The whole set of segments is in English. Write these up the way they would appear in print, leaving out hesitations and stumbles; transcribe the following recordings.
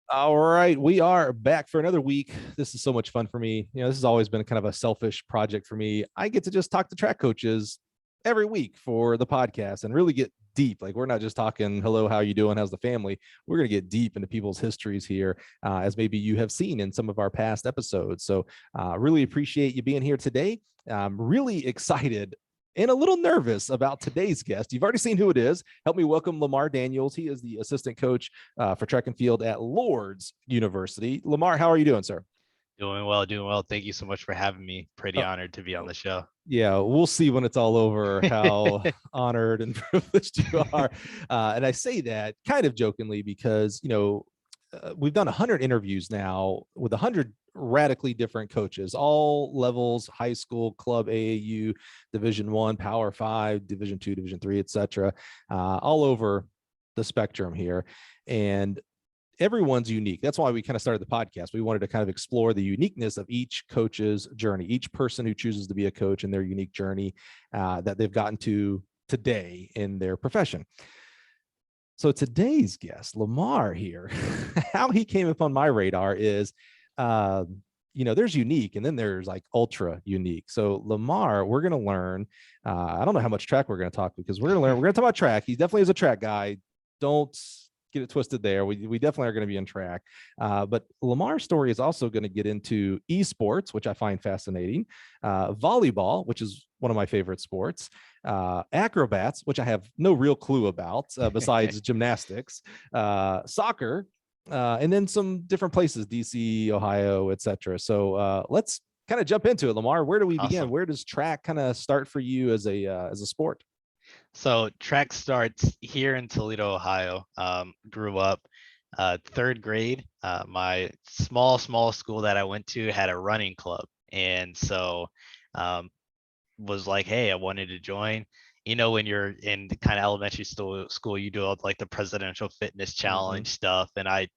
All right, we are back for another week. This is so much fun for me. This has always been kind of a selfish project for me. I get to just talk to track coaches every week for the podcast and really get deep. Like, we're not just talking, hello, how you doing? How's the family? We're going to get deep into people's histories here, as maybe you have seen in some of our past episodes. So really appreciate you being here today. I'm really excited and a little nervous about today's guest. You've already seen who it is. Help me welcome Lemar Daniels. He is the assistant coach for track and field at Lourdes University. Lemar, how are you doing, sir? Doing well, doing well. Thank you so much for having me. Pretty Uh, honored to be on the show. yeah, we'll see when it's all over how honored and privileged you are. And I say that kind of jokingly because, we've done 100 interviews now with 100 radically different coaches, all levels: high school, club, AAU, Division One, Power Five, Division Two, Division Three, etc., all over the spectrum here. And everyone's unique. That's why we kind of started the podcast. We wanted to kind of explore the uniqueness of each coach's journey, each person who chooses to be a coach and their unique journey that they've gotten to today in their profession. So today's guest, Lemar here, how he came upon my radar is, there's unique and then there's like ultra unique. So Lemar, we're going to learn, I don't know how much track we're going to talk because we're going to talk about track. He definitely is a track guy. Don't get it twisted there. We definitely are going to be in track. But Lemar's story is also going to get into esports, which I find fascinating, volleyball, which is one of my favorite sports, acrobats, which I have no real clue about besides gymnastics, soccer, and then some different places, DC, Ohio, etc. So let's kind of jump into it. Lemar, where do we begin? Awesome. Where does track kind of start for you as a sport? So track starts here in Toledo, Ohio. Grew up third grade. My small school that I went to had a running club. And so was like, hey, I wanted to join. When you're in kind of elementary school, you do all like the presidential fitness challenge stuff. And I,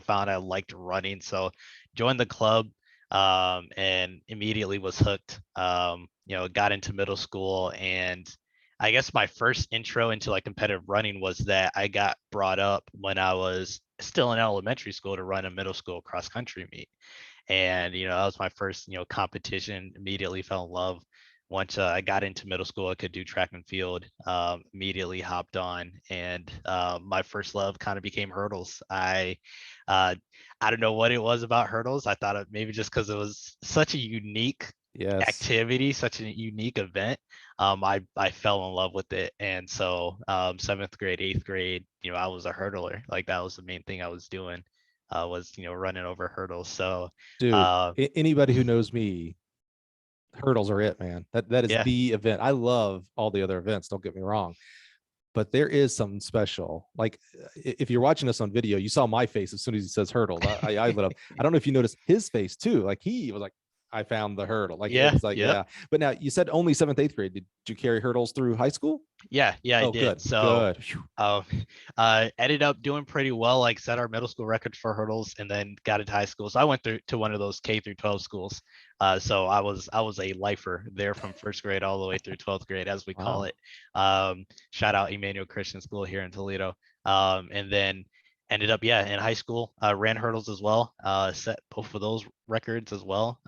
found I liked running. So joined the club and immediately was hooked. Got into middle school, and I guess my first intro into like competitive running was that I got brought up when I was still in elementary school to run a middle school cross country meet. And, that was my first, competition. Immediately fell in love. Once I got into middle school, I could do track and field. Immediately hopped on, and my first love kind of became hurdles. Uh, I don't know what it was about hurdles. I thought it maybe just because it was such a unique Yes. activity, such a unique event. I fell in love with it, and so seventh grade, eighth grade, I was a hurdler. Like that was the main thing I was doing, was running over hurdles. So, Dude, uh, anybody who knows me, hurdles are it, man. That is yeah, the event. I love all the other events, don't get me wrong, but there is something special. Like, if you're watching this on video, you saw my face as soon as he says hurdles. I lit up. I don't know if you noticed his face too. Like, he was like, I found the hurdle. Like, it yeah, was like, yep. yeah. But now you said only seventh, eighth grade. Did you carry hurdles through high school? Yeah, I Oh, did. good, So, good. Whew. uh, ended up doing pretty well. Like set our middle school record for hurdles, and then got into high school. So I went through to one of those K through 12 schools. So I was a lifer there from first grade all the way through 12th grade, as we call Wow. it. Shout out Emmanuel Christian School here in Toledo. And then ended up, yeah, in high school, ran hurdles as well. Set both of those records as well.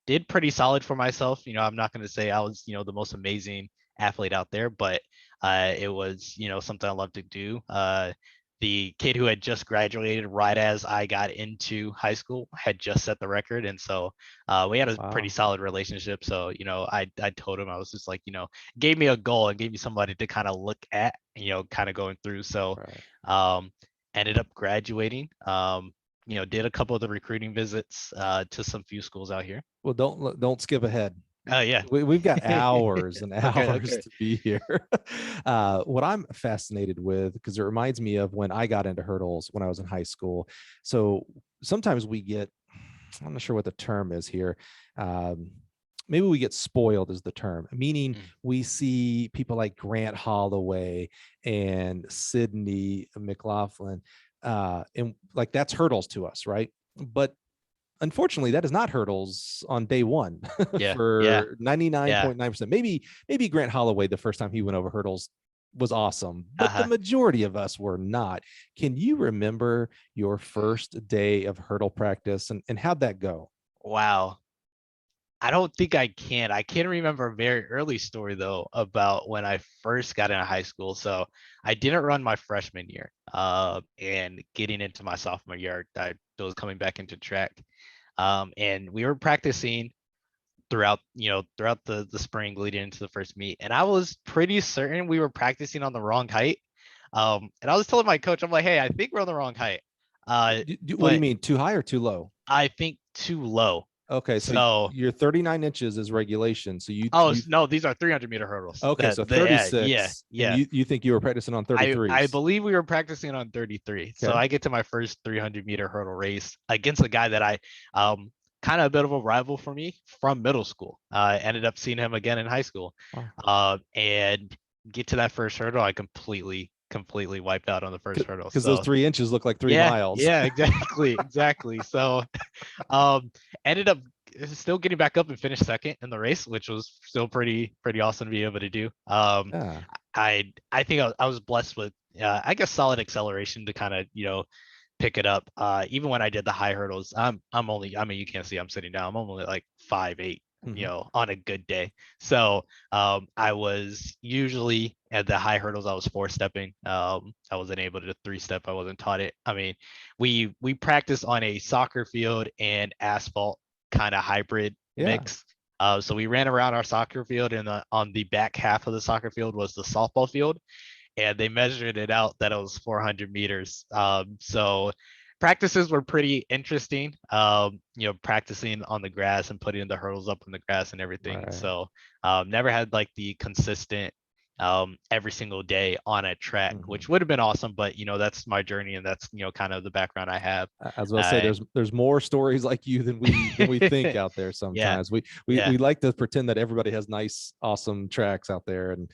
Did pretty solid for myself. I'm not going to say I was, the most amazing athlete out there, but it was, something I love to do. The kid who had just graduated right as I got into high school had just set the record, and so we had a pretty Wow. solid relationship. So I told him, I was just like, gave me a goal and gave me somebody to kind of look at, kind of going through. So Right. um, ended up graduating. Did a couple of the recruiting visits to some few schools out here. Well, don't skip ahead. Oh yeah. We've got hours and Okay, hours okay. to be here. What I'm fascinated with, because it reminds me of when I got into hurdles when I was in high school. So sometimes we get, I'm not sure what the term is here. Um, Maybe we get spoiled is the term, meaning Mm. we see people like Grant Holloway and Sydney McLaughlin, and like that's hurdles to us, right? But unfortunately, that is not hurdles on day one Yeah, yeah, for yeah. 99.9%. Maybe Grant Holloway, the first time he went over hurdles, was awesome, but the majority of us were not. Can you remember your first day of hurdle practice and how'd that go? Wow. I don't think I can. I can remember a very early story though about when I first got into high school. So I didn't run my freshman year. And getting into my sophomore year, I was coming back into track. And we were practicing throughout the spring leading into the first meet. And I was pretty certain we were practicing on the wrong height. And I was telling my coach, I'm like, hey, I think we're on the wrong height. What do you But mean, too high or too low? I think too low. Okay, so So your 39 inches is regulation. So you no, these are 300-meter hurdles. okay, so 36, Yeah. and you think you were practicing on I 33s. believe we were practicing on 33. So Okay. I get to my first 300-meter hurdle race against a guy that I kind of a bit of a rival for me from middle school. I ended up seeing him again in high school. Wow. And get to that first hurdle, I completely wiped out on the first hurdle. Because So those 3 inches look like 3 yeah, miles. yeah, exactly. So ended up still getting back up and finished second in the race, which was still pretty awesome to be able to do. Yeah. I think I was blessed with I guess solid acceleration to kind of pick it up. Even when I did the high hurdles, I'm only, I mean, you can't see I'm sitting down, I'm only like 5'8", on a good day. So I was usually at the high hurdles, I was 4-stepping. I wasn't able to 3-step. I wasn't taught it. I mean, we practiced on a soccer field and asphalt kind of hybrid mix. So we ran around our soccer field, and on the back half of the soccer field was the softball field, and they measured it out that it was 400 meters. So practices were pretty interesting. Practicing on the grass and putting the hurdles up in the grass and everything. Right. So never had like the consistent every single day on a track, which would have been awesome. But that's my journey, and that's kind of the background I have. As I say, there's more stories like you than we think out there. Sometimes we like to pretend that everybody has nice, awesome tracks out there, and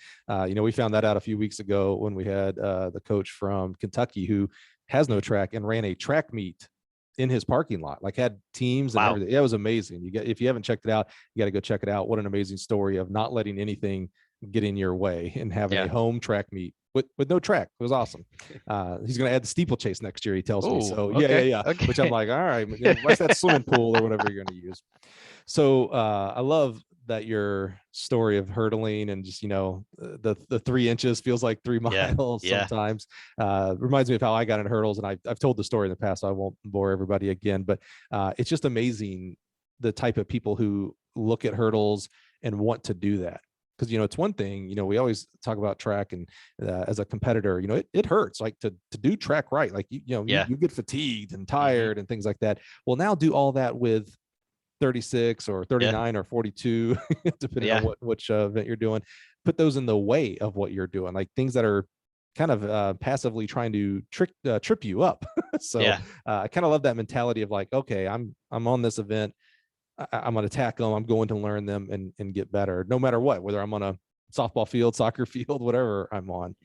we found that out a few weeks ago when we had the coach from Kentucky who has no track and ran a track meet in his parking lot, like had teams and everything. It was amazing. If you haven't checked it out, you got to go check it out. What an amazing story of not letting anything get in your way and having a home track meet with no track. It was awesome. He's going to add the steeplechase next year, he tells me. So yeah. Okay. Which I'm like, all right, what's that swimming pool or whatever you're going to use? So I love that your story of hurdling and just the 3 inches feels like 3 miles sometimes. Reminds me of how I got in hurdles, and I've told the story in the past, so I won't bore everybody again, but it's just amazing the type of people who look at hurdles and want to do that. Because it's one thing, we always talk about track, and as a competitor, it hurts like to do track right, like you get fatigued and tired and things like that. Well, now do all that with 36 or 39 or 42 depending on which event you're doing. Put those in the way of what you're doing, like things that are kind of passively trying to trip you up. So I kind of love that mentality of like, okay, I'm on this event, I'm going to tackle them, I'm going to learn them and get better, no matter what, whether I'm on a softball field, soccer field, whatever I'm on.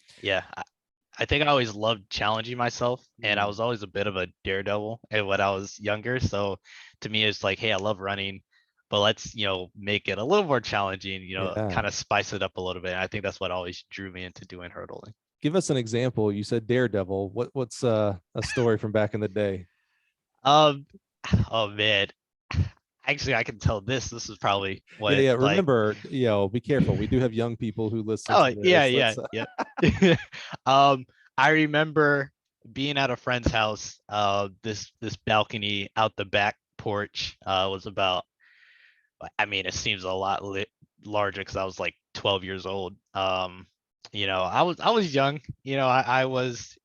I think I always loved challenging myself, and I was always a bit of a daredevil when I was younger. So to me, it's like, hey, I love running, but let's make it a little more challenging, kind of spice it up a little bit. And I think that's what always drew me into doing hurdling. Give us an example. You said daredevil. What's a story from back in the day? Oh man. Actually, I can tell this is probably what. Yeah. Remember, be careful. We do have young people who listen. Oh, to this. Yeah. I remember being at a friend's house. This balcony out the back porch was about. I mean, it seems a lot larger because I was like 12 years old. I was young. I was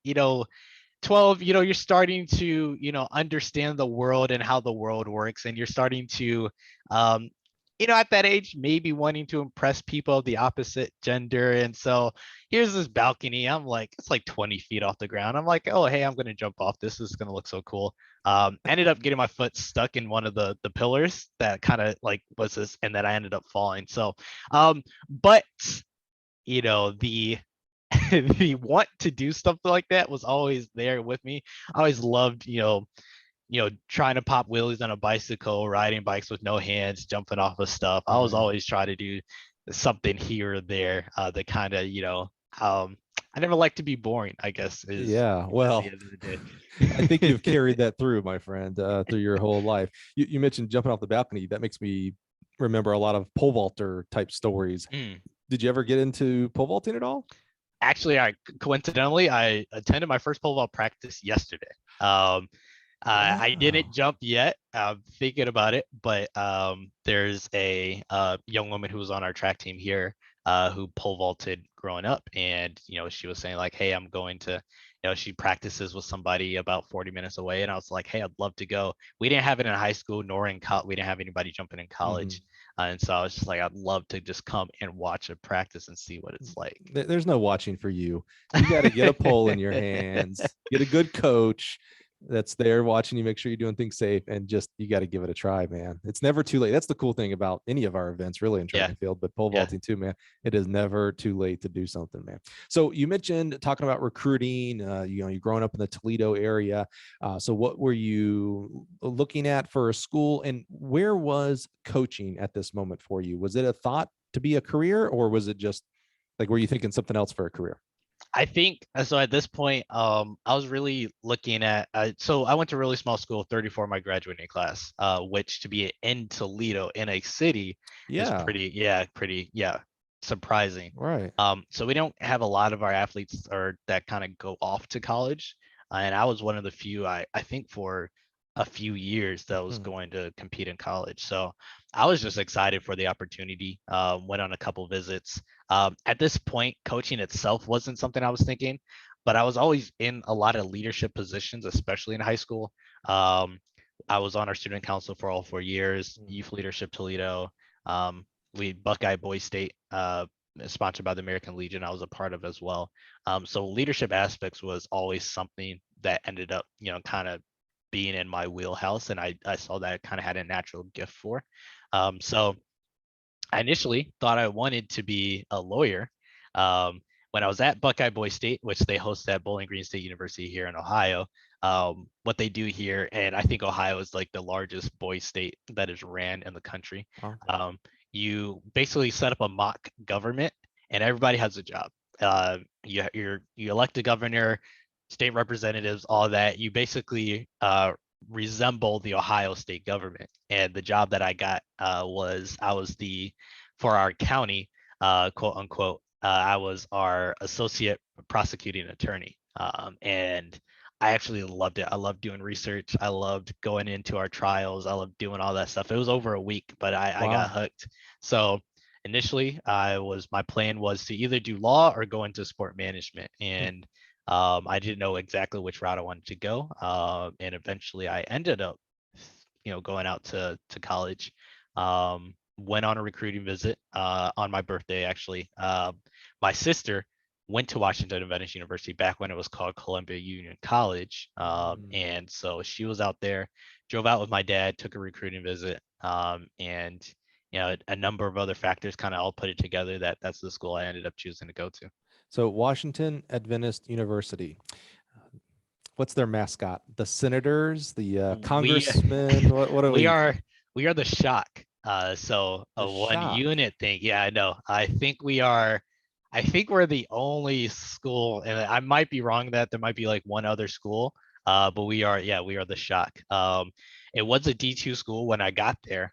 12, you're starting to understand the world and how the world works, and you're starting to at that age maybe wanting to impress people of the opposite gender. And so here's this balcony, I'm like, it's like 20 feet off the ground, I'm like, oh hey, I'm gonna jump off, this is gonna look so cool. Ended up getting my foot stuck in one of the pillars that kind of like was this, and then I ended up falling. So but the the want to do something like that was always there with me. I always loved, trying to pop wheelies on a bicycle, riding bikes with no hands, jumping off of stuff. I was always trying to do something here or there that kind of, I never like to be boring, I guess, is Yeah, at the well, end of the day. I think you've carried that through, my friend, through your whole life. You mentioned jumping off the balcony. That makes me remember a lot of pole vaulter type stories. Mm. Did you ever get into pole vaulting at all? Actually, I coincidentally I attended my first pole vault practice yesterday. I didn't Wow. jump yet. I'm thinking about it, but there's a young woman who was on our track team here who pole vaulted growing up, and she was saying like, "Hey, I'm going to," she practices with somebody about 40 minutes away, and I was like, "Hey, I'd love to go." We didn't have it in high school, nor in college. We didn't have anybody jumping in Mhm. college, and so I was just like, "I'd love to just come and watch a practice and see what it's like." There's no watching for you. You got to get a pole in your hands, get a good coach that's there watching you, make sure you're doing things safe, and just you got to give it a try, man. It's never too late. That's the cool thing about any of our events, really, in track Yeah, and field, but pole yeah. vaulting too, man. It is never too late to do something, man. So you mentioned talking about recruiting. You're growing up in the Toledo area. So what were you looking at for a school, and where was coaching at this moment for you? Was it a thought to be a career, or was it just like, were you thinking something else for a career? I think so. At this point, I was really looking at. So I went to a really small school, 34 my graduating class, which to be in Toledo in a city is Yeah, pretty surprising. right. So we don't have a lot of our athletes or that kind of go off to college, and I was one of the few. I think for a few years that was Hmm. going to compete in college. So I was just excited for the opportunity. Went on a couple visits. At this point, coaching itself wasn't something I was thinking, but I was always in a lot of leadership positions, especially in high school. Um, I was on our student council for all 4 years, youth leadership Toledo. We Buckeye Boys State, sponsored by the American Legion, I was a part of as well. So leadership aspects was always something that ended up, kind of being in my wheelhouse, and I saw that I kind of had a natural gift for. So I initially thought I wanted to be a lawyer. Um, when I was at Buckeye Boys State, which they host at Bowling Green State University here in Ohio, what they do here, and I think Ohio is like the largest boys state that is ran in the country. Wow. Um, you basically set up a mock government, and everybody has a job. You elect a governor, state representatives, all that. You basically resemble the Ohio state government. And the job that I got was I was the for our county, quote unquote. I was our associate prosecuting attorney, and I actually loved it. I loved doing research. I loved going into our trials. I loved doing all that stuff. It was over a week, but I got Wow. hooked. So initially, my plan was to either do law or go into sport management, Hmm. and I didn't know exactly which route I wanted to go, and eventually I ended up, going out to college. Went on a recruiting visit on my birthday. Actually, my sister went to Washington Adventist University back when it was called Columbia Union College, Mm. and so she was out there. Drove out with my dad, took a recruiting visit, and a number of other factors kind of all put it together that that's the school I ended up choosing to go to. So Washington Adventist University. What's their mascot? The Senators, the We congressmen. What are we we? are we are the shock. So The a one shock. unit thing. Yeah, I know. I think we're the only school, and I might be wrong that there might be like one other school. But we are the shock. It was a D2 school when I got there.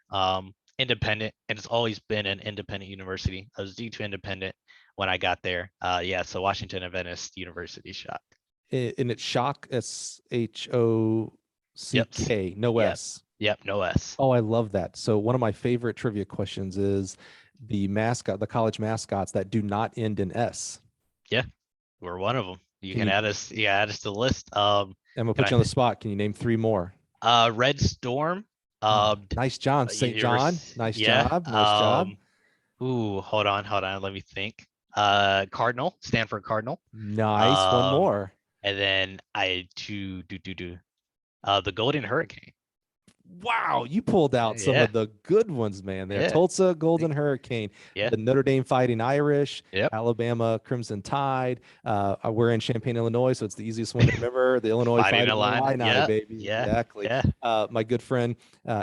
Independent, and it's always been an independent university. I was D2 independent when I got there. Yeah, so Washington Adventist University shock. And it's shock. Yep. SHOCK. No Yep. S. Yep. No S. Oh, I love that. So one of my favorite trivia questions is the mascot, the college mascots that do not end in S. Yeah. We're one of them. You Can can you? add us. Yeah, add us to the list. I'm gonna Can put I? you on the spot. Can you name three more? Red Storm. Ah, nice, John. St. John. Nice Yeah. job. Nice job. Ooh, hold on. Let me think. Cardinal, Stanford Cardinal. Nice. One Um, more. and then I do. The Golden Hurricane. Wow, you pulled out some Yeah, of the good ones, man. There, yeah, Tulsa Golden Hurricane, yeah. the Notre Dame Fighting Irish, Yep. Alabama Crimson Tide. We're in Champaign, Illinois, so it's the easiest one to remember. The Illinois Fighting Fighting Illini. Illini, Yeah, baby. yeah, Exactly. yeah. My good friend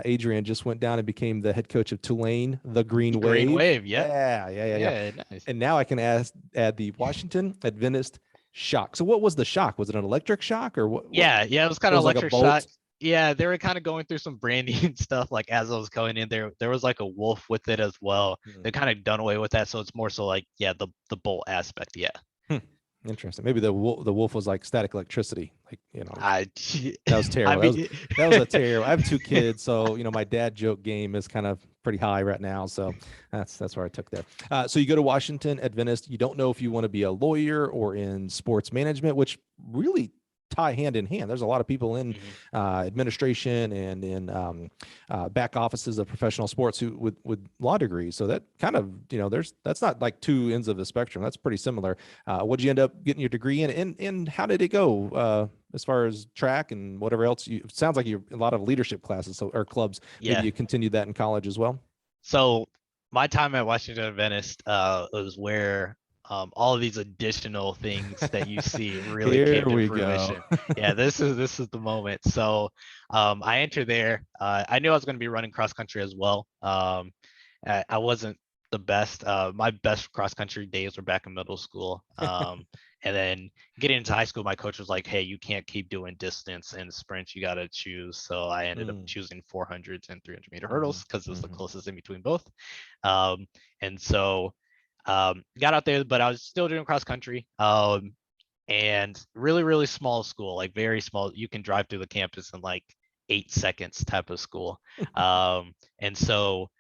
Adrian just went down and became the head coach of Tulane, the Green Green Wave. Wave. Yep. Yeah. Yeah, nice. And now I can add the Washington Adventist Shock. So what was the shock? Was it an electric shock or what? Yeah, it was kind It of was like a electric shock. bolt. Yeah, they were kind of going through some branding stuff. Like as I was going in there, there was like a wolf with it as well. Hmm. They kind of done away with that, so it's more so like the bolt aspect. Yeah, Hmm. Interesting. Maybe the wolf was like static electricity. Like, I that was I terrible. mean, That was a terrible. I have two kids, so my dad joke game is kind of pretty high right now. So that's where I took there. So you go to Washington Adventist. You don't know if you want to be a lawyer or in sports management, which really tie hand in hand. There's a lot of people in Mhm. administration and in back offices of professional sports who with law degrees. So that kind of that's not like two ends of the spectrum. That's pretty similar. What did you end up getting your degree in, and how did it go as far as track and whatever else? It sounds like you a lot of leadership classes or clubs. Maybe Yeah. you continued that in college as well. So my time at Washington Adventist was where all of these additional things that you see really Here came to we go. fruition. Yeah, this is the moment. So I entered there. I knew I was going to be running cross country as well. I wasn't the best. My best cross country days were back in middle school. And then getting into high school, my coach was like, "Hey, you can't keep doing distance and sprints. You got to choose." So I ended up Mm, choosing 400s and 300-meter mhm, hurdles because it was the mhm. closest in between both. And so got out there, but I was still doing cross country. And really small school, like very small. You can drive through the campus in like 8 seconds type of school. And so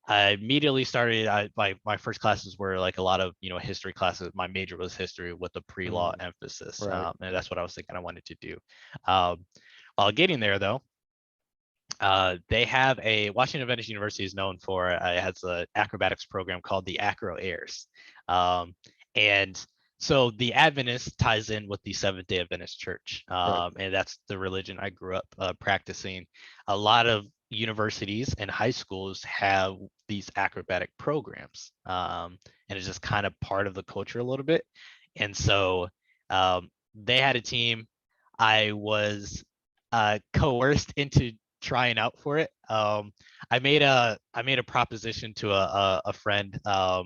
I immediately started. My first classes were like a lot of history classes. My major was history with a pre-law Mm, emphasis, right. and that's what I was thinking I wanted to do. While getting there, though, they have a Washington Adventist University is known for it has an acrobatics program called the Acro Airs, and so the Adventist ties in with the Seventh Day Adventist Church, Right. and that's the religion I grew up practicing. A lot of universities and high schools have these acrobatic programs, and it's just kind of part of the culture a little bit. And so they had a team. I was coerced into trying out for it. I made a proposition to a friend.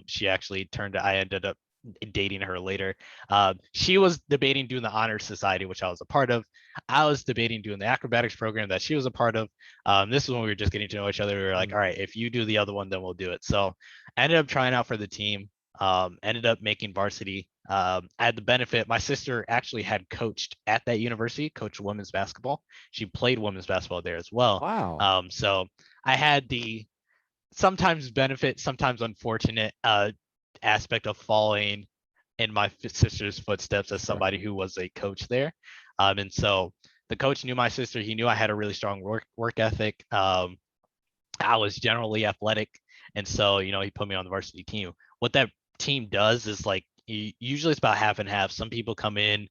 She actually I ended up dating her later. She was debating doing the honor society, which I was a part of. I was debating doing the acrobatics program that she was a part of. This is when we were just getting to know each other. We were like, all right, if you do the other one, then we'll do it. So I ended up trying out for the team. Ended up making varsity. I had the benefit. My sister actually had coached at that university, coached women's basketball. She played women's basketball there as well. Wow. So I had the sometimes benefit, sometimes unfortunate aspect of following in my sister's footsteps as Sure. somebody who was a coach there. And so the coach knew my sister. He knew I had a really strong work ethic. I was generally athletic, and so he put me on the varsity team. What that team does is like usually it's about half and half. Some people come in,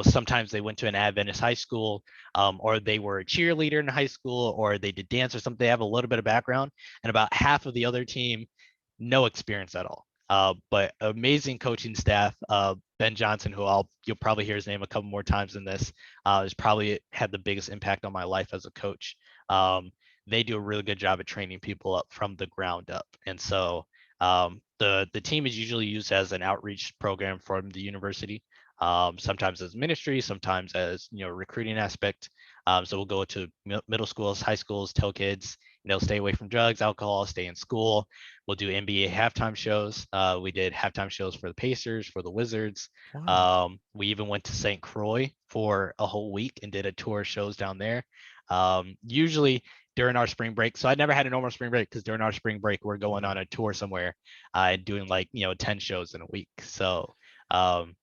sometimes they went to an Adventist high school, or they were a cheerleader in high school, or they did dance or something. They have a little bit of background, and about half of the other team, no experience at all. But amazing coaching staff. Ben Johnson, you'll probably hear his name a couple more times in this, has probably had the biggest impact on my life as a coach. They do a really good job at training people up from the ground up. And so the team is usually used as an outreach program from the university, sometimes as ministry, sometimes as recruiting aspect. So we'll go to middle schools, high schools, tell kids, stay away from drugs, alcohol, stay in school. We'll do NBA halftime shows. We did halftime shows for the Pacers, for the Wizards. Wow. We even went to St. Croix for a whole week and did a tour of shows down there. Usually during our spring break. So I never had a normal spring break because during our spring break, we're going on a tour somewhere and doing like, 10 shows in a week. So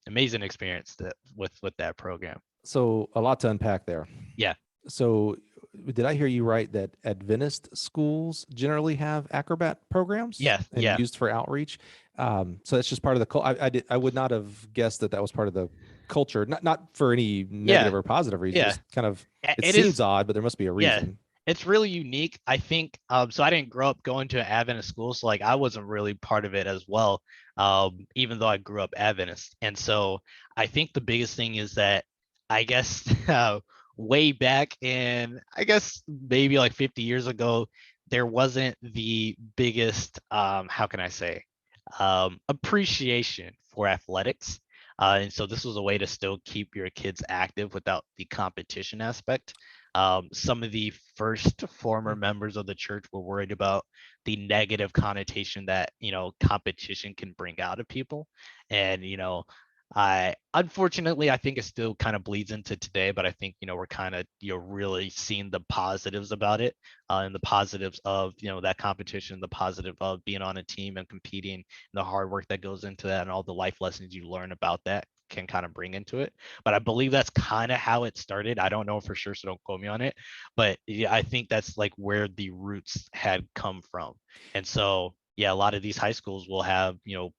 amazing experience with that program. So a lot to unpack there. Yeah. So did I hear you right that Adventist schools generally have acrobat programs Yeah. and Yeah. used for outreach? So that's just part of the I would not have guessed that was part of the culture. Not for any Yeah. negative or positive reason. Yeah. Just kind of it It seems is. odd, but there must be a Yeah. reason. It's really unique. I think so I didn't grow up going to an Adventist school, so like I wasn't really part of it as well. Even though I grew up Adventist. And so I think the biggest thing is that I guess way back in I guess maybe like 50 years ago, there wasn't the biggest how can I say appreciation for athletics. And so this was a way to still keep your kids active without the competition aspect. Some of the first former members of the church were worried about the negative connotation that competition can bring out of people, and I unfortunately I think it still kind of bleeds into today, but I think we're kind of really seeing the positives about it, and the positives of that competition, the positive of being on a team and competing, and the hard work that goes into that, and all the life lessons you learn about that can kind of bring into it. But I believe that's kind of how it started. I don't know for sure, so don't quote me on it. But yeah, I think that's like where the roots had come from. And so yeah, a lot of these high schools will have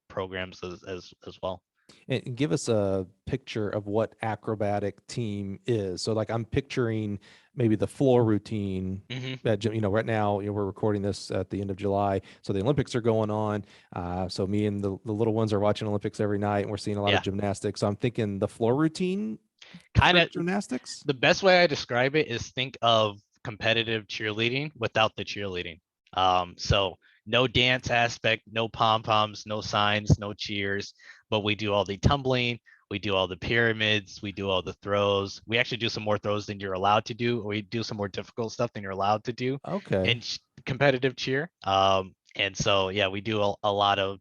programs as well. And give us a picture of what acrobatic team is. So like I'm picturing maybe the floor routine that, right now, we're recording this at the end of July. So the Olympics are going on. So me and the little ones are watching Olympics every night, and we're seeing a lot of gymnastics. So I'm thinking the floor routine kind of gymnastics. the best way I describe it is think of competitive cheerleading without the cheerleading. So no dance aspect, no pom-poms, no signs, no cheers, but we do all the tumbling, we do all the pyramids, we do all the throws. We actually do some more throws than you're allowed to do, or we do some more difficult stuff than you're allowed to do Okay. in competitive cheer. And so yeah, we do a lot of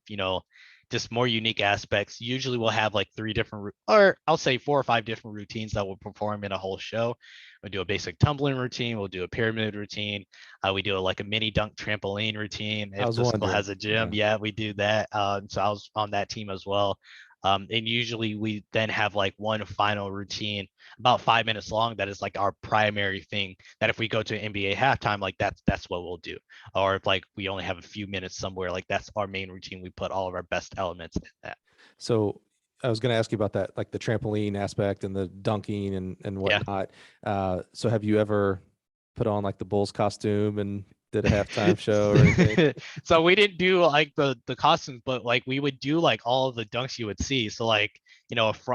just more unique aspects. Usually we'll have like 3 different, or I'll say 4 or 5 different routines that we'll perform in a whole show. We'll do a basic tumbling routine. We'll do a pyramid routine. We do like a mini dunk trampoline routine. I If was the school wondering. has a gym, yeah, we do that. So I was on that team as well. And usually we then have like one final routine about 5 minutes long that is like our primary thing, that if we go to NBA halftime, like that's what we'll do. Or if like we only have a few minutes somewhere, like that's our main routine. We put all of our best elements in that. So I was going to ask you about that, like the trampoline aspect and the dunking and Yeah. whatnot. So have you ever put on like the Bulls costume and did a halftime show or anything? So we didn't do like the costumes, but like we would do like all of the dunks you would see. So like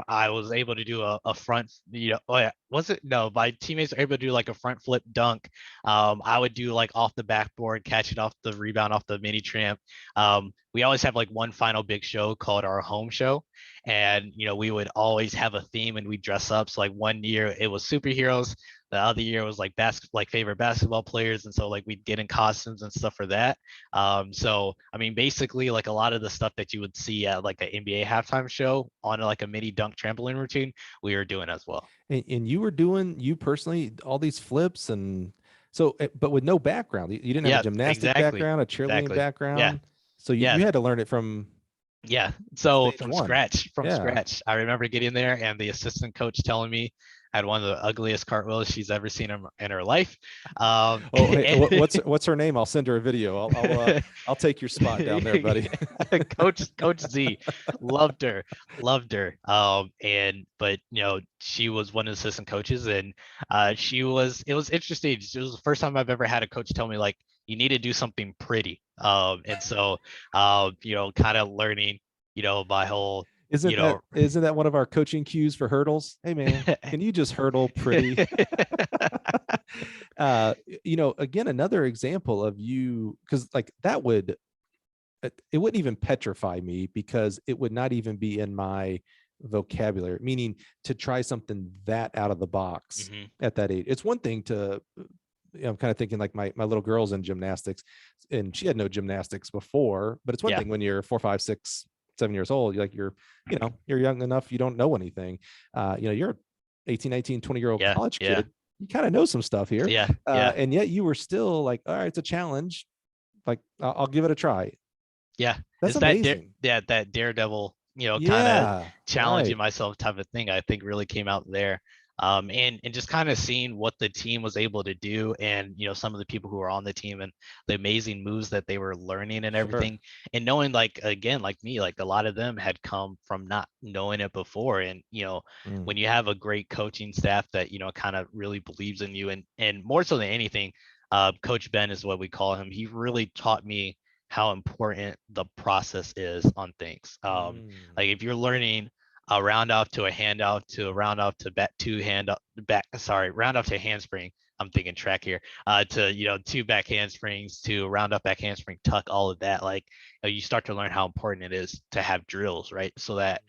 I was able to do a front. Oh yeah, was it? No, my teammates were able to do like a front flip dunk. I would do like off the backboard, catch it off the rebound off the mini tramp. We always have like one final big show called our home show, and we would always have a theme and we dress up. So like one year it was superheroes. The other year was like favorite basketball players, and so like we'd get in costumes and stuff for that. So I mean, basically like a lot of the stuff that you would see at like an NBA halftime show on like a mini dunk trampoline routine, we were doing as well. And you were doing, you personally, all these flips and so, but with no background. You didn't have a Yeah, gymnastic exactly, background, a cheerleading exactly. Yeah, background. So yeah. you had to learn it from Yeah. So stage from one. scratch, Yeah. I remember getting there and the assistant coach telling me I had one of the ugliest cartwheels she's ever seen in her life. Oh, hey, what's her name? I'll send her a video. I'll take your spot down there, buddy. Coach Z, loved her, loved her. And but she was one of the assistant coaches, and it was interesting. It was the first time I've ever had a coach tell me like you need to do something pretty. And so kind of learning, my whole, Isn't that one of our coaching cues for hurdles? Hey man, can you just hurdle pretty? Again, another example of you, because like that would, it wouldn't even petrify me because it would not even be in my vocabulary, meaning to try something that out of the box at that age. It's one thing to, I'm kind of thinking like my little girl's in gymnastics and she had no gymnastics before, but it's one thing when you're 4, 5, 6, 7 years old, you're young enough, you don't know anything. You're 18, 19, 20-year-old college kid. You kind of know some stuff here. And yet you were still like, all right, it's a challenge. Like I'll give it a try. Yeah. That's It's amazing. that daredevil, kind of challenging right. myself type of thing, I think really came out there. And just kind of seeing what the team was able to do, and some of the people who were on the team and the amazing moves that they were learning and everything, and knowing like again like me, like a lot of them had come from not knowing it before, and when you have a great coaching staff that kind of really believes in you, and more so than anything, Coach Ben is what we call him. He really taught me how important the process is on things. Like if you're learning a round off to a handoff to a round off to round off to handspring. I'm thinking track here. To two back handsprings to round up back handspring tuck, all of that. Like you start to learn how important it is to have drills, right? So that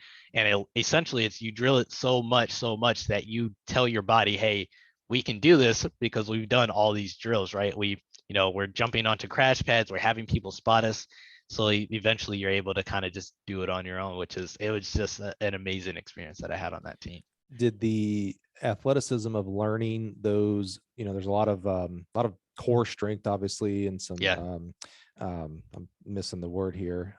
essentially it's you drill it so much that you tell your body, hey, we can do this because we've done all these drills, right? We're jumping onto crash pads, we're having people spot us. So eventually you're able to kind of just do it on your own, it was just an amazing experience that I had on that team. Did the athleticism of learning those, there's a lot of core strength, obviously, and some, I'm missing the word here.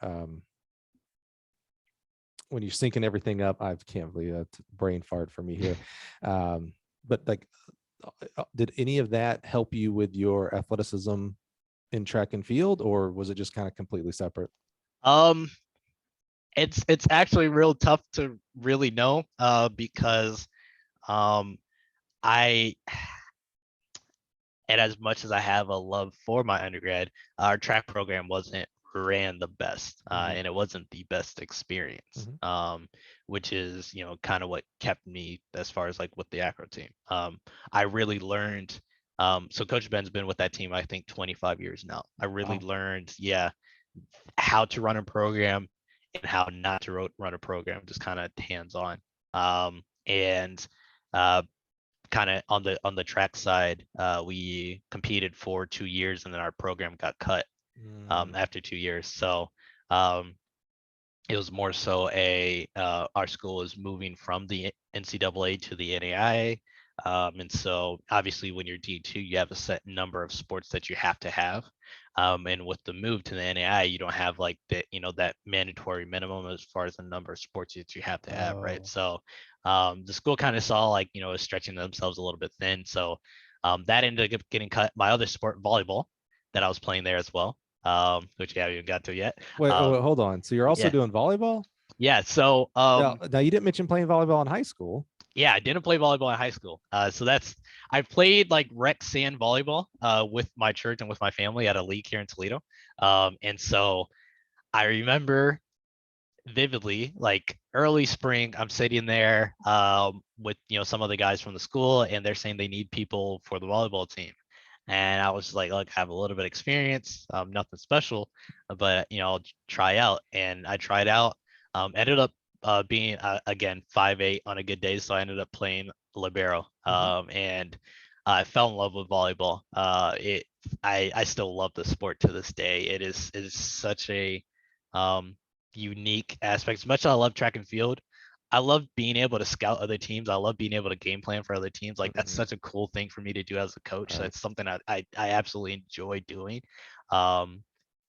When you're syncing everything up, I can't believe that brain fart for me here. But like, did any of that help you with your athleticism in track and field, or was it just kind of completely separate? It's actually real tough to really know, because I and as much as I have a love for my undergrad, our track program wasn't ran the best, and it wasn't the best experience, which is kind of what kept me as far as like with the acro team. I really learned. So Coach Ben's been with that team, I think 25 years now. I really learned, how to run a program and how not to run a program, just kind of hands on. And kind of on the track side, we competed for 2 years and then our program got cut after 2 years. So it was more so our school is moving from the NCAA to the NAIA. And so obviously when you're D2, you have a set number of sports that you have to have. And with the move to the NAIA, you don't have like that mandatory minimum as far as the number of sports that you have to have, right? So the school kind of saw like, stretching themselves a little bit thin. So that ended up getting cut. My other sport, volleyball, that I was playing there as well, which we haven't even got to yet. Wait, hold on. So you're also doing volleyball? Yeah. So now you didn't mention playing volleyball in high school. Yeah, I didn't play volleyball in high school. I played like rec sand volleyball with my church and with my family at a league here in Toledo. And so I remember vividly, like early spring, I'm sitting there with some of the guys from the school, and they're saying they need people for the volleyball team. And I was like, look, I have a little bit of experience, nothing special, but I'll try out. And I tried out, ended up being again 5'8" on a good day, so I ended up playing libero, and I fell in love with volleyball. I still love the sport to this day. It is such a unique aspect. As much as I love track and field, I love being able to scout other teams. I love being able to game plan for other teams. Like that's such a cool thing for me to do as a coach. Right. That's something I absolutely enjoy doing.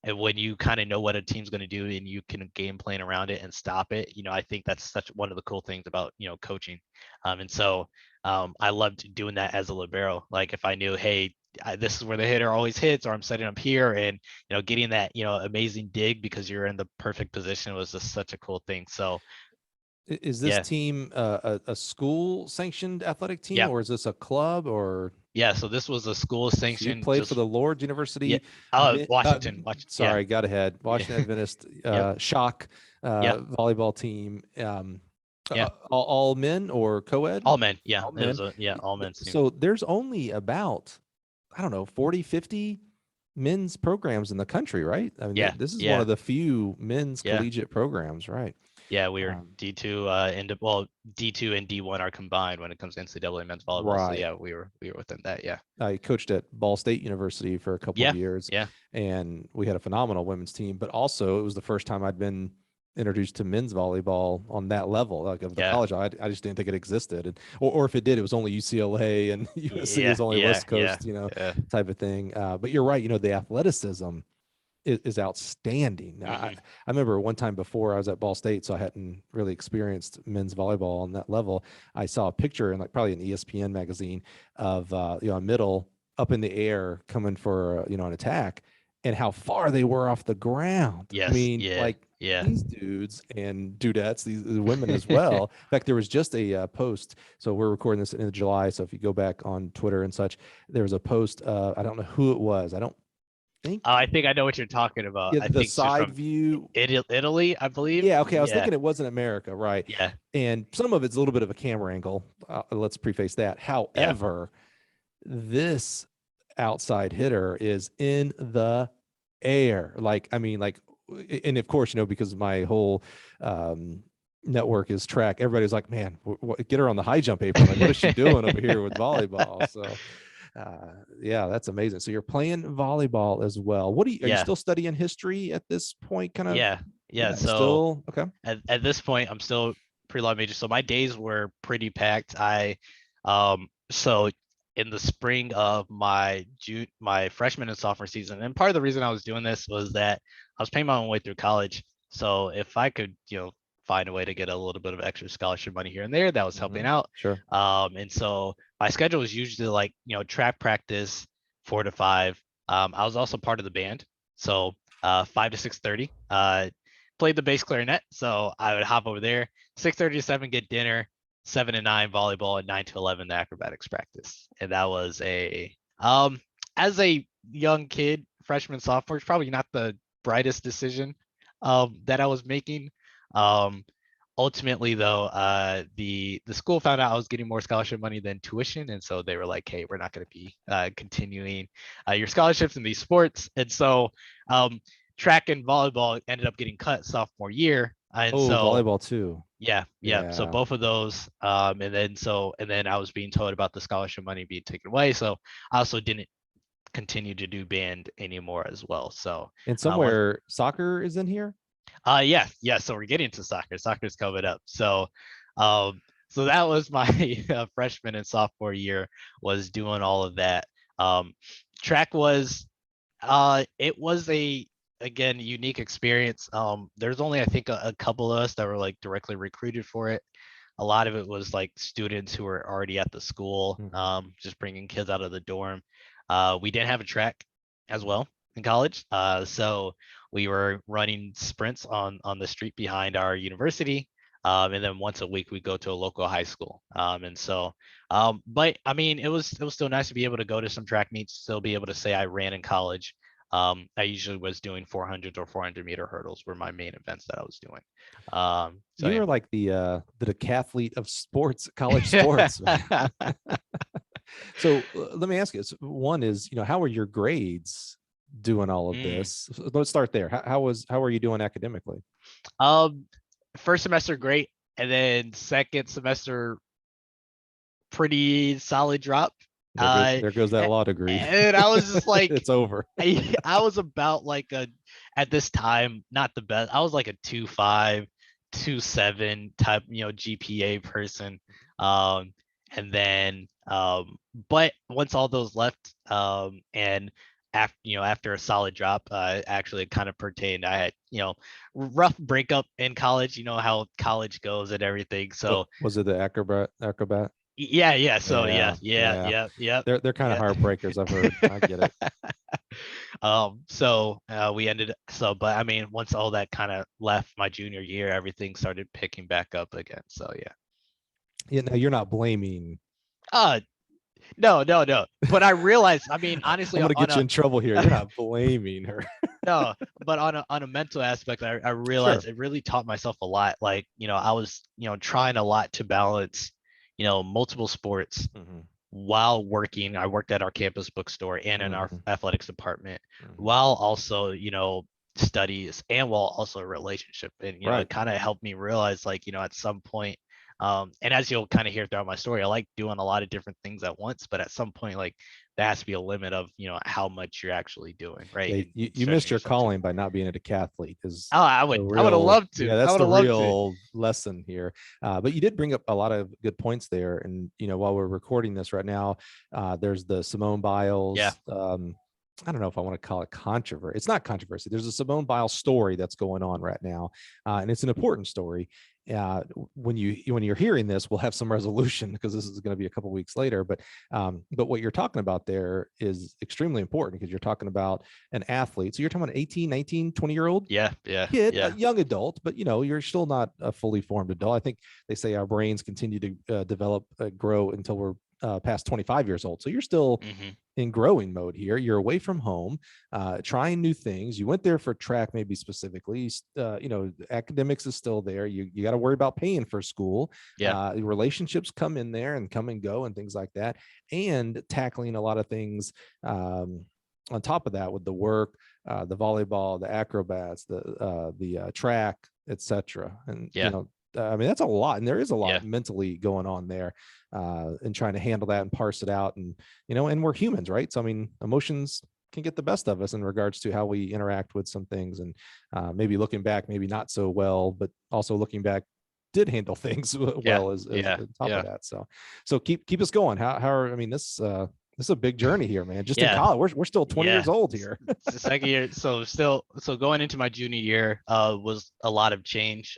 And when you kind of know what a team's going to do and you can game plan around it and stop it, I think that's such one of the cool things about, coaching. And so I loved doing that as a libero. Like if I knew, hey, this is where the hitter always hits, or I'm setting up here, and getting that amazing dig because you're in the perfect position was just such a cool thing. So is this team a school sanctioned athletic team, or is this a club, or? Yeah, so this was a school sanctioned. So you played for the Lourdes University. Washington. Got ahead. Washington Adventist shock volleyball team. All men or co-ed? All men. Yeah, all men. All men. So there's only about 40, 50 men's programs in the country, right? I mean, this is one of the few men's collegiate programs, right? Yeah, we were D2 D2 and D1 are combined when it comes to NCAA men's volleyball. Right. So yeah, we were within that. Yeah. I coached at Ball State University for a couple of years. Yeah. And we had a phenomenal women's team, but also it was the first time I'd been introduced to men's volleyball on that level, like of the college. I just didn't think it existed, and or if it did, it was only UCLA and USC was only West Coast, type of thing. But you're right. The athleticism is outstanding. I remember one time before I was at Ball State, so I hadn't really experienced men's volleyball on that level. I saw a picture in probably an ESPN magazine of a middle up in the air coming for an attack, and how far they were off the ground. I Yes. mean, Yeah. like Yeah. these dudes and dudettes, these women as well. In fact, there was just a post. So we're recording this in July. So if you go back on Twitter and such, there was a post. I don't know who it was. I don't think. I think I know what you're talking about. Yeah, I the think she's side from view. Italy, I believe. Yeah, okay. I was Yeah. thinking it wasn't America, right? Yeah. And some of it's a little bit of a camera angle. Let's preface that. Yeah. However, this outside hitter is in the air. Like, I mean, like, and of course, because my whole network is track, everybody's like, man, get her on the high jump apron. Like, what is she doing over here with volleyball? So yeah, that's amazing. So you're playing volleyball as well. Are you Yeah. still studying history at this point? Kind of. Yeah. Yeah. So Still okay. at this point, I'm still pre-law major. So my days were pretty packed. So in the spring of my freshman and sophomore season, and part of the reason I was doing this was that I was paying my own way through college. So if I could, find a way to get a little bit of extra scholarship money here and there, that was helping out. Sure. And so my schedule was usually like, track practice 4 to 5. I was also part of the band. So 5 to 6:30. Played the bass clarinet, so I would hop over there. 6:30 to 7, get dinner. 7 to 9 volleyball, and 9 to 11 the acrobatics practice. And that was as a young kid, freshman, sophomore, it's probably not the brightest decision that I was making. Ultimately though, the school found out I was getting more scholarship money than tuition, and so they were like, hey, we're not going to be continuing your scholarships in these sports. And so track and volleyball ended up getting cut sophomore year. And so volleyball too. Yeah. So both of those, and then I was being told about the scholarship money being taken away. So I also didn't continue to do band anymore as well. So and somewhere soccer is in here. Yeah. So we're getting to soccer. Soccer's coming up. So that was my freshman and sophomore year, was doing all of that. Track was it was again unique experience. There's only, I think, a couple of us that were like directly recruited for it. A lot of it was like students who were already at the school, just bringing kids out of the dorm. We didn't have a track as well in college, so we were running sprints on the street behind our university, and then once a week we go to a local high school. But I mean, it was still nice to be able to go to some track meets, still be able to say I ran in college. I usually was doing 400 or 400-meter hurdles were my main events that I was doing. So you were like the decathlete of sports, college sports. So let me ask you, one is, how are your grades doing all of this? Let's start there. How are you doing academically? First semester great, and then second semester pretty solid drop. There goes that law degree. And I was just like, it's over. I was about like at this time, not the best. I was like a 2.5, 2.7 type, GPA person. And then, but once all those left, and after a solid drop, actually it kind of pertained. I had, rough breakup in college, how college goes and everything. So was it the acrobat? Yeah. So yeah. They're kind of heartbreakers, I've heard. I get it. So we ended. But I mean, once all that kind of left my junior year, everything started picking back up again. So yeah. Yeah. Now you're not blaming. No. But I realized, I mean, honestly, I'm gonna get you in trouble here. You're not blaming her. No, but on a mental aspect, I realized it really taught myself a lot. Like, I was, trying a lot to balance, multiple sports while working. I worked at our campus bookstore and in our athletics department, while also, studies, and while also a relationship. And, it kind of helped me realize, like, at some point, and as you'll kind of hear throughout my story, I like doing a lot of different things at once, but at some point, like, there has to be a limit of, how much you're actually doing, right? Yeah, you missed your calling by not being a decathlete. I would have loved to. Yeah, that's the real lesson here. But you did bring up a lot of good points there. And, while we're recording this right now, there's the Simone Biles. Yeah. I don't know if I want to call it controversy. It's not controversy. There's a Simone Biles story that's going on right now. And it's an important story. when you're hearing this, we'll have some resolution because this is going to be a couple weeks later. But what you're talking about there is extremely important because you're talking about an athlete. So you're talking about an 18, 19, 20-year-old kid, a young adult, but you're still not a fully formed adult. I think they say our brains continue to develop, grow until we're past 25 years old. So you're still in growing mode here. You're away from home, trying new things. You went there for track, maybe specifically. Academics is still there. You got to worry about paying for school. Relationships come in there and come and go and things like that, and tackling a lot of things on top of that with the work, the volleyball, the acrobats, the track, etc. And I mean, that's a lot, and there is a lot mentally going on there, and trying to handle that and parse it out. And and we're humans, right? So I mean, emotions can get the best of us in regards to how we interact with some things, and maybe looking back, maybe not so well, but also looking back, did handle things well as on top of that. So keep us going. I mean, this is a big journey here, man. Just in college, we're still 20 years old here. It's the second year, so going into my junior year was a lot of change.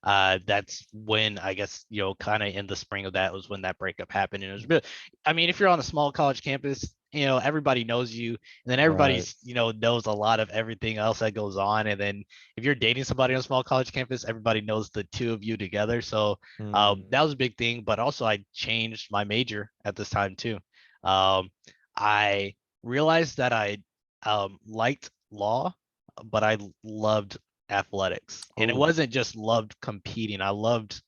That's when I guess kind of in the spring of that was when that breakup happened. And it was really, I mean, if you're on a small college campus, everybody knows you, and then everybody's knows a lot of everything else that goes on. And then if you're dating somebody on a small college campus, everybody knows the two of you together. So that was a big thing. But also I changed my major at this time too. I realized that I liked law, but I loved athletics. And it wasn't just loved competing. I loved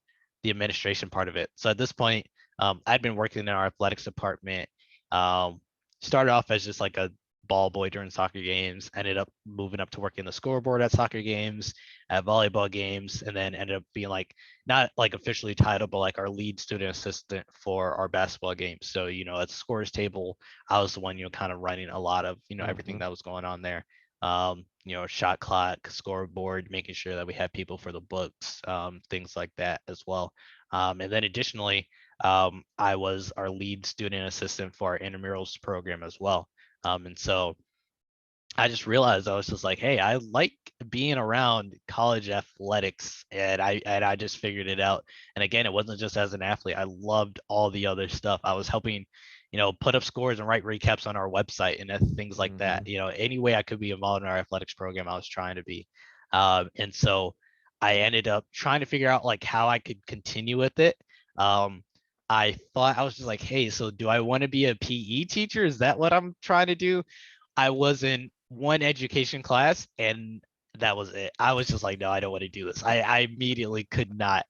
the administration part of it. So at this point, I'd been working in our athletics department. Started off as just like a ball boy during soccer games, ended up moving up to working the scoreboard at soccer games, at volleyball games, and then ended up being like not like officially titled, but like our lead student assistant for our basketball games. So at the scorers table, I was the one kind of running a lot of everything that was going on there. Shot clock, scoreboard, making sure that we had people for the books, things like that as well. And then additionally, I was our lead student assistant for our intramurals program as well. And so I just realized I was just like, hey, I like being around college athletics, and I just figured it out. And again, it wasn't just as an athlete. I loved all the other stuff. I was helping put up scores and write recaps on our website and things like that. Any way I could be involved in our athletics program, I was trying to be. And so I ended up trying to figure out like how I could continue with it. I thought, I was just like, hey, so do I want to be a PE teacher? Is that what I'm trying to do? I was in one education class and that was it. I was just like, no, I don't want to do this. I immediately could not.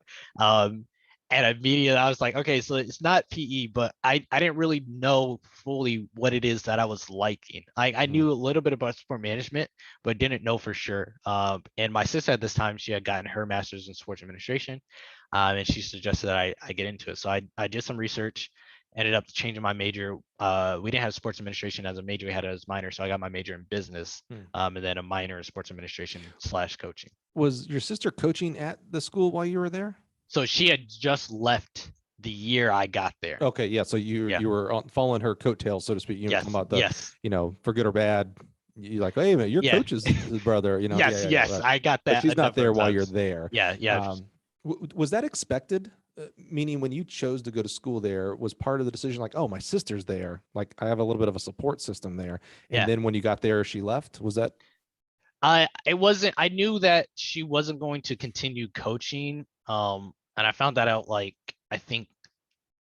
And immediately I was like, okay, so it's not PE, but I didn't really know fully what it is that I was liking. I knew a little bit about sport management, but didn't know for sure. And my sister at this time, she had gotten her master's in sports administration, and she suggested that I get into it. So I did some research, ended up changing my major. We didn't have sports administration as a major, we had it as minor. So I got my major in business, and then a minor in sports administration / coaching. Was your sister coaching at the school while you were there? So she had just left the year I got there. Okay, yeah. So you were following her coattails, so to speak. Talking about the for good or bad. You're like, hey, man, your coach's brother. Yes, right. I got that. But she's not there while you're there. Yeah. Was that expected? Meaning, when you chose to go to school there, was part of the decision like, oh, my sister's there, like I have a little bit of a support system there. And then when you got there, she left. Was that? It wasn't. I knew that she wasn't going to continue coaching. And I found that out like I think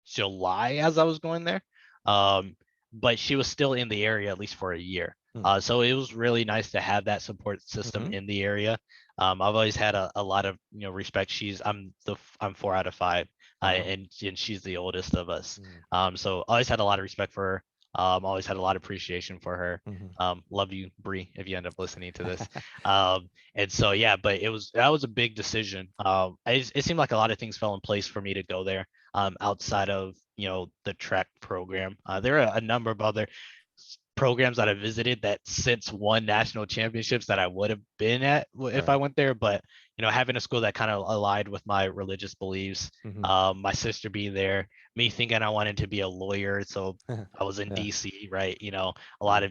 July as I was going there. But she was still in the area at least for a year. So it was really nice to have that support system in the area. I've always had a lot of respect. I'm 4 out of 5, and she's the oldest of us. So always had a lot of respect for her. Always had a lot of appreciation for her. Love you, Bree, if you end up listening to this. And so but that was a big decision. It seemed like a lot of things fell in place for me to go there. Outside of the track program, there are a number of other programs that I visited that since won national championships that I would have been at if I went there, but having a school that kind of aligned with my religious beliefs, Mhm. my sister being there, me thinking I wanted to be a lawyer. So I was in Yeah. DC, right? Yeah. A lot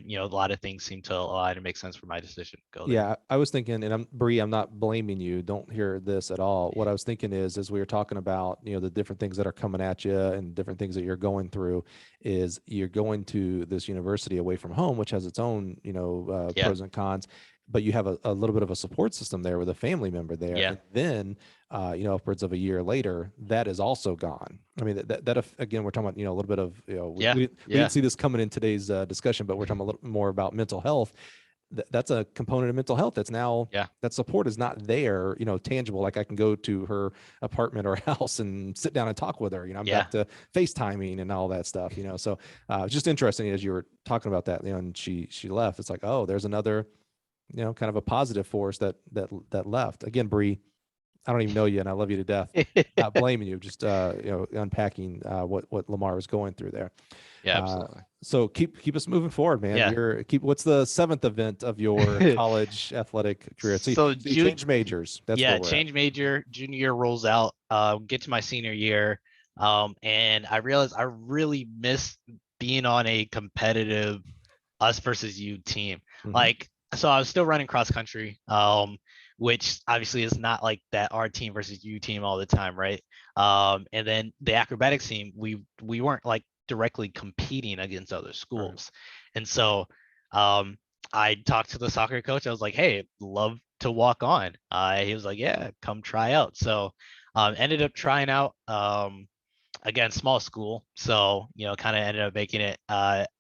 of things seem to align and make sense for my decision to go there. Yeah, I was thinking, and Bree, I'm not blaming you. Don't hear this at all. What I was thinking is, as we were talking about, the different things that are coming at you and different things that you're going through, is you're going to this university away from home, which has its own, Yeah. pros and cons, but you have a little bit of a support system there with a family member there. Yeah. And then, upwards of a year later, that is also gone. I mean, again, we're talking about, a little bit of, Yeah. we didn't Yeah. see this coming in today's discussion, but we're talking a little more about mental health. That's a component of mental health that's now, Yeah. that support is not there, tangible. Like I can go to her apartment or house and sit down and talk with her. I'm Yeah. back to FaceTiming and all that stuff. So it's just interesting as you were talking about that. And she left. It's like, oh, there's another, kind of a positive force that left. Again, Bree, I don't even know you, and I love you to death. Not blaming you, just unpacking what Lemar was going through there. Yeah, absolutely. So keep us moving forward, man. Yeah. What's the seventh event of your college athletic career? So So you changed majors. That's where yeah, we're at. change major, junior year rolls out, get to my senior year, and I realized I really miss being on a competitive us versus you team. Mhm. Like, so I was still running cross country, which obviously is not like that our team versus you team all the time, right? And then the acrobatics team, we weren't like directly competing against other Right. schools, and so um, I talked to the soccer coach. I was like, "Hey, love to walk on." He was like, "Yeah, come try out." So ended up trying out. Again, small school, so kind of ended up making it.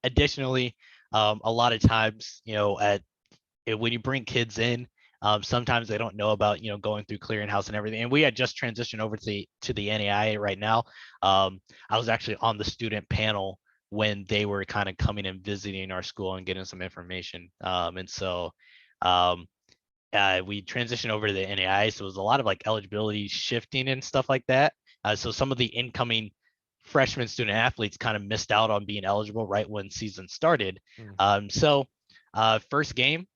Additionally, a lot of times, when you bring kids in, sometimes they don't know about going through clearinghouse and everything. And we had just transitioned over to the NAIA right now. I was actually on the student panel when they were kind of coming and visiting our school and getting some information. And so we transitioned over to the NAI, so it was a lot of like eligibility shifting and stuff like that. So some of the incoming freshman student athletes kind of missed out on being eligible right when season started. Mm. First game,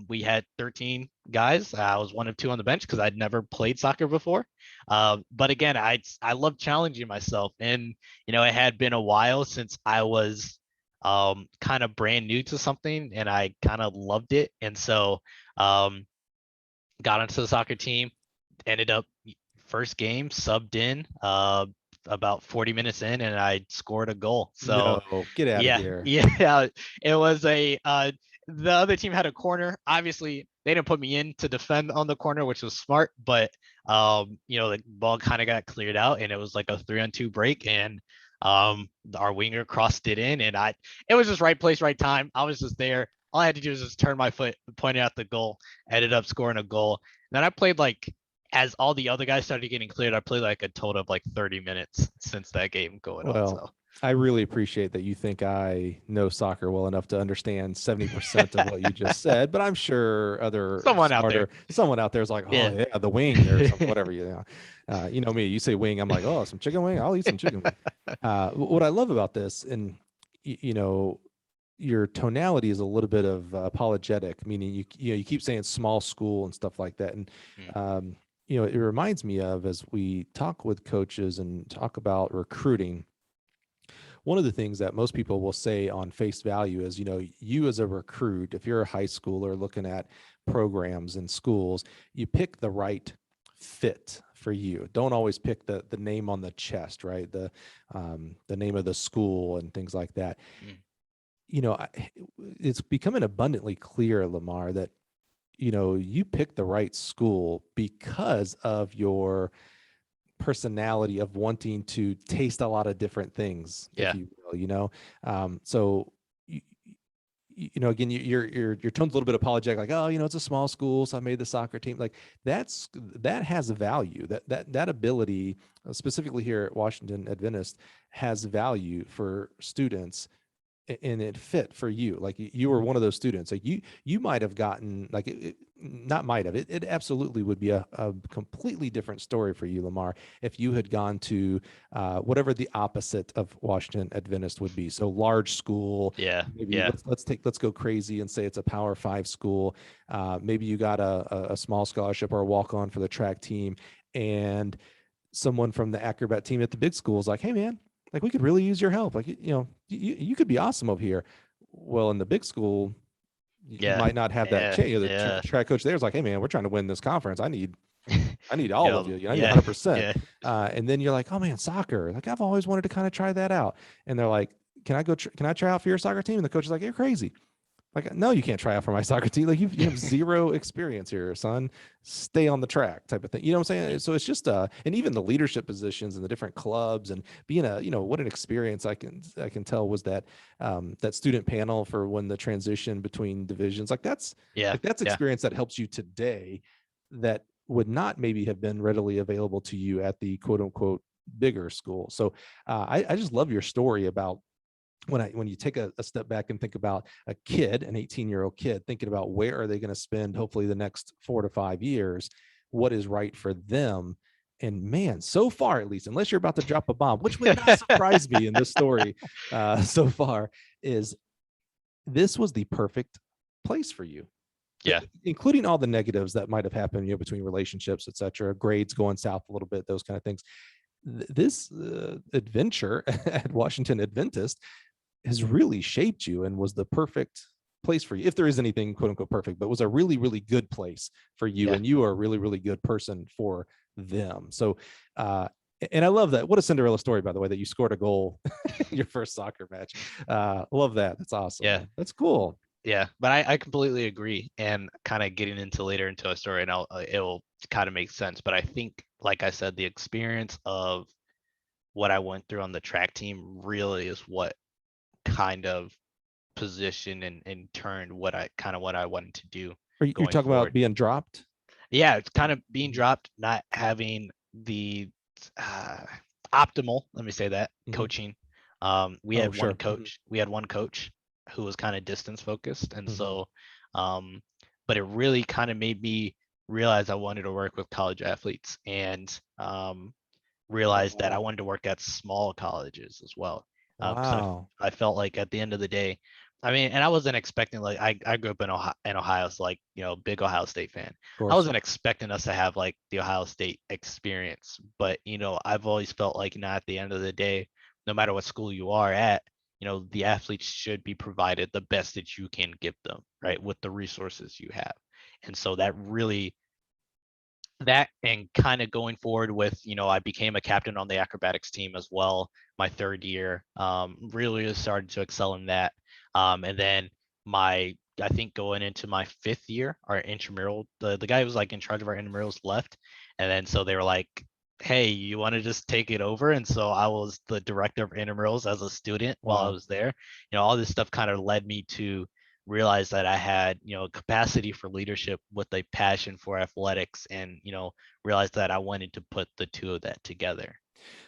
we had 13 guys. I was one of two on the bench because I'd never played soccer before. But again, I love challenging myself, and it had been a while since I was kind of brand new to something, and I kind of loved it, and so um, got onto the soccer team, ended up first game subbed in about 40 minutes in, and I scored a goal. So No, get out of yeah, here. yeah, it was the other team had a corner. Obviously, they didn't put me in to defend on the corner, which was smart, but the ball kind of got cleared out, and it was like a 3-on-2 break, and our winger crossed it in, and it was just right place, right time. I was just there. All I had to do was just turn my foot, point out the goal, ended up scoring a goal. And then I played like, as all the other guys started getting cleared, I played like a total of like 30 minutes since that game going on. Well, So I really appreciate that you think I know soccer well enough to understand 70% of what you just said, but I'm sure someone out there. someone out there is like, oh Yeah. yeah, the wing or something, whatever, you know me, you say wing, I'm like, oh, some chicken wing, I'll eat some chicken wing. What I love about this, and your tonality is a little bit of apologetic, meaning you keep saying small school and stuff like that. And, um, it reminds me of, as we talk with coaches and talk about recruiting, one of the things that most people will say on face value is, you as a recruit, if you're a high schooler looking at programs in schools, you pick the right fit for you. Don't always pick the name on the chest, right? The name of the school and things like that. Mm. It's becoming abundantly clear, Lemar, that you picked the right school because of your personality of wanting to taste a lot of different things, if Yeah. you will. So again, your tone's a little bit apologetic, like, oh, it's a small school, so I made the soccer team. Like that has a value. That ability, specifically here at Washington Adventist, has value for students, and it fit for you. Like you were one of those students. Like you might have gotten, like not might have, it absolutely would be a completely different story for you, Lemar, if you had gone to whatever the opposite of Washington Adventist would be. So large school, Yeah. maybe Yeah. let's go crazy and say it's a Power 5 school. Maybe you got a small scholarship or a walk on for the track team, and someone from the acrobat team at the big school is like, hey man, like we could really use your help. Like, you could be awesome over here. Well, in the big school, you Yeah. might not have that Yeah. chance. The Yeah. track coach there is like, hey man, we're trying to win this conference. I need all of you. I need Yeah. 100%. Yeah. And then you're like, oh man, soccer. Like I've always wanted to kind of try that out. And they're like, can I try out for your soccer team? And the coach is like, you're crazy. Like, no, you can't try out for my soccer team. Like you have zero experience here, son. Stay on the track type of thing. You know what I'm saying? So it's just and even the leadership positions and the different clubs and being what an experience I can tell was that that student panel for when the transition between divisions, that's Yeah. Yeah. experience that helps you today that would not maybe have been readily available to you at the quote unquote bigger school. So I just love your story about when you take a step back and think about a kid, an 18-year-old kid, thinking about where are they going to spend hopefully the next 4 to 5 years, what is right for them. And man, so far, at least, unless you're about to drop a bomb, which would not surprise me in this story so far, is this was the perfect place for you. Yeah. Including all the negatives that might have happened, between relationships, etc., grades going south a little bit, those kind of things. This adventure at Washington Adventist has really shaped you and was the perfect place for you. If there is anything quote unquote perfect, but was a really, really good place for you. Yeah. And you are a really, really good person for them. So, and I love that. What a Cinderella story, by the way, that you scored a goal in your first soccer match. Love that. That's awesome. Yeah. Man. That's cool. Yeah, but I completely agree. And kind of getting into later into a story, and it'll kind of make sense. But I think, like I said, the experience of what I went through on the track team really is what kind of positioned and turned what I wanted to do Are you going talking about forward. being dropped? Yeah, it's kind of being dropped, not having the uh, optimal, let me say that, coaching. We Oh, had one sure. coach. We had one coach who was kind of distance focused, and Mhm. so, but it really kind of made me realize I wanted to work with college athletes, and realized that I wanted to work at small colleges as well. Because Wow. I felt like at the end of the day, I mean, and I wasn't expecting, like, I grew up in Ohio, so like, big Ohio State fan. Of I course. wasn't expecting us to have like the Ohio State experience, but I've always felt like, at the end of the day, no matter what school you are at, the athletes should be provided the best that you can give them, right, with the resources you have. And so that and kind of going forward with, I became a captain on the acrobatics team as well my third year. Really started to excel in that. And then I think going into my fifth year, our intramural, the guy who was like in charge of our intramurals left. And then so they were like, hey, you want to just take it over? And so I was the director of intramurals as a student while I Wow. was there. All this stuff kind of led me to realized that I had, capacity for leadership with a passion for athletics, and, realized that I wanted to put the two of that together.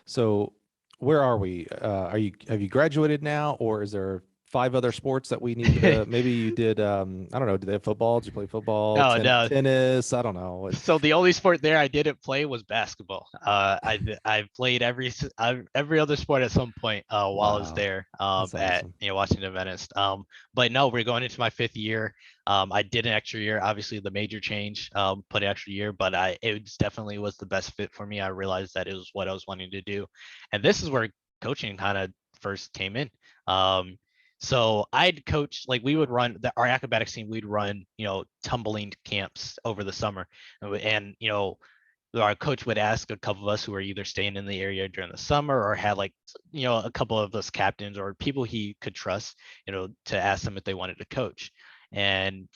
So where are we? Have you graduated now, or is there 5 other sports that we need to, maybe you did, I don't know, did they have football? Did you play football, No, no. tennis? I don't know. So the only sport there I didn't play was basketball. I played every other sport at some point while I was Wow. there That's at awesome. Washington Adventist. But no, we're going into my fifth year. I did an extra year. Obviously, the major change put an extra year, but definitely was the best fit for me. I realized that it was what I was wanting to do, and this is where coaching kind of first came in. So I'd coach, like, we would run our acrobatics team. We'd run, tumbling camps over the summer, and our coach would ask a couple of us who were either staying in the area during the summer or had, like, a couple of us captains or people he could trust, to ask them if they wanted to coach. And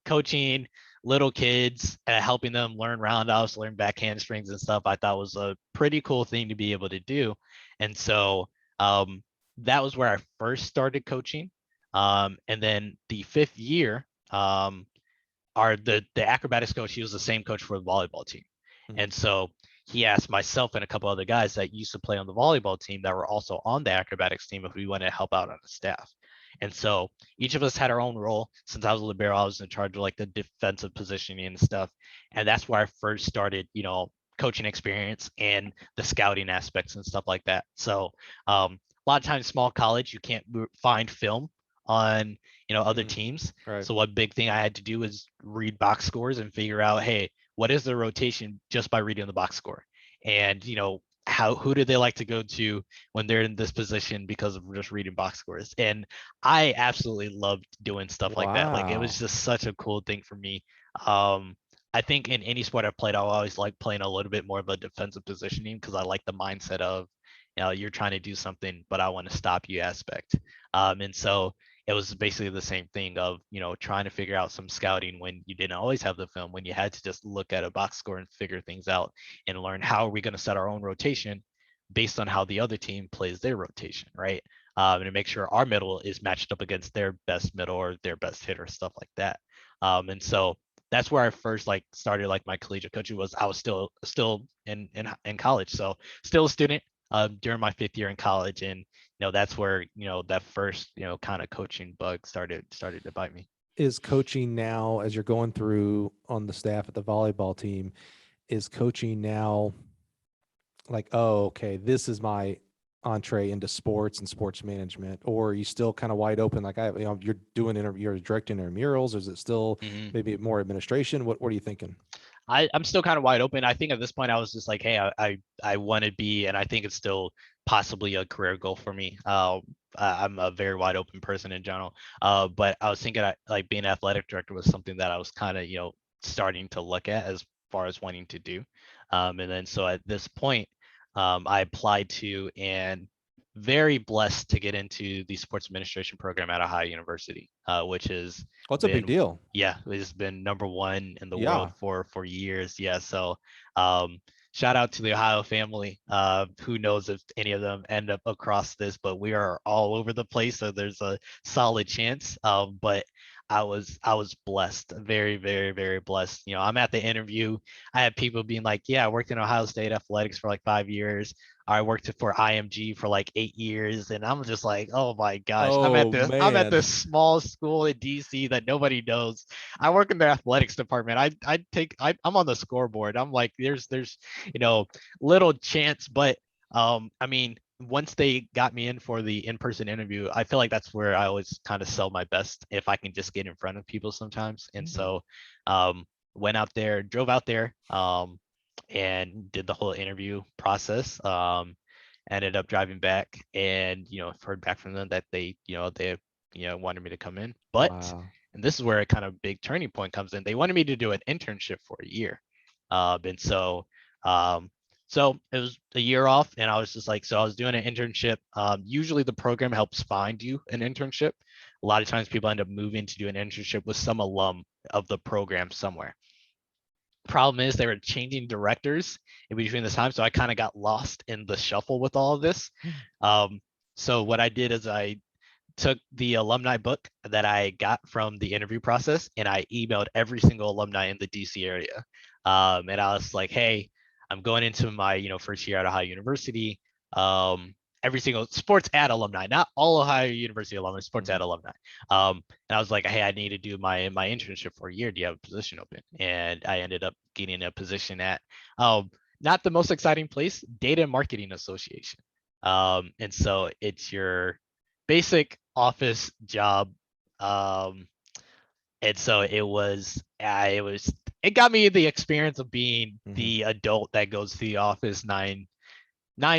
coaching little kids and helping them learn roundhouse, learn back handsprings and stuff, I thought was a pretty cool thing to be able to do. And so that was where I first started coaching. And then the fifth year, the acrobatics coach, he was the same coach for the volleyball team. Mhm. And so he asked myself and a couple other guys that used to play on the volleyball team that were also on the acrobatics team if we wanted to help out on the staff. And so each of us had our own role. Since I was a libero, I was in charge of like the defensive positioning and stuff. And that's where I first started, coaching experience and the scouting aspects and stuff like that. So a lot of times, small college, you can't find film on other teams. Right. So one big thing I had to do is read box scores and figure out, hey, what is the rotation just by reading the box score, and who do they like to go to when they're in this position because of just reading box scores. And I absolutely loved doing stuff like that. Like, it was Wow. just such a cool thing for me. I think in any sport I've played, I always like playing a little bit more of a defensive positioning because I like the mindset of, you're trying to do something, but I want to stop you aspect. And so it was basically the same thing of, trying to figure out some scouting when you didn't always have the film, when you had to just look at a box score and figure things out and learn how are we going to set our own rotation based on how the other team plays their rotation, right? And to make sure our middle is matched up against their best middle or their best hitter, stuff like that. And so that's where I first like started like my collegiate coaching. Was I was still in college, so still a student during my 5th year in college, and that's where that first kind of coaching bug started to bite me. Is coaching now, as you're going through on the staff at the volleyball team, is coaching now like, oh, okay, this is my entree into sports and sports management, or are you still kind of wide open? Like, you're doing you're directing intramurals, or is it still Mhm. maybe more administration? What are you thinking? I'm still kind of wide open. I think at this point I was just like, hey, I want to be, and I think it's still possibly a career goal for me. I'm a very wide open person in general. But I was thinking like being athletic director was something that I was kind of starting to look at as far as wanting to do. And then so at this point, I applied to and very blessed to get into the sports administration program at Ohio University, which has Well, it's a big been, deal. yeah, it's been #1 in the world Yeah. for years. Yeah, so um, shout out to the Ohio family. Who knows if any of them end up across this, but we are all over the place, so there's a solid chance. But I was blessed, very, very, very blessed. I'm at the interview. I had people being like, "Yeah, I worked in Ohio State athletics for like 5 years. I worked for IMG for like 8 years," and I'm just like, "Oh my gosh, Oh I'm at man. this small school in DC that nobody knows. I work in the athletics department. I'm on the scoreboard. I'm like, there's little chance, but I mean, once they got me in for the in-person interview, I feel like that's where I always kind of sell my best if I can just get in front of people sometimes. And so went out there, drove out there, and did the whole interview process. Ended up driving back, and I've heard back from them that they wanted me to come in. But Wow. and this is where a kind of big turning point comes in. They wanted me to do an internship for a year. And so it was a year off, and I was just like, so I was doing an internship. Usually the program helps find you an internship. A lot of times people end up moving to do an internship with some alum of the program somewhere. Problem is they were changing directors in between this time, so I kind of got lost in the shuffle with all of this. Um, so what I did is I took the alumni book that I got from the interview process, and I emailed every single alumni in the DC area. And I was like, hey, I'm going into my first year at Ohio University. Every single sports ad alumni, not all Ohio University alumni, sports ad alumni. And I was like, hey, I need to do my internship for a year. Do you have a position open? And I ended up getting a position at not the most exciting place, Data and Marketing Association. And so it's your basic office job. And so it got me the experience of being the adult that goes to the office nine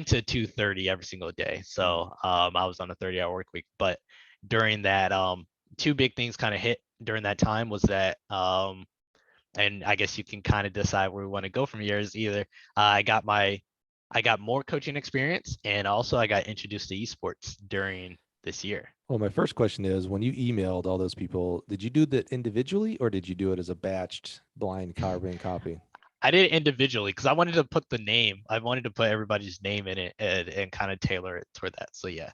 to 2:30 every single day. So I was on a 30-hour work week. But during that, two big things kind of hit during that time was that and I guess you can kind of decide where we want to go from here. Is either I got more coaching experience, and also I got introduced to esports during this year. Well, my first question is, when you emailed all those people, did you do that individually, or did you do it as a batched blind carbon copy? I did it individually because I wanted to put the name. I wanted to put everybody's name in it and kind of tailor it toward that. So yeah.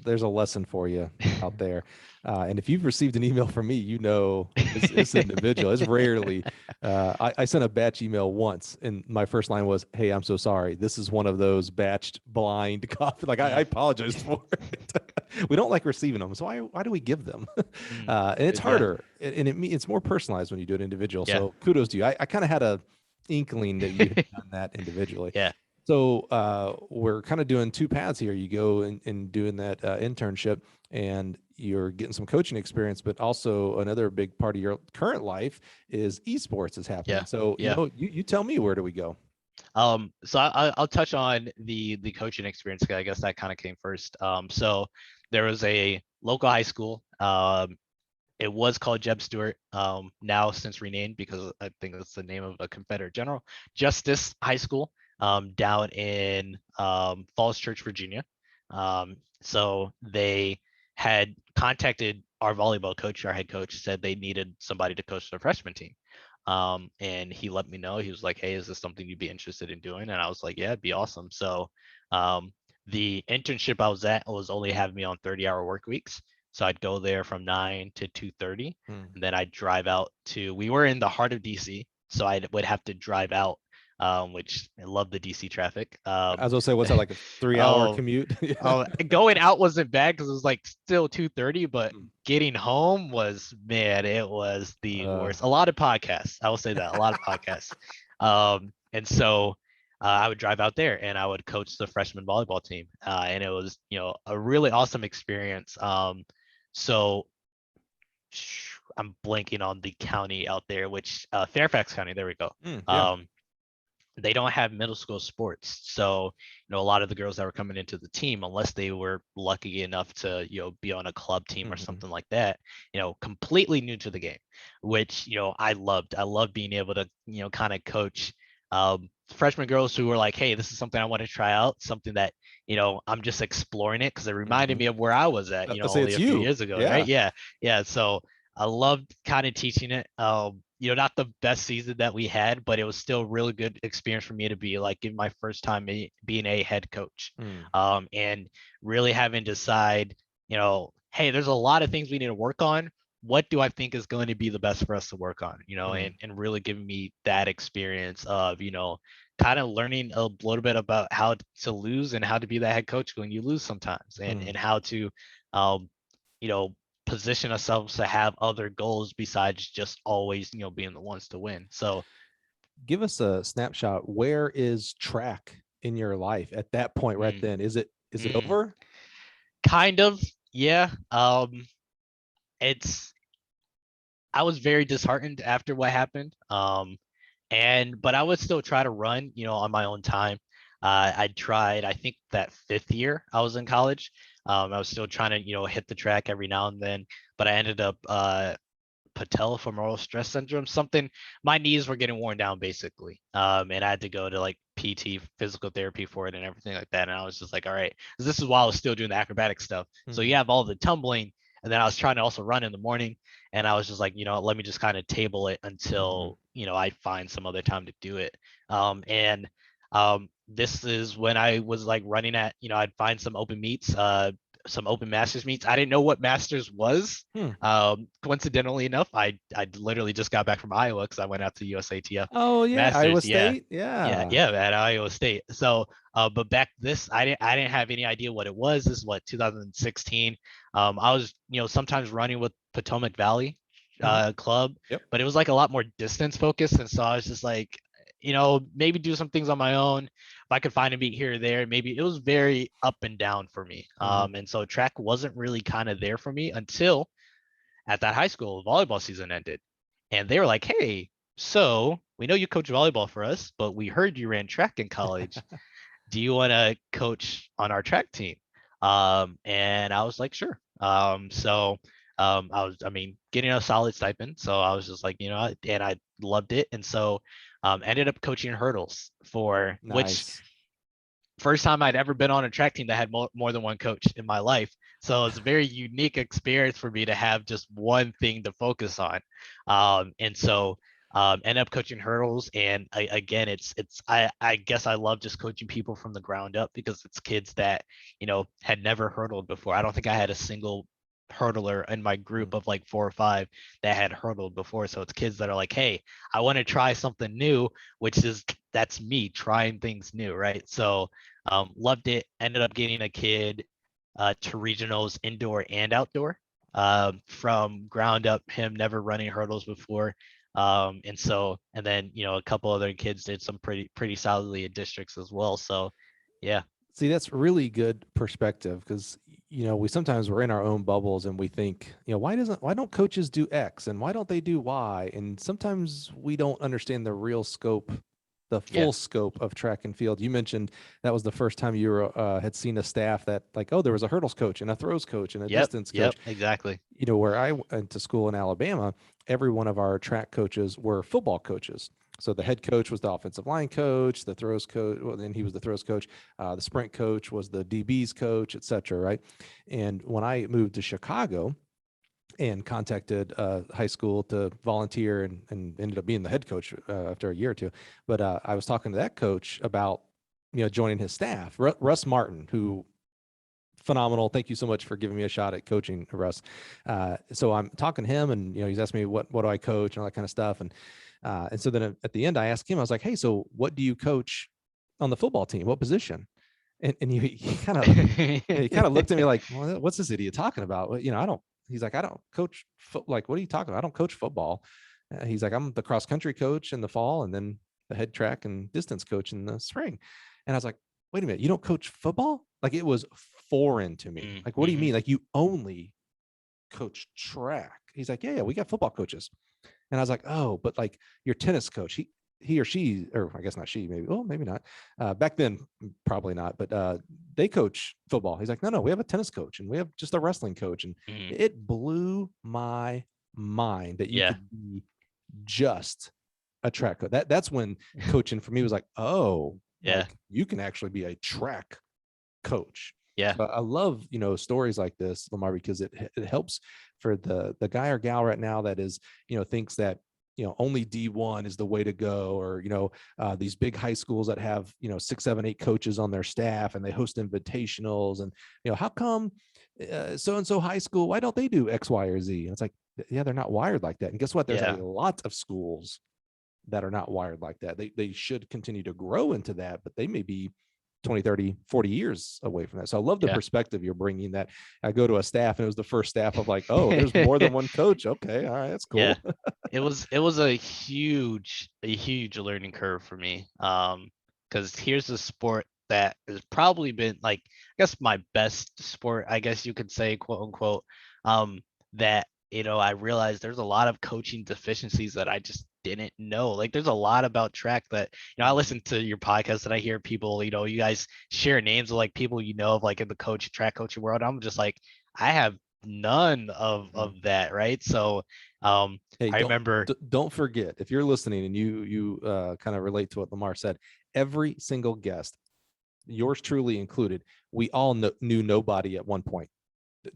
there's a lesson for you out there. And if you've received an email from me, you know it's individual. It's rarely. I sent a batch email once, and my first line was, "Hey, I'm so sorry. This is one of those batched blind coffee. Like I apologize for it. We don't like receiving them, so why do we give them? And it's harder, and it's more personalized when you do it individual. So kudos to you. I kind of had a inkling that you had done that individually. Yeah. So we're kind of doing two paths here. You go and doing that internship, and you're getting some coaching experience, but also another big part of your current life is esports is happening. So you tell me, where do we go? So I'll touch on the coaching experience. I guess that kind of came first. So there was a local high school. It was called Jeb Stuart, now since renamed because I think that's the name of a Confederate general. Justice High School, down in Falls Church, Virginia. So they had contacted our volleyball coach, our head coach, said they needed somebody to coach their freshman team. And he let me know. He was like, "Hey, is this something you'd be interested in doing?" And I was like, "Yeah, it'd be awesome." So the internship I was at was only having me on 30-hour work weeks. So I'd go there from 9 to 2:30, and then I'd drive out to, we were in the heart of DC, so I would have to drive out, which I love the DC traffic. I was gonna say, what's that, like a 3-hour commute? Going out wasn't bad because it was like still 2:30, but getting home was, man, it was the worst. A lot of podcasts, I will say that, a lot of podcasts. And so I would drive out there and I would coach the freshman volleyball team, and it was a really awesome experience. So I'm blanking on the county out there, which Fairfax County. There we go. They don't have middle school sports, so a lot of the girls that were coming into the team, unless they were lucky enough to be on a club team or something like that, completely new to the game, which I loved. I loved being able to kind of coach freshman girls who were like, "Hey, this is something I want to try out, something that I'm just exploring it," because it reminded me of where I was at only a few years ago. Right? Yeah. So I loved kind of teaching it. Not the best season that we had, but it was still a really good experience for me to be like in my first time being a head coach, and really having to decide, hey, there's a lot of things we need to work on. What do I think is going to be the best for us to work on, and really giving me that experience of, kind of learning a little bit about how to lose and how to be that head coach when you lose sometimes, and how to, position ourselves to have other goals besides just always, being the ones to win. So give us a snapshot. Where is track in your life at that point right then? Is it over? Kind of, yeah. I was very disheartened after what happened. But I would still try to run, on my own time. I tried, I think that 5th year I was in college. I was still trying to, hit the track every now and then, but I ended up patellofemoral stress syndrome, something, my knees were getting worn down basically. And I had to go to like PT, physical therapy for it and everything like that. And I was just like, all right, this is while I was still doing the acrobatic stuff. So you have all the tumbling, and then I was trying to also run in the morning. And I was just like, let me just kind of table it until, I find some other time to do it. This is when I was like running at, I'd find some open meets, some open masters meets. I didn't know what masters was. Coincidentally enough, I literally just got back from Iowa because I went out to USATF. Oh yeah, masters. Iowa State. Yeah, at Iowa State. So, but back I didn't have any idea what it was. This is what, 2016. I was sometimes running with Potomac Valley club, but it was like a lot more distance focused, and so I was just like, maybe do some things on my own. If I could find a meet here or there, maybe. It was very up and down for me. And so track wasn't really kind of there for me until at that high school volleyball season ended. And they were like, "Hey, so we know you coach volleyball for us, but we heard you ran track in college. Do you want to coach on our track team?" And I was like, "Sure." So I was, getting a solid stipend. So I was just like, and I loved it. And so ended up coaching hurdles for which first time I'd ever been on a track team that had more than one coach in my life. So it's a very unique experience for me to have just one thing to focus on. And so Ended up coaching hurdles, and again, I guess I love just coaching people from the ground up, because it's kids that had never hurdled before. I don't think I had a single hurdler in my group of like 4 or 5 that had hurdled before. So it's kids that are like, hey, I want to try something new, that's me trying things new, right? So loved it. Ended up getting a kid to regionals indoor and outdoor, from ground up, him never running hurdles before. And then a couple other kids did some pretty solidly in districts as well. So yeah. See, that's really good perspective, because we sometimes we're in our own bubbles and we think, why don't coaches do X and why don't they do Y? And sometimes we don't understand the real scope, the full scope of track and field. You mentioned that was the first time you had seen a staff that, like, oh, there was a hurdles coach and a throws coach and a distance coach. Exactly. Where I went to school in Alabama, every one of our track coaches were football coaches. So the head coach was the offensive line coach, the throws coach, well, then he was the throws coach, the sprint coach was the DB's coach, et cetera, right? And when I moved to Chicago and contacted high school to volunteer and ended up being the head coach after a year or two, but I was talking to that coach about, joining his staff. Russ Martin, who phenomenal. Thank you so much for giving me a shot at coaching, Russ. So I'm talking to him, and he's asking me what do I coach and all that kind of stuff. And so then at the end, I asked him, I was like, hey, so what do you coach on the football team? What position? And he kind of looked at me like, well, what's this idiot talking about? Well, he's like, I don't coach like, what are you talking about? I don't coach football. He's like, I'm the cross country coach in the fall, and then the head track and distance coach in the spring. And I was like, wait a minute, you don't coach football? Like, it was foreign to me. Like, what do you mean? Like, you only coach track? He's like, yeah, we got football coaches. And I was like, oh, but like your tennis coach, he or she, or I guess not she, maybe, well, maybe not. Back then, probably not, but they coach football. He's like, no, we have a tennis coach and we have just a wrestling coach. And it blew my mind that you could be just a track coach. That's when coaching for me was like, oh, like, you can actually be a track coach. So I love, stories like this, Lemar, because it helps for the guy or gal right now that is, thinks that, only D1 is the way to go, or, these big high schools that have, 6, 7, 8 coaches on their staff and they host invitationals, and, how come so-and-so high school, why don't they do X, Y, or Z? And it's like, yeah, they're not wired like that. And guess what? There's a lot of schools that are not wired like that. They should continue to grow into that, but they may be 20, 30, 40 years away from that. So I love the perspective you're bringing, that I go to a staff and it was the first staff of like, oh, there's more than one coach. Okay. All right. That's cool. It was a huge learning curve for me. Because here's a sport that has probably been, like, I guess my best sport, I guess you could say, quote unquote, that, I realized there's a lot of coaching deficiencies that I just didn't know. Like, there's a lot about track that, I listen to your podcast and I hear people, you guys share names of like people, of like in the track coaching world. I'm just like, I have none of that. Right. So, hey, I remember, don't forget, if you're listening and you kind of relate to what Lemar said, every single guest, yours truly included, we all knew nobody at one point.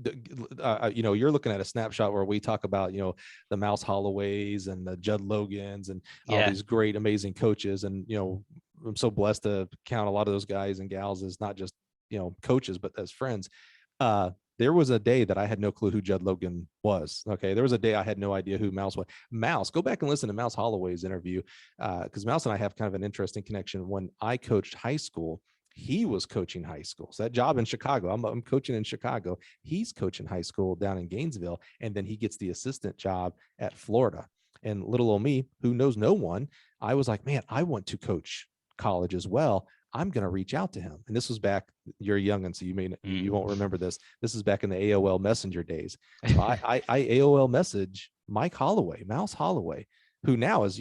You're looking at a snapshot where we talk about, the Mouse Holloways and the Judd Logans and all these great, amazing coaches. And, I'm so blessed to count a lot of those guys and gals as not just, coaches, but as friends. There was a day that I had no clue who Judd Logan was. Okay. There was a day I had no idea who Mouse was. Mouse, go back and listen to Mouse Holloway's interview. Because Mouse and I have kind of an interesting connection. When I coached high school, he was coaching high school. So that job in Chicago, I'm coaching in Chicago. He's coaching high school down in Gainesville. And then he gets the assistant job at Florida. And little old me, who knows no one, I was like, man, I want to coach college as well. I'm going to reach out to him. And this was back, you're young, and so you won't remember this. This is back in the AOL Messenger days. So I AOL message Mike Holloway, Mouse Holloway, who now is,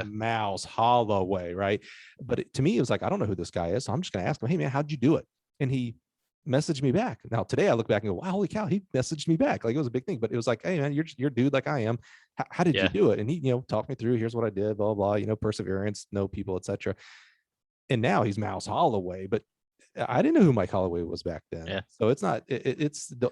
Mouse Holloway, right? But to me, it was like, I don't know who this guy is. So I'm just going to ask him, hey man, how'd you do it? And he messaged me back. Now today I look back and go, wow, holy cow, he messaged me back. Like, it was a big thing. But it was like, hey man, you're dude like I am. How did you do it? And he, talked me through, here's what I did, blah, blah, perseverance, know people, etc. And now he's Mouse Holloway, but I didn't know who Mike Holloway was back then. So it's not,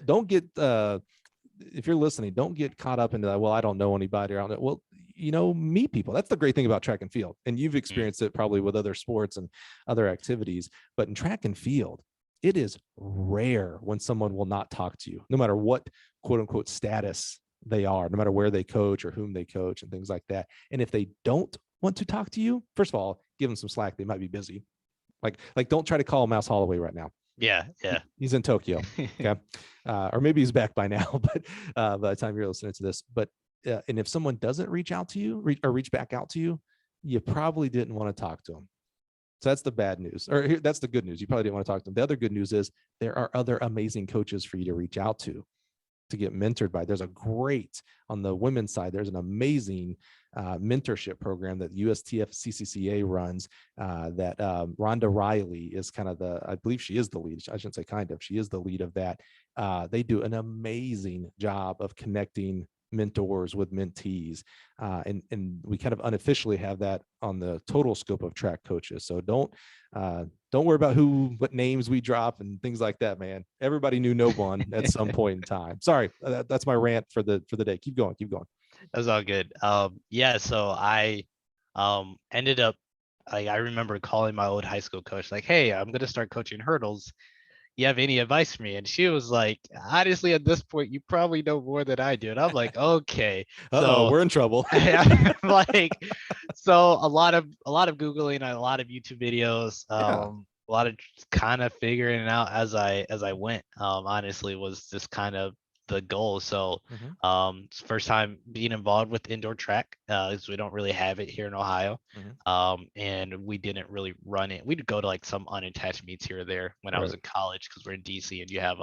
don't get, if you're listening, don't get caught up into that. Well, I don't know anybody. I don't know. Well, meet people. That's the great thing about track and field. And you've experienced it probably with other sports and other activities, but in track and field, it is rare when someone will not talk to you, no matter what quote unquote status they are, no matter where they coach or whom they coach and things like that. And if they don't want to talk to you, first of all, give them some slack. They might be busy. Like don't try to call Mouse Holloway right now. Yeah. He's in Tokyo. Okay. Or maybe he's back by now, but by the time you're listening to this, and if someone doesn't reach out to you or reach back out to you, you probably didn't want to talk to them. So that's the bad news, or that's the good news. You probably didn't want to talk to them. The other good news is there are other amazing coaches for you to reach out to get mentored by. There's on the women's side, there's an amazing mentorship program that USTF CCCA runs that Rhonda Riley is I believe she is the lead. I shouldn't say she is the lead of that. They do an amazing job of connecting mentors with mentees. And we kind of unofficially have that on the total scope of track coaches. So don't worry about what names we drop and things like that, man. Everybody knew no one at some point in time. Sorry, that's my rant for the day. Keep going. That's all good. So I ended up, I remember calling my old high school coach, like, hey, I'm going to start coaching hurdles. You have any advice for me? And she was like, honestly, at this point, you probably know more than I do. And I'm like, okay. So we're in trouble. So a lot of Googling, a lot of YouTube videos, a lot of kind of figuring it out as I went, honestly, was just kind of the goal. So first time being involved with indoor track, because we don't really have it here in Ohio. And we didn't really run it. We'd go to like some unattached meets here or there when I was in college, because we're in DC and you have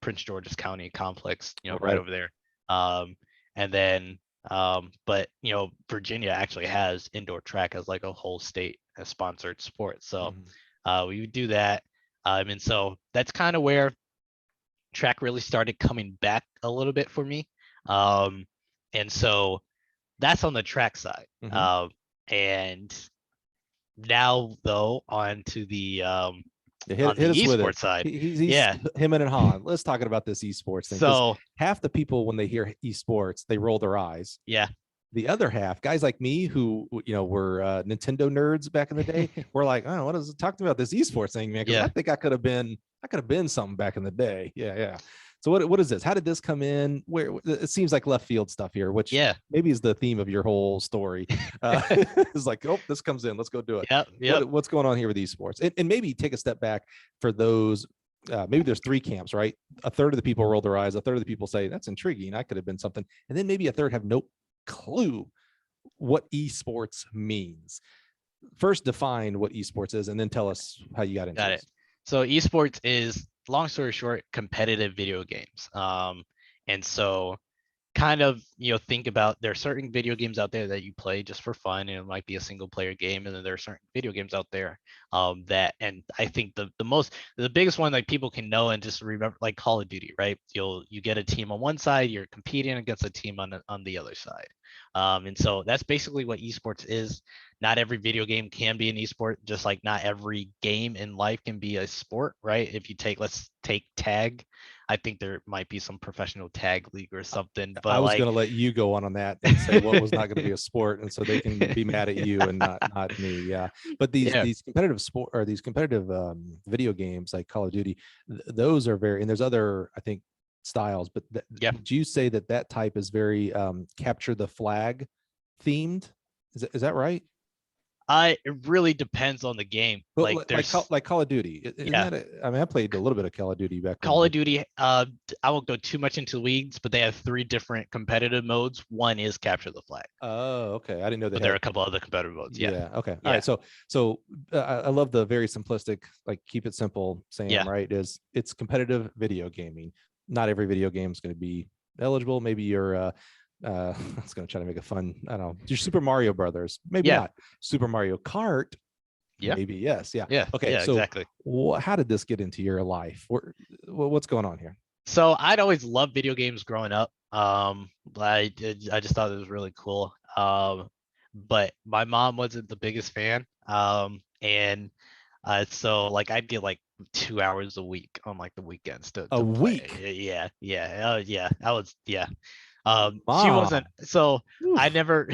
Prince George's County Complex, right over there. And then but Virginia actually has indoor track as like a whole state sponsored sport. So we would do that. And so that's kind of where track really started coming back a little bit for me. And so that's on the track side. And now though, on to the hit us with it. esports side. Him and Han. Let's talk about this esports thing. So half the people, when they hear esports, they roll their eyes. Yeah. The other half, guys like me who were Nintendo nerds back in the day, we're like, oh, what is it talking about this esports thing, man? Because I think I could have been something back in the day. Yeah. So what is this? How did this come in? Where it seems like left field stuff here, which maybe is the theme of your whole story. It's like, oh, this comes in. Let's go do it. Yep. What's going on here with esports? And maybe take a step back for those. Maybe there's three camps, right? A third of the people roll their eyes. A third of the people say that's intriguing. I could have been something. And then maybe a third have no clue what esports means. First, define what esports is, and then tell us how you got into it. So esports is, long story short, competitive video games. And so kind of, think about, there are certain video games out there that you play just for fun, and it might be a single player game. And then there are certain video games out there and I think the biggest one that people can know and just remember, like Call of Duty, right? You get a team on one side, you're competing against a team on the other side. And so that's basically what esports is. Not every video game can be an esport, just like not every game in life can be a sport, right? If you let's take tag. I think there might be some professional tag league or something. But I was going to let you go on that and say what was not going to be a sport, and so they can be mad at you and not me. Yeah, but these competitive sport or these competitive video games like Call of Duty, those are very, and there's other, I think, styles. But would you say that type is very capture the flag themed? Is that right? It really depends on the game. But like Call of Duty. I played a little bit of Call of Duty back. Call of Duty. I won't go too much into weeds, but they have 3 different competitive modes. One is capture the flag. Oh, okay. I didn't know that. But there are a couple other competitive modes. Yeah. Okay. All right. So I love the very simplistic, like keep it simple, Sam. Right? It's competitive video gaming. Not every video game is going to be eligible. Maybe you're I was going to try to make a fun, I don't know, your Super Mario Brothers, maybe not. Super Mario Kart, maybe yes. Okay, so exactly. How did this get into your life? What's going on here? So I'd always loved video games growing up. I just thought it was really cool. But my mom wasn't the biggest fan. And so like I'd get like 2 hours a week on like the weekends to play. Week? Yeah. I was She wasn't. Mom. So I Oof. never,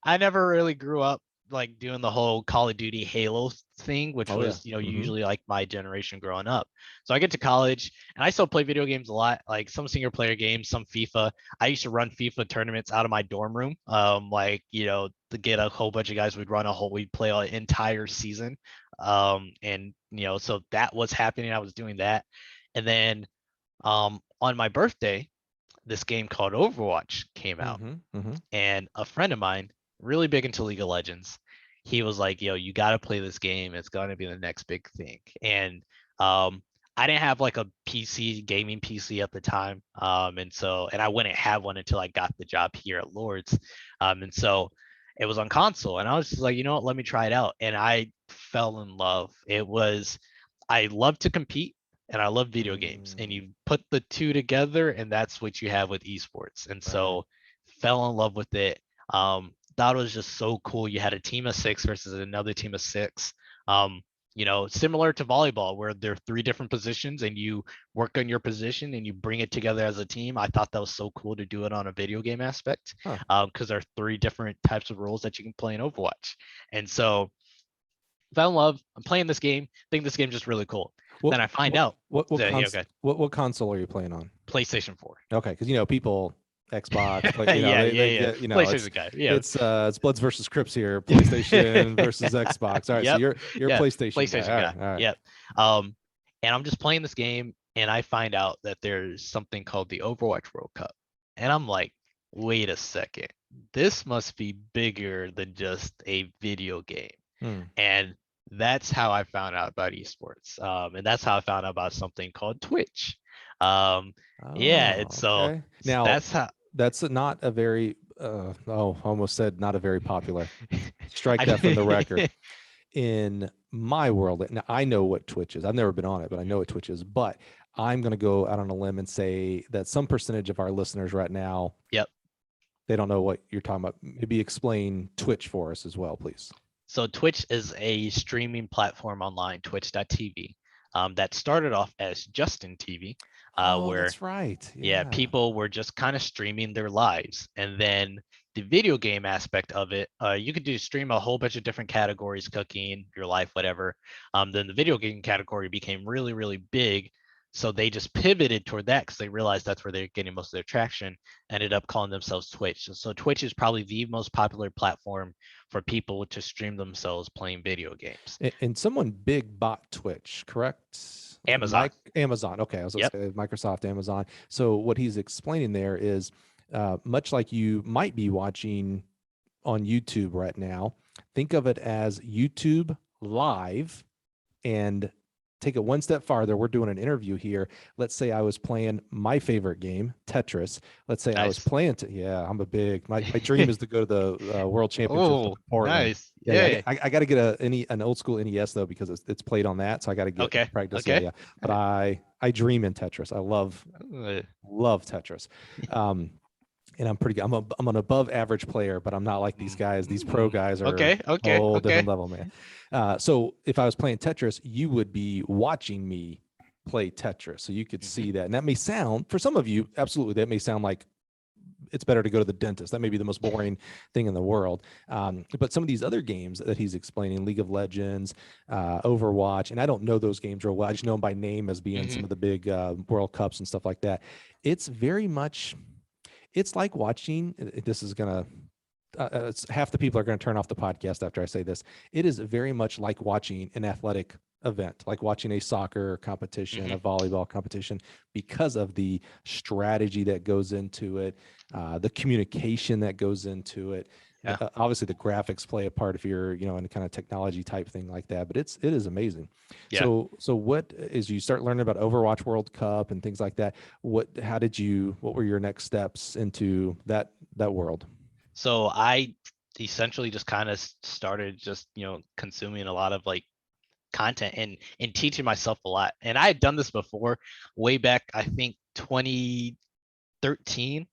I never really grew up like doing the whole Call of Duty Halo thing, which Oh yeah. was, usually like my generation growing up. So I get to college and I still play video games a lot, like some single player games, some FIFA. I used to run FIFA tournaments out of my dorm room. To get a whole bunch of guys, we'd play an entire season. So that was happening. I was doing that. And then on my birthday, this game called Overwatch came out, Mm-hmm. Mm-hmm. and a friend of mine, really big into League of Legends, he was like, "Yo, you got to play this game. It's gonna be the next big thing." And I didn't have like a gaming PC at the time, and I wouldn't have one until I got the job here at Lourdes, and so it was on console, and I was just like, you know what, let me try it out, and I fell in love. I love to compete and I love video games, and Mm, you put the two together, and that's what you have with esports. And right. so, fell in love with it. Thought it was just so cool. You had a team of six versus another team of six. Similar to volleyball, where there are three different positions, and you work on your position and you bring it together as a team. I thought that was so cool to do it on a video game aspect, Huh. because there are three different types of roles that you can play in Overwatch. And so, fell in love. I'm playing this game. Think this game's just really cool. What Then I find what out what that, cons okay, what console are you playing on? PlayStation 4. Okay, because people Xbox, play, Yeah, yeah, they yeah. get, PlayStation guy. Yeah. it's Bloods versus Crips here. PlayStation versus Xbox. All right, so Yep. you're a Yeah. PlayStation guy. PlayStation All guy. right, all right. Yep. Um, and I'm just playing this game, and I find out that there's something called the Overwatch World Cup. And I'm like, wait a second. This must be bigger than just a video game. Hmm. And that's how I found out about esports. And that's how I found out about something called Twitch. Yeah, and Oh, so okay. Now that's how that's not a very almost said not a very popular. Strike that from the record. I In my world, now I know what Twitch is. I've never been on it, but I know what Twitch is. But I'm going to go out on a limb and say that some percentage of our listeners right now, Yep. they don't know what you're talking about. Maybe explain Twitch for us as well, please. So Twitch is a streaming platform online, twitch.tv, that started off as Justin TV, Oh, where that's right. yeah, Yeah. people were just kind of streaming their lives. And then the video game aspect of it, you could do stream a whole bunch of different categories, cooking, your life, whatever. Then the video game category became really, really big. So they just pivoted toward that because they realized that's where they're getting most of their traction, ended up calling themselves Twitch. So Twitch is probably the most popular platform for people to stream themselves playing video games. And someone big bought Twitch, correct? Amazon. Amazon. Okay, I was going Yep. to say Microsoft, Amazon. So what he's explaining there is much like you might be watching on YouTube right now, think of it as YouTube live and take it one step farther. We're doing an interview here. Let's say I was playing my favorite game, Tetris. Let's say I was Nice. playing yeah, I'm a big, my dream is to go to the world championships up Oh, in Portland. nice. Yeah, Yeah. I got to get an old school NES though, because it's played on that. So I got to get Okay. practice. Yeah, Okay. yeah. But I dream in Tetris. I love Tetris. And I'm pretty good. I'm an above average player, but I'm not like these guys. These pro guys are Okay. a Okay. whole Okay. different level, man. So if I was playing Tetris, you would be watching me play Tetris. So you could see that. And that may sound, for some of you, absolutely, that may sound like it's better to go to the dentist. That may be the most boring thing in the world. But some of these other games that he's explaining, League of Legends, Overwatch, and I don't know those games real well. I just know them by name as being some of the big World Cups and stuff like that. It's very much, it's like watching, this is going to, it's half the people are going to turn off the podcast after I say this. It is very much like watching an athletic event, like watching a soccer competition, a volleyball competition, because of the strategy that goes into it, the communication that goes into it. Yeah. Obviously the graphics play a part if you're, in a kind of technology type thing like that, but it is amazing. Yeah. So what is, you start learning about Overwatch World Cup and things like that? What were your next steps into that world? So I essentially just kind of started just, consuming a lot of like content and teaching myself a lot. And I had done this before, way back, I think 2013.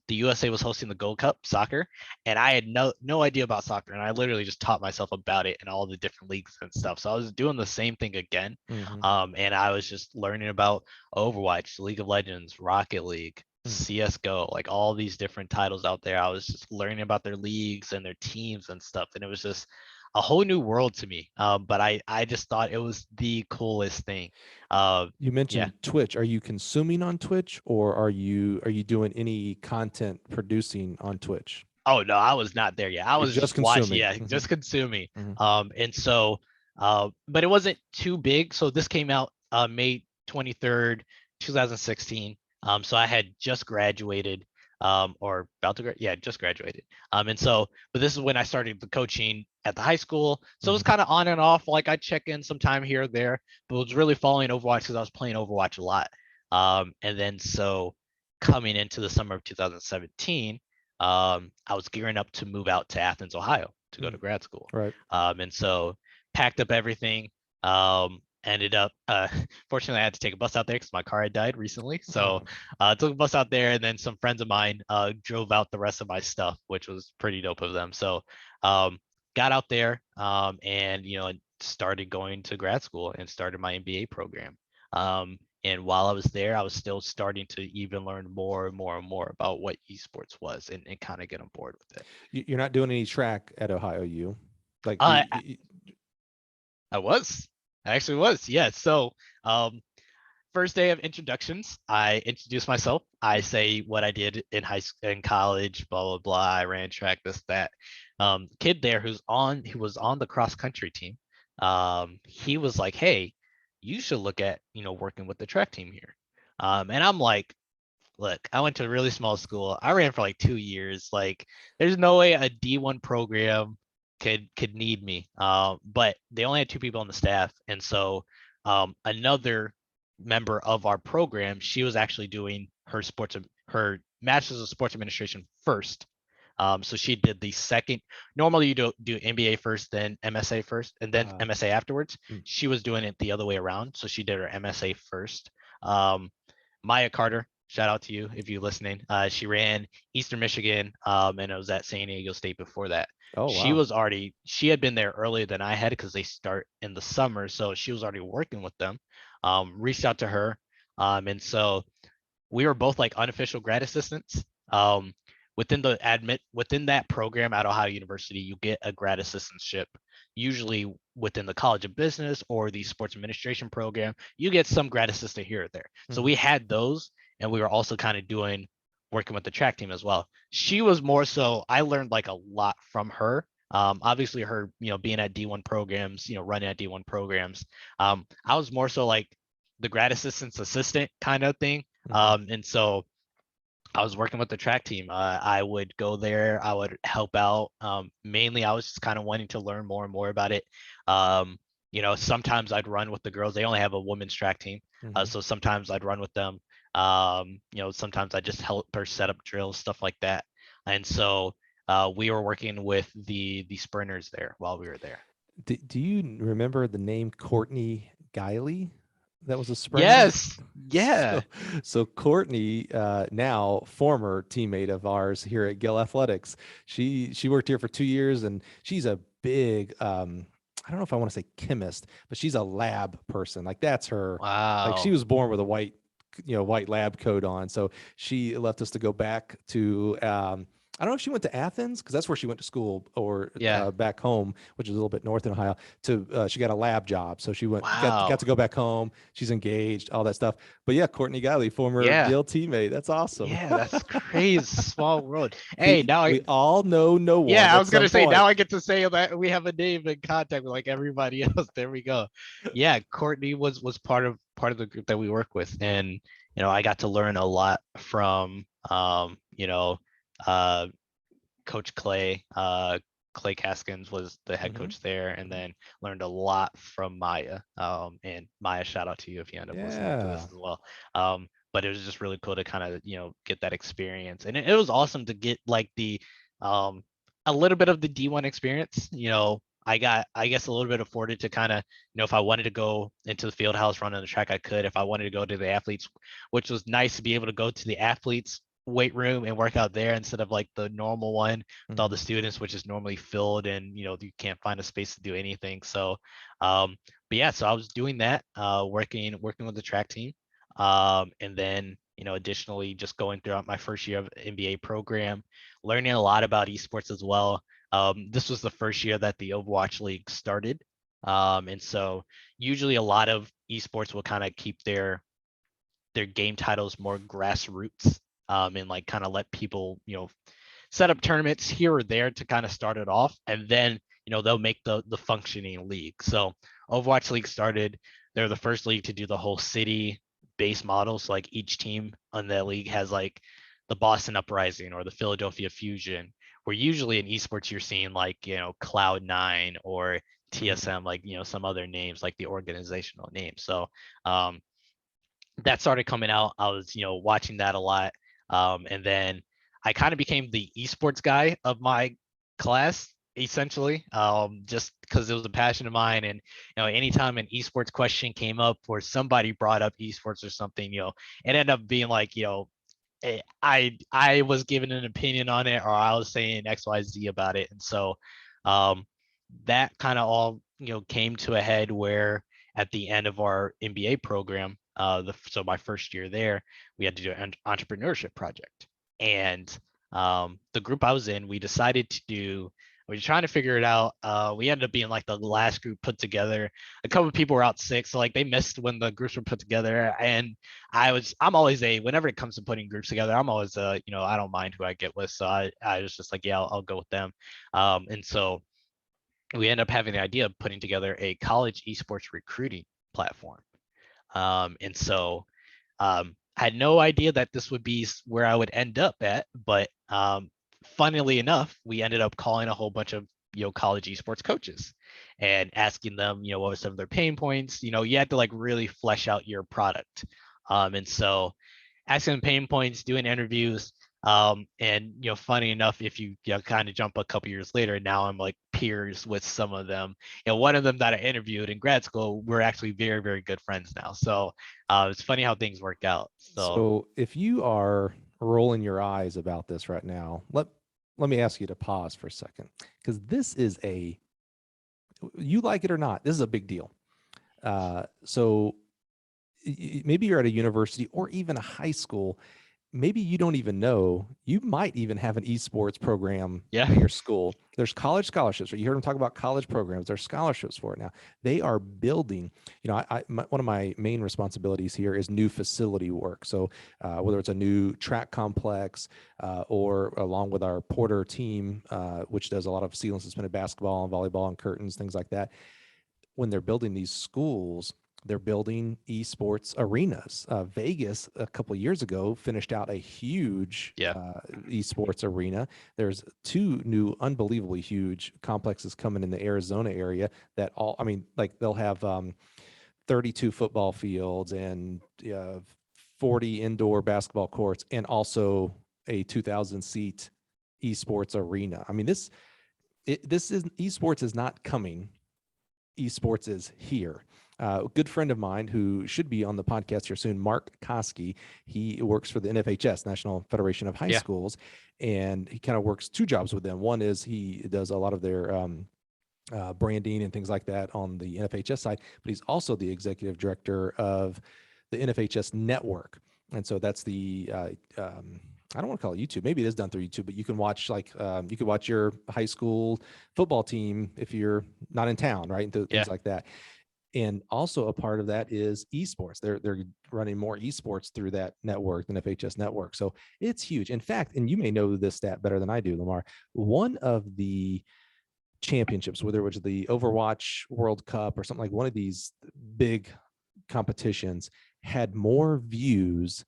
The USA was hosting the Gold Cup soccer, and I had no idea about soccer, and I literally just taught myself about it and all the different leagues and stuff. So I was doing the same thing again, and I was just learning about Overwatch, League of Legends, Rocket League, CS:GO, like all these different titles out there. I was just learning about their leagues and their teams and stuff, and it was just a whole new world to me. But I just thought it was the coolest thing. You Yeah. mentioned Twitch. Are you consuming on Twitch, or are you doing any content producing on Twitch? Oh no, I was not there yet. I You're was just just watching, consuming. yeah, just consuming. Mhm. And so, but it wasn't too big. So this came out May 23rd, 2016. So I had just graduated, or about to yeah, just graduated. And so, but this is when I started the coaching at the high school. So it was kind of on and off. Like I check in sometime here or there, but it was really following Overwatch because I was playing Overwatch a lot. And then so coming into the summer of 2017. I was gearing up to move out to Athens, Ohio to go to grad school. Right. And so packed up everything. Ended up, fortunately, I had to take a bus out there because my car had died recently. So took a bus out there, and then some friends of mine drove out the rest of my stuff, which was pretty dope of them. So got out there and, started going to grad school and started my MBA program. And while I was there, I was still starting to even learn more and more and more about what esports was and kind of get on board with it. You're not doing any track at Ohio U, like I was. I actually was. Yeah. So first day of introductions, I introduce myself. I say what I did in in college, blah blah blah. I ran track, this, that. Kid there who was on the cross country team. He was like, "Hey, you should look at working with the track team here." And I'm like, "Look, I went to a really small school. I ran for like 2 years. Like, there's no way a D1 program could need me." But they only had two people on the staff, and so another member of our program, she was actually doing her master's of sports administration first. So she did the second. Normally, you do MBA first, then MSA first, and then MSA afterwards. She was doing it the other way around. So she did her MSA first. Maya Carter, shout out to you if you're listening. She ran Eastern Michigan, and it was at San Diego State before that. Oh, She wow. she had been there earlier than I had because they start in the summer. So she was already working with them. Reached out to her. And so we were both like unofficial grad assistants. Within that program at Ohio University, you get a grad assistantship, usually within the College of Business or the sports administration program. You get some grad assistant here or there. So we had those, and we were also kind of working with the track team as well. She was more so, I learned like a lot from her. Obviously her, being at D1 programs, running at D1 programs. I was more so like the grad assistant's assistant kind of thing. And so I was working with the track team. I would go there. I would help out. Mainly, I was just kind of wanting to learn more and more about it. Sometimes I'd run with the girls. They only have a women's track team, so sometimes I'd run with them. Sometimes I just help her set up drills, stuff like that. And so we were working with the sprinters there while we were there. Do you remember the name Courtney Guiley? That was a sprinter. Yes. Yeah. So Courtney, now former teammate of ours here at Gill Athletics, she worked here for 2 years, and she's a big, I don't know if I want to say chemist, but she's a lab person. Like that's her. Like she Wow. was born with a white lab coat on. So she left us to go back to I don't know if she went to Athens because that's where she went to school, or Yeah. back home, which is a little bit north in Ohio. She got a lab job, so she got Wow. to go back home. She's engaged, all that stuff. But yeah, Courtney Guiley, former Yeah. Gill teammate. That's awesome. Yeah, that's crazy. Small world. Hey, now We all know no one yeah, I at was gonna some say point. now I get to say that we have a name in contact with like everybody else. There we go. Yeah, Courtney was part of the group that we work with, and I got to learn a lot from uh Coach Clay. Clay Caskins was the head coach there, and then learned a lot from Maya. And Maya, shout out to you if you end up listening to this Yeah. as well. But it was just really cool to kind of get that experience, and it was awesome to get like the um a little bit of the D1 experience. I got, I guess, a little bit afforded to kind of, if I wanted to go into the field house, run on the track, I could. If I wanted to go to the athletes, which was nice to be able to go to the athletes weight room and work out there instead of like the normal one with all the students, which is normally filled, and you can't find a space to do anything. So but yeah, so I was doing that, working with the track team. And then additionally, just going throughout my first year of MBA program, learning a lot about esports as well. This was the first year that the Overwatch League started. And so usually a lot of esports will kind of keep their game titles more grassroots, and like kind of let people, set up tournaments here or there to kind of start it off, and then they'll make the functioning league. So Overwatch League started. They're the first league to do the whole city base model. So like each team on that league has like the Boston Uprising or the Philadelphia Fusion. Where usually in esports you're seeing like Cloud9 or TSM, like some other names like the organizational name. So that started coming out. I was watching that a lot, and then I kind of became the esports guy of my class essentially, just because it was a passion of mine. And anytime an esports question came up or somebody brought up esports or something, it ended up being like I was giving an opinion on it, or I was saying XYZ about it. And so that kind of all came to a head where at the end of our MBA program, so my first year there, we had to do an entrepreneurship project. And the group I was in, we decided to do, we were trying to figure it out. We ended up being like the last group put together. A couple of people were out sick, so like they missed when the groups were put together. And I'm always whenever it comes to putting groups together, I'm always I don't mind who I get with. So I was just like, yeah, I'll go with them. And so we end up having the idea of putting together a college esports recruiting platform. And so I had no idea that this would be where I would end up at, but funnily enough, we ended up calling a whole bunch of college esports coaches and asking them what were some of their pain points. You had to like really flesh out your product. And so asking them pain points, doing interviews. And funny enough, if you kind of jump a couple years later, now I'm like peers with some of them. One of them that I interviewed in grad school, we're actually very, very good friends now. So it's funny how things work out. So if you are rolling your eyes about this right now, let me ask you to pause for a second, because this is you like it or not, this is a big deal. So maybe you're at a university or even a high school. Maybe you don't even know, you might even have an esports program at your school. There's college scholarships, right? You heard them talk about college programs. There's scholarships for it now. They are building, one of my main responsibilities here is new facility work. So whether it's a new track complex or along with our Porter team, which does a lot of seal and suspended basketball and volleyball and curtains, things like that. When they're building these schools, they're building esports arenas. Vegas a couple of years ago finished out a huge esports arena. There's 2 new unbelievably huge complexes coming in the Arizona area that they'll have 32 football fields and 40 indoor basketball courts and also a 2,000 seat esports arena. I mean, this is esports is not coming. Esports is here. A good friend of mine who should be on the podcast here soon, Mark Koski, he works for the NFHS, National Federation of High Schools, and he kind of works 2 jobs with them. One is he does a lot of their branding and things like that on the NFHS side, but he's also the executive director of the NFHS network. And so that's the I don't want to call it YouTube. Maybe it is done through YouTube, but you can watch you could watch your high school football team if you're not in town, right? Things like that. And also a part of that is esports. They're running more esports through that network, the NFHS network. So it's huge. In fact, and you may know this stat better than I do, Lemar, one of the championships, whether it was the Overwatch World Cup or something like one of these big competitions, had more views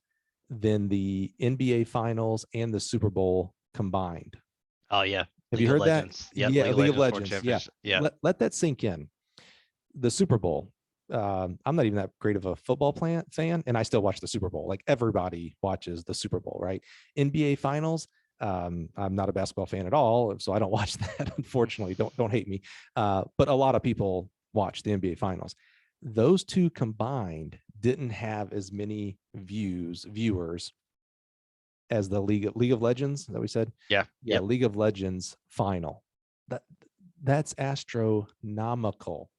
than the NBA Finals and the Super Bowl combined. Oh yeah. Have you heard that? Yeah, League of Legends. Yeah. Let that sink in. The Super Bowl. I'm not even that great of a football fan, and I still watch the Super Bowl. Like everybody watches the Super Bowl, right? NBA Finals. I'm not a basketball fan at all, so I don't watch that. Unfortunately, don't hate me. But a lot of people watch the NBA Finals. Those 2 combined didn't have as many viewers as the League of Legends that we said. Yeah. League of Legends final. That's astronomical.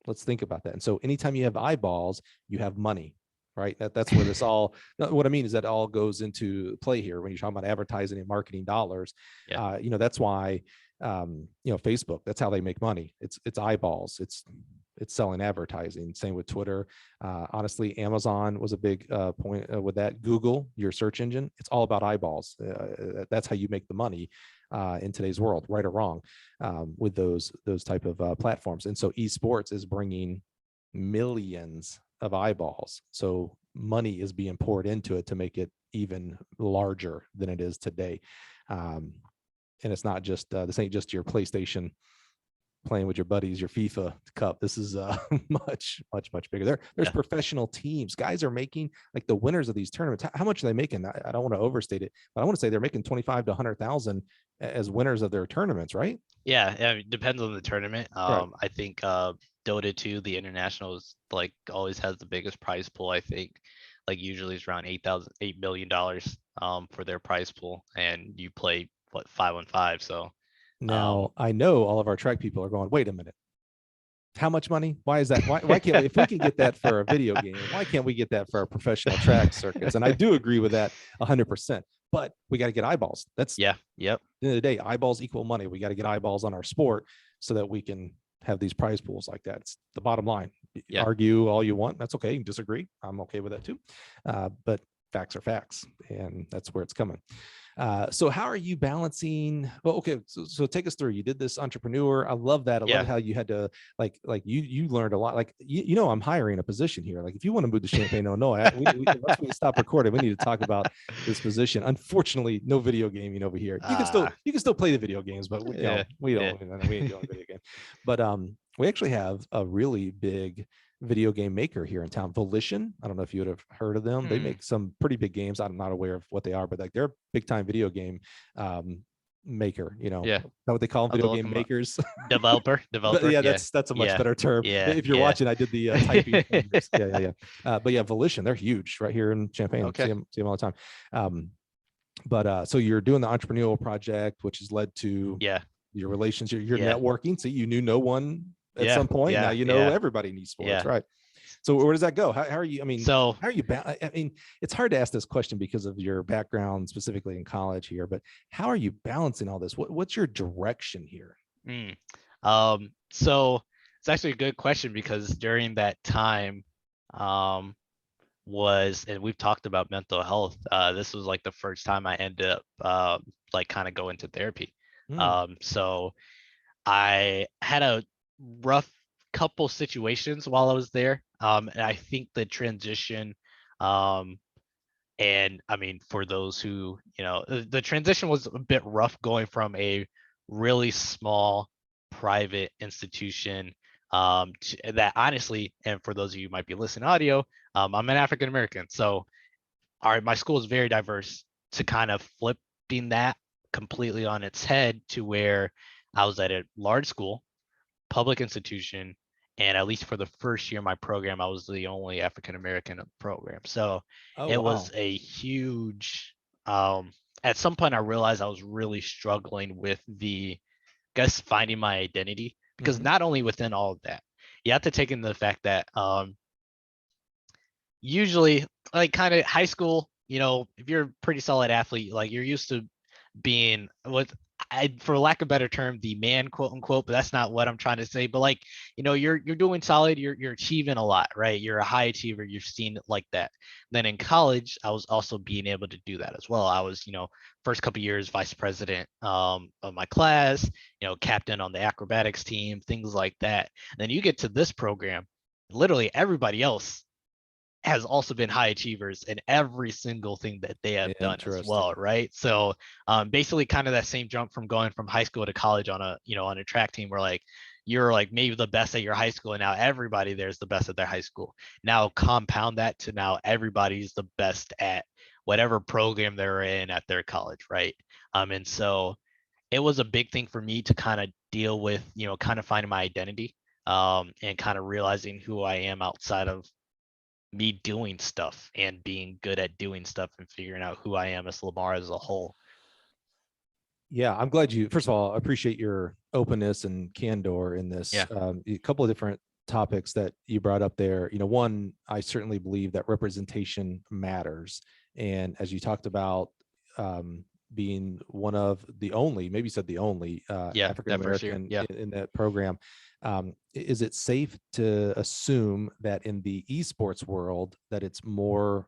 Let's think about that. And so anytime you have eyeballs, you have money. right? That's where this all, what I mean is that all goes into play here when you're talking about advertising and marketing dollars. Yeah. That's why, Facebook, that's how they make money. It's eyeballs. It's selling advertising. Same with Twitter. Honestly, Amazon was a big point with that. Google, your search engine, it's all about eyeballs. That's how you make the money in today's world, right or wrong, with those type of platforms. And so esports is bringing millions of eyeballs. So money is being poured into it to make it even larger than it is today. And it's not just this ain't just your PlayStation playing with your buddies, your FIFA cup. This is much bigger. There's professional teams. Guys are making, like, the winners of these tournaments. How much are they making? I don't want to overstate it, but I want to say they're making 25 to 100,000 as winners of their tournaments, right? Yeah, it depends on the tournament. Right. I think Dota 2, the internationals, like, always has the biggest prize pool. I think like usually it's around $8 million for their prize pool, and you play what 5-on-5. So Now I know all of our track people are going, wait a minute. How much money? Why is that? Why can't we, if we can get that for a video game, why can't we get that for our professional track circuits? And I do agree with that 100%, but we got to get eyeballs. That's yeah, yep. At the end of the day, eyeballs equal money. We got to get eyeballs on our sport so that we can have these prize pools like that. It's the bottom line. Yeah. Argue all you want. That's okay. You can disagree. I'm okay with that too. But facts are facts, and that's where it's coming. So how are you balancing? Well, okay. So take us through. You did this entrepreneur. I love that. I love how you had to like you learned a lot. Like, I'm hiring a position here. Like, if you want to move to Champaign, Illinois, once we stop recording, we need to talk about this position. Unfortunately, no video gaming over here. You can still play the video games, but we don't we ain't doing video games. But we actually have a really big video game maker here in town, Volition. I don't know if you would have heard of them. They make some pretty big games. I'm not aware of what they are, but like, they're a big time video game maker. Is that what they call them? Video game makers. Developer. Yeah, that's a much better term. If you're watching, I did the typing. But yeah, Volition, they're huge right here in Champaign. Okay. See them all the time. But so you're doing the entrepreneurial project, which has led to your relations, your networking. So you knew no one at some point. Now everybody in esports, right? So where does that go? How are you? I mean, how are you? I mean, it's hard to ask this question because of your background, specifically in college here. But how are you balancing all this? What's your direction here? So it's actually a good question, because during that time, and we've talked about mental health. This was like the first time I ended up like kind of going to therapy. So I had a rough couple situations while I was there. And I think the transition, and I mean, for those who, the transition was a bit rough, going from a really small private institution that honestly, and for those of you who might be listening audio, I'm an African American. So my school is very diverse, to kind of flipping that completely on its head to where I was at a large school, public institution, and at least for the first year of my program, I was the only African American in the program. So it was a huge, at some point I realized I was really struggling with finding my identity, because not only within all of that, you have to take into the fact that usually, like, kind of high school, if you're a pretty solid athlete, like, you're used to being for lack of a better term, the man, quote unquote, but that's not what I'm trying to say. But like, you're doing solid, you're achieving a lot, right? You're a high achiever, you're seen like that. Then in college, I was also being able to do that as well. I was, first couple years vice president of my class, captain on the acrobatics team, things like that. And then you get to this program, literally everybody else has also been high achievers in every single thing that they have done as well, right? So basically kind of that same jump from going from high school to college on a track team, where like you're like maybe the best at your high school, and now everybody there's the best at their high school. Now compound that to now everybody's the best at whatever program they're in at their college, right? And so it was a big thing for me to kind of deal with, kind of finding my identity, and kind of realizing who I am outside of me doing stuff and being good at doing stuff and figuring out who I am as Lemar as a whole. Yeah, I'm glad first of all, I appreciate your openness and candor in this. A couple of different topics that you brought up there, one, I certainly believe that representation matters. And as you talked about, being one of the only, maybe you said the only African American in that program, is it safe to assume that in the esports world that it's more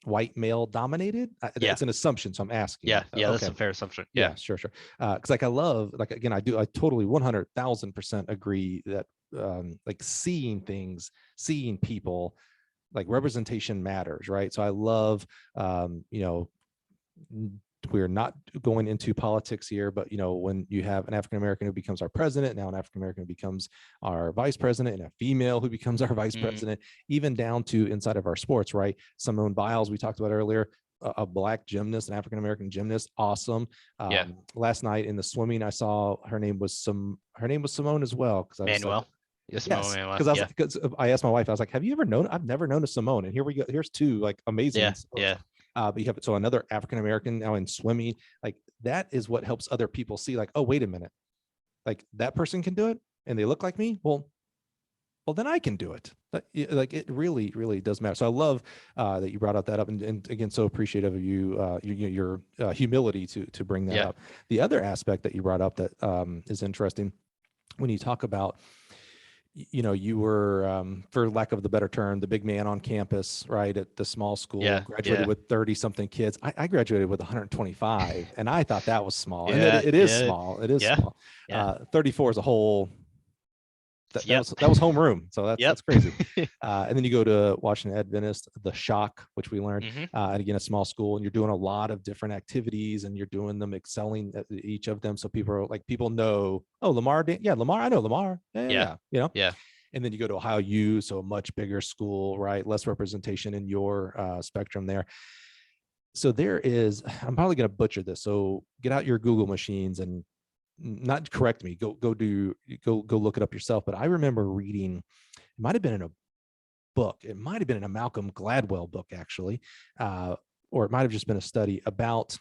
white male dominated? That's an assumption, so I'm asking. Yeah, okay. That's a fair assumption. Yeah, sure. Because I love, again, I totally 100,000% agree that seeing things, seeing people, like representation matters, right? So I love, we're not going into politics here, but when you have an African American who becomes our president, now an African American who becomes our vice president, and a female who becomes our vice president, even down to inside of our sports, right? Simone Biles, we talked about earlier, a Black gymnast, an African American gymnast, awesome. Last night in the swimming, I saw her name was Simone as well, because I was Manuel. Because I asked my wife, I was like, have you ever known? I've never known a Simone, and here we go. Here's two like amazing. But you have another African American now in swimming. Like that is what helps other people see, like, oh, wait a minute, like that person can do it, and they look like me. Well, then I can do it. Like it really, really does matter. So I love that you brought that up, and again, so appreciative of you, your humility to bring that up. The other aspect that you brought up that is interesting when you talk about, you were, for lack of the better term, the big man on campus, right, at the small school, graduated with 30 something kids. I graduated with 125, and I thought that was small. And it is small. It is small. 34 is a whole. That was homeroom. So that's crazy. And then you go to Washington Adventist, the Shock, which we learned, and again, a small school, and you're doing a lot of different activities, and you're doing them, excelling at each of them. So people know, oh, Lemar, Lemar, I know Lemar. Yeah. And then you go to Ohio U, so a much bigger school, right? Less representation in your spectrum there. So there is, I'm probably going to butcher this. So get out your Google machines and not correct me, go look it up yourself. But I remember reading, it might have been in a book, it might have been in a Malcolm Gladwell book actually, or it might have just been a study about,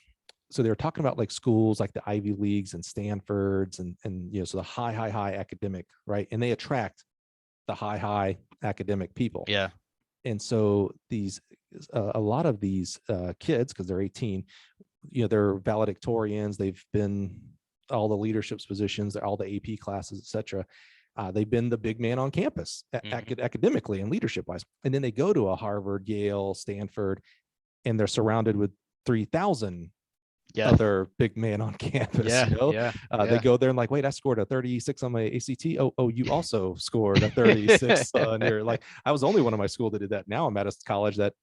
so they were talking about like schools like the Ivy Leagues and Stanfords and so the high academic, right? And they attract the high academic people. And so these a lot of these kids, because they're 18, they're valedictorians, they've been all the leadership positions, all the AP classes, etc. They've been the big man on campus, academically and leadership wise. And then they go to a Harvard, Yale, Stanford, and they're surrounded with 3,000 other big man on campus. They go there and like, wait, I scored a 36 on my ACT. Oh, you also scored a 36 on your, like, I was the only one in my school that did that. Now I'm at a college that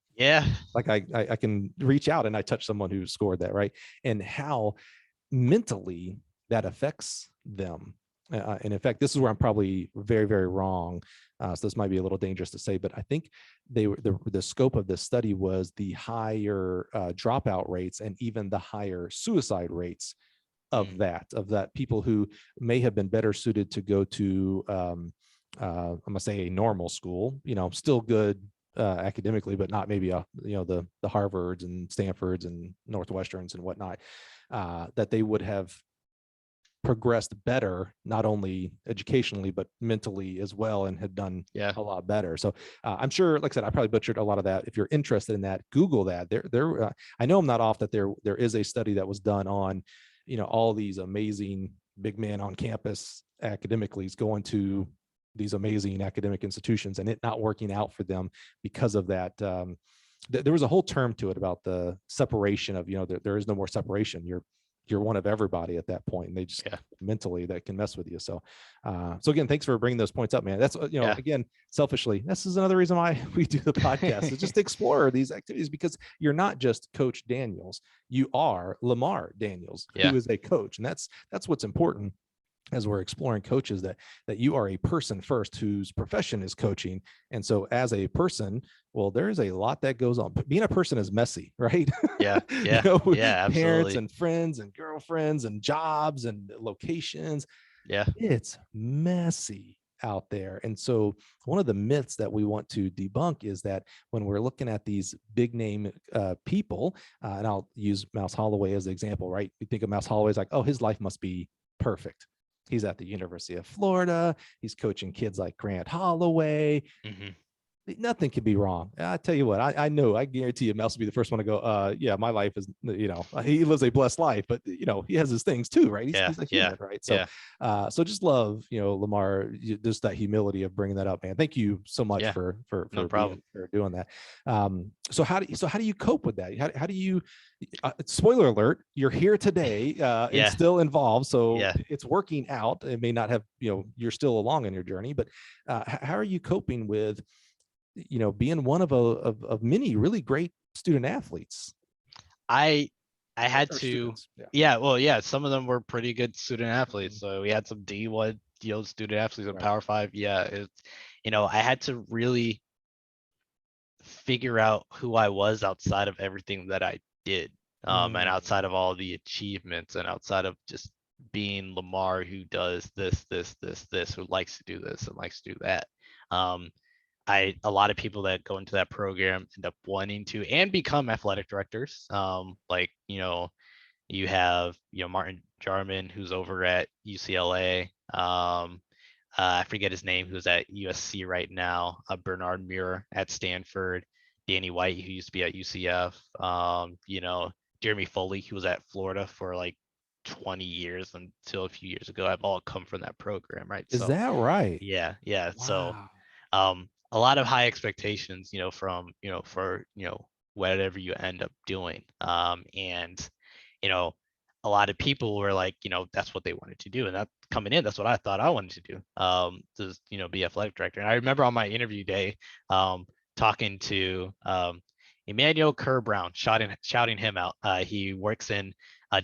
like I can reach out and I touch someone who scored that, right? And how mentally that affects them. And in fact, this is where I'm probably very, very wrong. So this might be a little dangerous to say, but I think the scope of this study was the higher dropout rates and even the higher suicide rates of that people who may have been better suited to go to, I'm gonna say a normal school, still good academically, but not maybe the Harvards and Stanfords and Northwesterns and whatnot, that they would have progressed better, not only educationally, but mentally as well, and had done a lot better. So I'm sure, like I said, I probably butchered a lot of that. If you're interested in that, Google that. I know I'm not off that there is a study that was done on, all these amazing big men on campus academically is going to these amazing academic institutions and it not working out for them because of that. There was a whole term to it about the separation of, there is no more separation. You're one of everybody at that point, and they just mentally that can mess with you. So again, thanks for bringing those points up, man. That's again, selfishly, this is another reason why we do the podcast, is just to explore these activities, because you're not just Coach Daniels, you are Lemar Daniels, who is a coach, and that's what's important as we're exploring coaches, that you are a person first whose profession is coaching. And so as a person, well, there's a lot that goes on. Being a person is messy, right? Absolutely. Parents and friends and girlfriends and jobs and locations. It's messy out there. And so one of the myths that we want to debunk is that when we're looking at these big name people, and I'll use Mouse Holloway as an example, right? We think of Mouse Holloway as like, oh, his life must be perfect. He's at the University of Florida. He's coaching kids like Grant Holloway. Mhm. Nothing could be wrong. I tell you what, I know, I guarantee you, Mel will be the first one to go, yeah, my life is, he lives a blessed life, but, he has his things too, right? Yeah. He's a Yeah. human, right? So, Yeah. so just love, Lemar, just that humility of bringing that up, man. Thank you so much Yeah. for No problem. doing that. So how do you cope with that? How do you, spoiler alert, you're here today, and Yeah. still involved. So Yeah. it's working out. It may not have, you're still along in your journey, but how are you coping with, being one of many really great student athletes? I had Or to. students. Yeah. Yeah. Well, yeah. Some of them were pretty good student athletes. Mhm. So we had some D1, student athletes in Right. Power Five. Yeah. It's, I had to really figure out who I was outside of everything that I did, and outside of all the achievements, and outside of just being Lemar, who does this, who likes to do this and likes to do that. Um, a lot of people that go into that program end up wanting to and become athletic directors. Like, you have, Martin Jarman, who's over at UCLA. I forget his name, who's at USC right now. Bernard Muir at Stanford. Danny White, who used to be at UCF. Jeremy Foley, who was at Florida for like 20 years until a few years ago. I've all come from that program, right? Is So that right? yeah, yeah. So Wow. a lot of high expectations, from, for, whatever you end up doing. And, you know, a lot of people were like, that's what they wanted to do. And that coming in, that's what I thought I wanted to do. Just, be athletic director. And I remember on my interview day, talking to Emmanuel Kerr Brown, shouting him out. He works in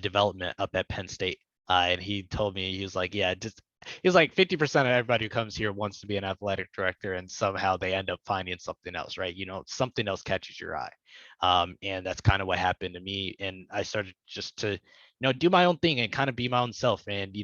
development up at Penn State. And he told me, he was like, yeah, just he's like 50% of everybody who comes here wants to be an athletic director, and somehow they end up finding something else, right? Something else catches your eye. And that's kind of what happened to me. And I started just to, do my own thing and kind of be my own self. And,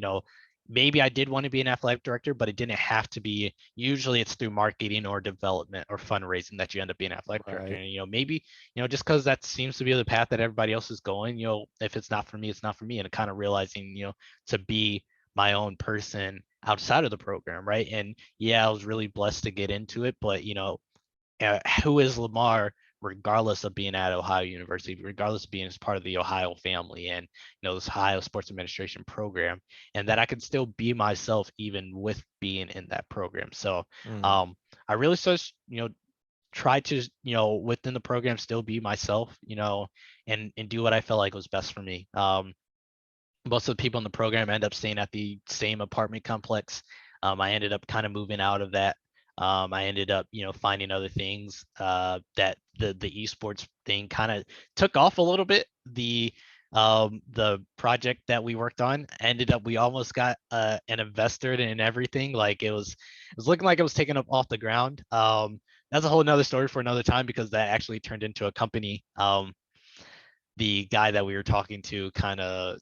maybe I did want to be an athletic director, but it didn't have to be. Usually it's through marketing or development or fundraising that you end up being an athletic director. Right. And, maybe, just because that seems to be the path that everybody else is going, if it's not for me, it's not for me. And kind of realizing, to be my own person outside of the program, right? And yeah, I was really blessed to get into it, but who is Lemar regardless of being at Ohio University, regardless of being as part of the Ohio family and this Ohio Sports Administration program, and that I can still be myself even with being in that program. So I really just try to within the program still be myself, and do what I felt like was best for me. Most of the people in the program end up staying at the same apartment complex. I ended up kind of moving out of that. I ended up, finding other things that the esports thing kind of took off a little bit. The project that we worked on ended up, we almost got an investor in everything. Like it was looking like it was taken up off the ground. That's a whole nother story for another time, because that actually turned into a company. The guy that we were talking to kind of,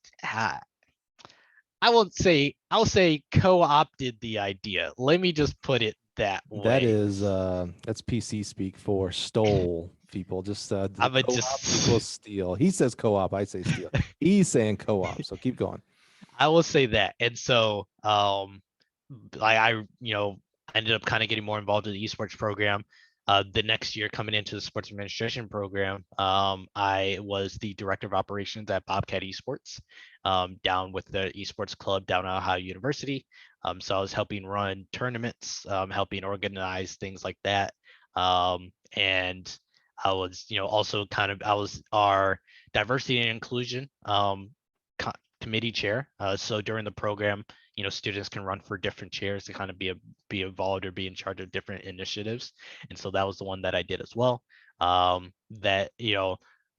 I'll say co-opted the idea. Let me just put it that That way. is that's PC speak for stole, people. Just the I'm a co-op just equals steal. He says co-op, I say steal. He's saying co-op. So keep going. I will say that. And so I ended up kind of getting more involved in the esports program. The next year, coming into the sports administration program, I was the director of operations at Bobcat Esports, down with the esports club down at Ohio University. So I was helping run tournaments, helping organize things like that. And I was, also I was our diversity and inclusion committee chair. So during the program, students can run for different chairs to kind of be involved or be in charge of different initiatives. And so that was the one that I did as well. That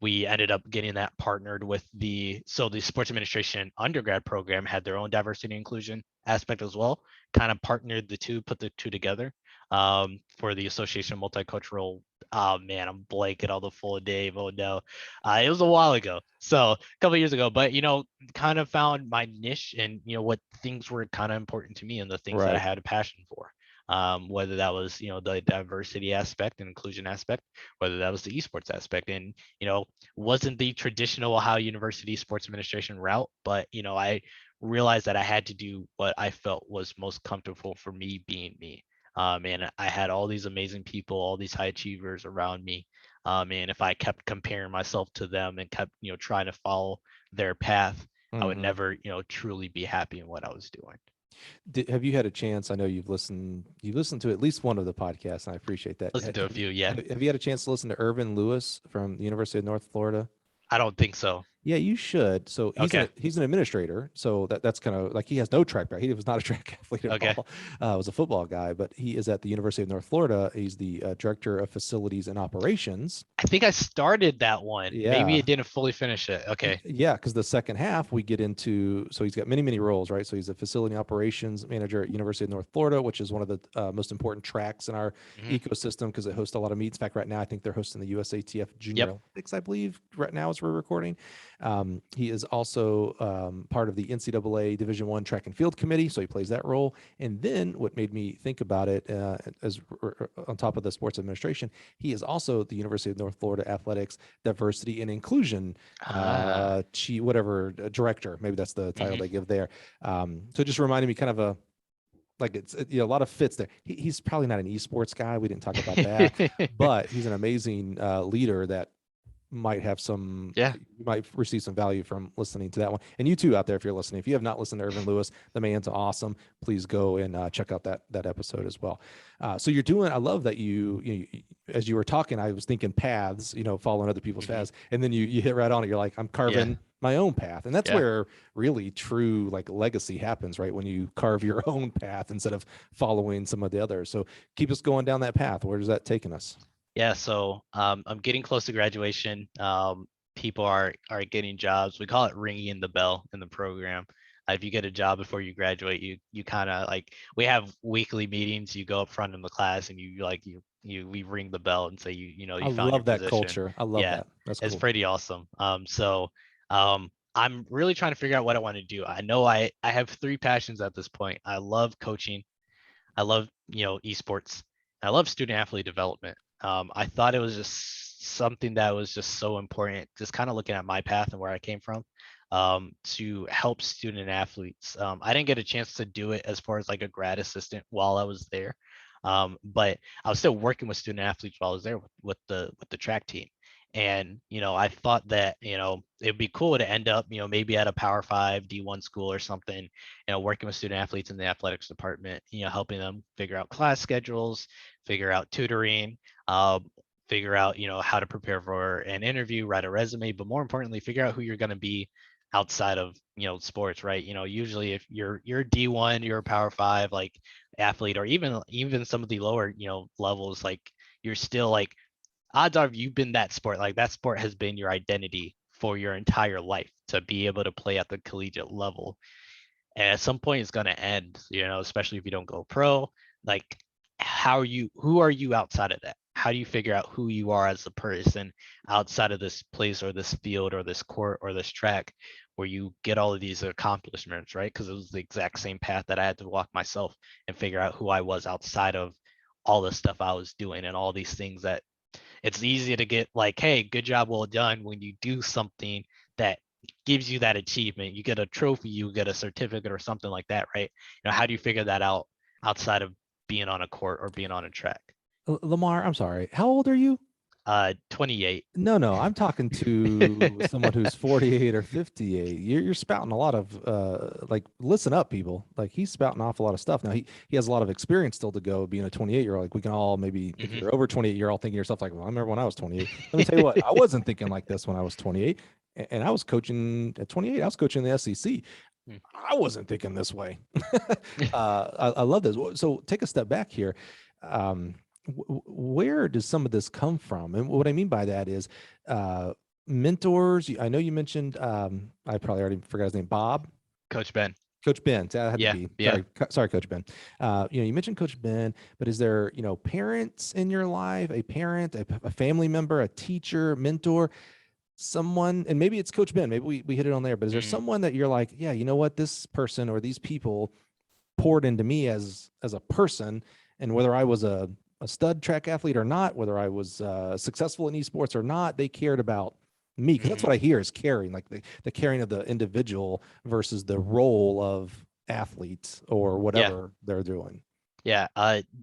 we ended up getting that partnered with the sports administration undergrad program had their own diversity and inclusion aspect as well. Kind of partnered the two, put the two together, for the Association of Multicultural. Oh man, I'm blanking on the full name. Oh no, it was a while ago, so a couple of years ago. But kind of found my niche and what things were kind of important to me and the things that I Right. had a passion for. whether that was, the diversity aspect and inclusion aspect, whether that was the esports aspect. And, wasn't the traditional Ohio University sports administration route, but, I realized that I had to do what I felt was most comfortable for me being me. And I had all these amazing people, all these high achievers around me. And if I kept comparing myself to them and kept, trying to follow their path, I would never, truly be happy in what I was doing. Have you had a chance? I know you've listened to at least one of the podcasts, and I appreciate that. Listen to a few, yeah. Have you had a chance to listen to Irvin Lewis from the University of North Florida? I don't think so. Yeah, you should. So he's an administrator. So that's kind of like, he has no track background. He was not a track athlete at all. Was a football guy, but he is at the University of North Florida. He's the director of facilities and operations. I think I started that one. Yeah. Maybe it didn't fully finish it. Okay. Yeah, because the second half we get into, so he's got many roles, right? So he's a facility operations manager at University of North Florida, which is one of the most important tracks in our ecosystem because it hosts a lot of meets. In fact, right now I think they're hosting the USATF Junior Olympics, I believe, right now as we're recording. He is also part of the NCAA Division I track and field committee, so he plays that role. And then what made me think about it, as on top of the sports administration, he is also the University of North Florida Athletics Diversity and Inclusion director. Maybe that's the title they give there. So just reminded me kind of it's a lot of fits there. He's probably not an esports guy. We didn't talk about that, but he's an amazing leader that might have you might receive some value from listening to that one. And you too out there, if you're listening, if you have not listened to Irvin Lewis, the man's awesome. Please go and check out that episode as well. So you're doing, I love that you as you were talking, I was thinking paths, following other people's paths. And then you hit right on it. You're like, I'm carving my own path. And that's where really true legacy happens, right? When you carve your own path instead of following some of the others. So keep us going down that path. Where is that taking us? Yeah, so I'm getting close to graduation. People are getting jobs. We call it ringing the bell in the program. If you get a job before you graduate, you kind of we have weekly meetings. You go up front in the class and we ring the bell and say you found your position. I love that culture. I love that. That's cool. It's pretty awesome. I'm really trying to figure out what I want to do. I know I have 3 passions at this point. I love coaching. I love esports. I love student athlete development. I thought it was just something that was just so important, just kind of looking at my path and where I came from, to help student athletes. I didn't get a chance to do it as far as a grad assistant while I was there, but I was still working with student athletes while I was there with the track team. And, I thought that, it'd be cool to end up, maybe at a Power 5 D1 school or something, working with student athletes in the athletics department, helping them figure out class schedules, figure out tutoring, figure out, how to prepare for an interview, write a resume, but more importantly, figure out who you're going to be outside of, sports, right? Usually if you're D1, you're a Power 5 athlete, or even some of the lower, levels, you're still odds are you've been that sport, that sport has been your identity for your entire life to be able to play at the collegiate level. And at some point it's going to end, especially if you don't go pro. Who are you outside of that? How do you figure out who you are as a person outside of this place or this field or this court or this track where you get all of these accomplishments, right? Because it was the exact same path that I had to walk myself and figure out who I was outside of all the stuff I was doing and all these things that it's easy to get hey, good job, well done, when you do something that gives you that achievement. You get a trophy, you get a certificate or something like that, right? How do you figure that out outside of being on a court or being on a track? Lemar, I'm sorry. How old are you? 28. No, I'm talking to someone who's 48 or 58. You're spouting a lot of listen up, people. He's spouting off a lot of stuff. Now he has a lot of experience still to go being a 28-year-old. We can all maybe if you're over 28, you're all thinking to yourself well, I remember when I was 28. Let me tell you what, I wasn't thinking like this when I was 28. And I was coaching at 28. I was coaching the SEC. I wasn't thinking this way. I love this. So take a step back here. Where does some of this come from? And what I mean by that is mentors. I know you mentioned, I probably already forgot his name, Bob. Coach Ben. Coach Ben. That had to be. Sorry, Coach Ben. You mentioned Coach Ben, but is there, parents in your life, a parent, a family member, a teacher, mentor, someone, and maybe it's Coach Ben, maybe we hit it on there, but is there someone that you're like, yeah, you know what, this person or these people poured into me as a person, And whether I was a stud track athlete or not, whether I was successful in esports or not, they cared about me, because that's Mhm. what I hear is caring, like the caring of the individual versus the role of athletes or Yeah. whatever they're doing. Yeah,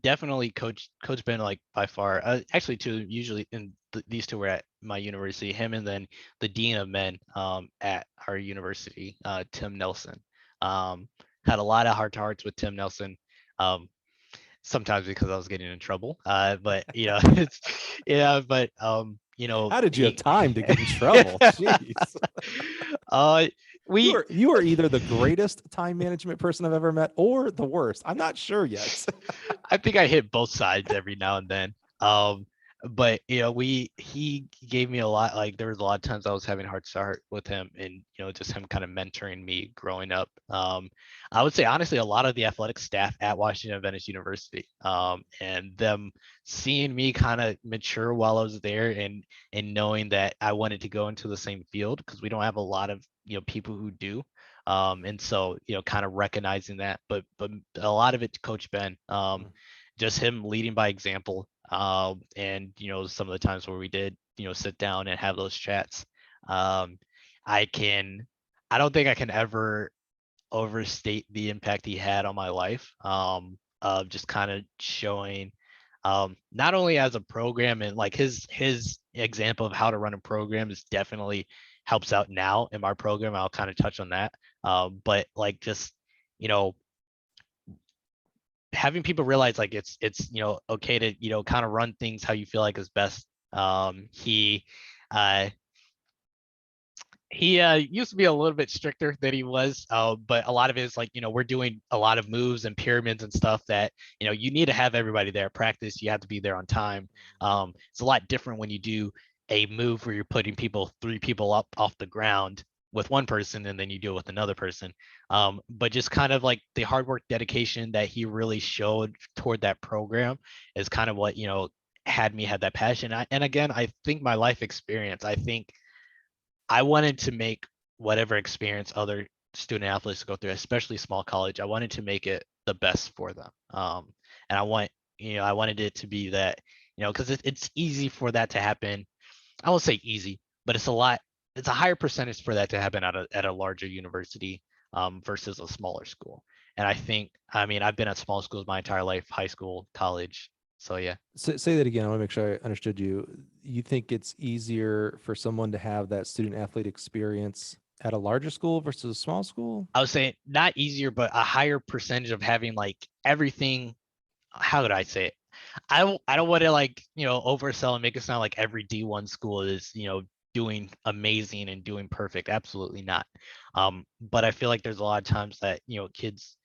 definitely Coach Ben, like by far. Actually, two usually in these two were at my university. Him and then the dean of men at our university, Tim Nelson. Had a lot of heart to hearts with Tim Nelson. Um, Sometimes because I was getting in trouble. But it's yeah, but How did you have he. time to get in trouble? Jeez. uh, we You are either the greatest time management person I've ever met or the worst. I'm not sure yet. I think I hit both sides every now and then. But he gave me a lot. Like there was a lot of times I was having a hard start with him, and just him kind of mentoring me growing up. I would say honestly, a lot of the athletic staff at Washington Adventist University, and them seeing me kind of mature while I was there, and knowing that I wanted to go into the same field because we don't have a lot of people who do. And so kind of recognizing that, but a lot of it to Coach Ben, just him leading by example, and some of the times where we did sit down and have those chats. um I can I don't think I can ever overstate the impact he had on my life, of just kind of showing, not only as a program, and like his example of how to run a program is definitely helps out now in my program. I'll kind of touch on that. But like just you know having people realize like it's okay to kind of run things how you feel like is best. Uh he used to be a little bit stricter than he was, but a lot of it is like we're doing a lot of moves and pyramids and stuff that you need to have everybody there at practice. You have to be there on time. It's a lot different when you do a move where you're putting three people up off the ground with one person, and then you do it with another person. But just kind of like the hard work, dedication that he really showed toward that program is kind of what had me had that passion. And again, I think my life experience, I think I wanted to make whatever experience other student athletes go through, especially small college, I wanted to make it the best for them. And I wanted it to be that, because it's easy for that to happen. I won't say easy, but it's a higher percentage for that to happen at a larger university, versus a smaller school. And I mean, I've been at small schools my entire life, high school, college. So yeah. Say that again. I want to make sure I understood you. You think it's easier for someone to have that student athlete experience at a larger school versus a small school? I would say not easier, but a higher percentage of having like everything. How would I say it? I don't want to like oversell and make it sound like every D1 school is doing amazing and doing perfect. Absolutely not. But I feel like there's a lot of times that kids.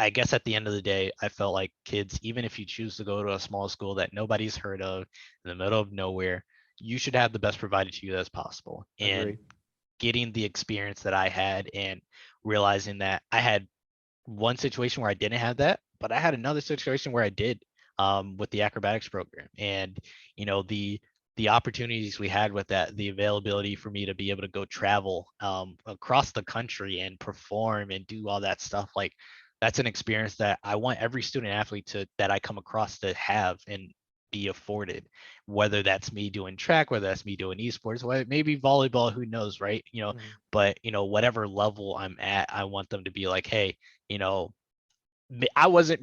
I guess at the end of the day, I felt like kids, even if you choose to go to a small school that nobody's heard of in the middle of nowhere, you should have the best provided to you as possible. And Agree. getting the experience that I had and realizing that I had one situation where I didn't have that, but I had another situation where I did, with the acrobatics program. And the opportunities we had with that, the availability for me to be able to go travel across the country and perform and do all that stuff, like that's an experience that I want every student athlete to that I come across to have and be afforded, whether that's me doing track, whether that's me doing esports, whether maybe volleyball, who knows, right? Mhm. But whatever level I'm at, I want them to be like, hey, you know, I wasn't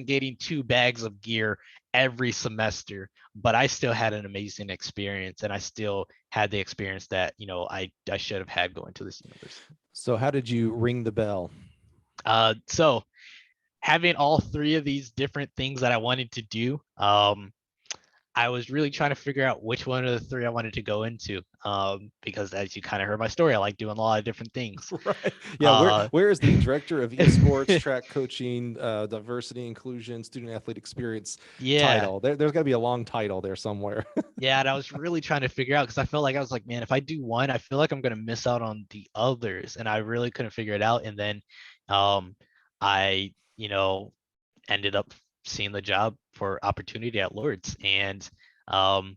getting 2 bags of gear every semester, but I still had an amazing experience, and I still had the experience that I should have had going to this university. So how did you ring the bell? So having all three of these different things that I wanted to do, I was really trying to figure out which one of the three I wanted to go into, because as you kind of heard my story, I like doing a lot of different things. Right. Yeah. Uh, Where is the director of esports, track coaching, diversity, inclusion, student athlete experience yeah, title? There's got to be a long title there somewhere. yeah, and I was really trying to figure out because I felt like I was like, man, if I do one, I feel like I'm gonna miss out on the others, and I really couldn't figure it out. And then, um, I ended up seeing the job for opportunity at Lourdes, and um,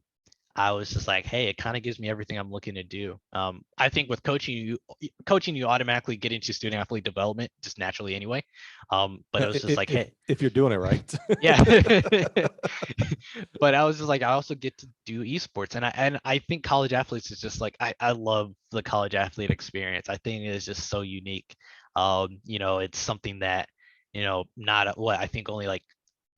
I was just like, hey, it kind of gives me everything I'm looking to do. I think with coaching you automatically get into student athlete development just naturally anyway. But it was just like, hey, if you're doing it right. yeah. But I was just like, I also get to do esports, and I think college athletes is just like, I love the college athlete experience. I think it is just so unique. It's something that, not what I think only like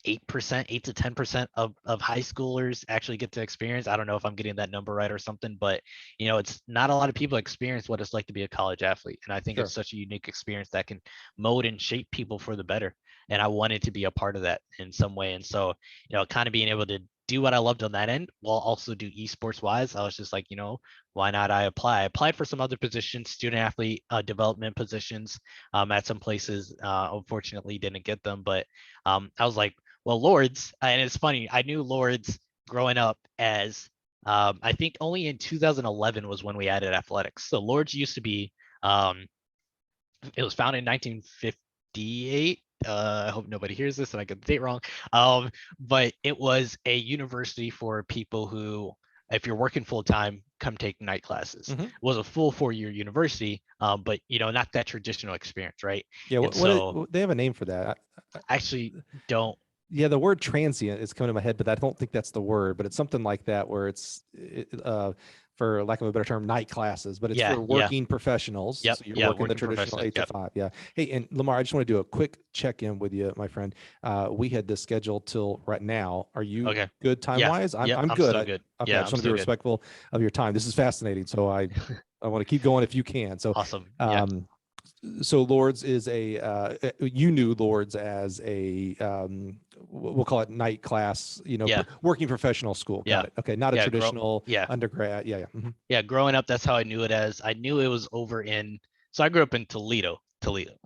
8%, 8 to 10% of high schoolers actually get to experience. I don't know if I'm getting that number right or something, but it's not a lot of people experience what it's like to be a college athlete. And I think Sure. it's such a unique experience that can mold and shape people for the better. And I wanted to be a part of that in some way. And so, kind of being able to do what I loved on that end while also do esports wise, I was just like, why not I apply? I applied for some other positions, student athlete development positions at some places. Unfortunately, didn't get them, but I was like, well, Lourdes, and it's funny, I knew Lourdes growing up as I think only in 2011 was when we added athletics. So Lourdes used to be, it was founded in 1958. I hope nobody hears this and I get the date wrong. But it was a university for people who, if you're working full time, come take night classes. Mm-hmm. It was a full 4-year university, but not that traditional experience, right? Yeah. They have a name for that? I actually don't. Yeah, the word transient is coming to my head, but I don't think that's the word. But it's something like that, where for lack of a better term, night classes. But it's for working professionals. Yep. So you're working the Working traditional 8 to yep. 5. Yeah. Hey, and Lemar, I just want to do a quick check-in with you, my friend. We had this scheduled till right now. Are you good time-wise? I'm good. so good. Okay, I just want to be respectful of your time. This is fascinating, so I want to keep going if you can. So awesome. So Lourdes is you knew Lourdes as a we'll call it night class, working professional school. Got it. Okay, not a traditional undergrad. Yeah, growing up, that's how I knew it as. I knew it was over so I grew up in Toledo,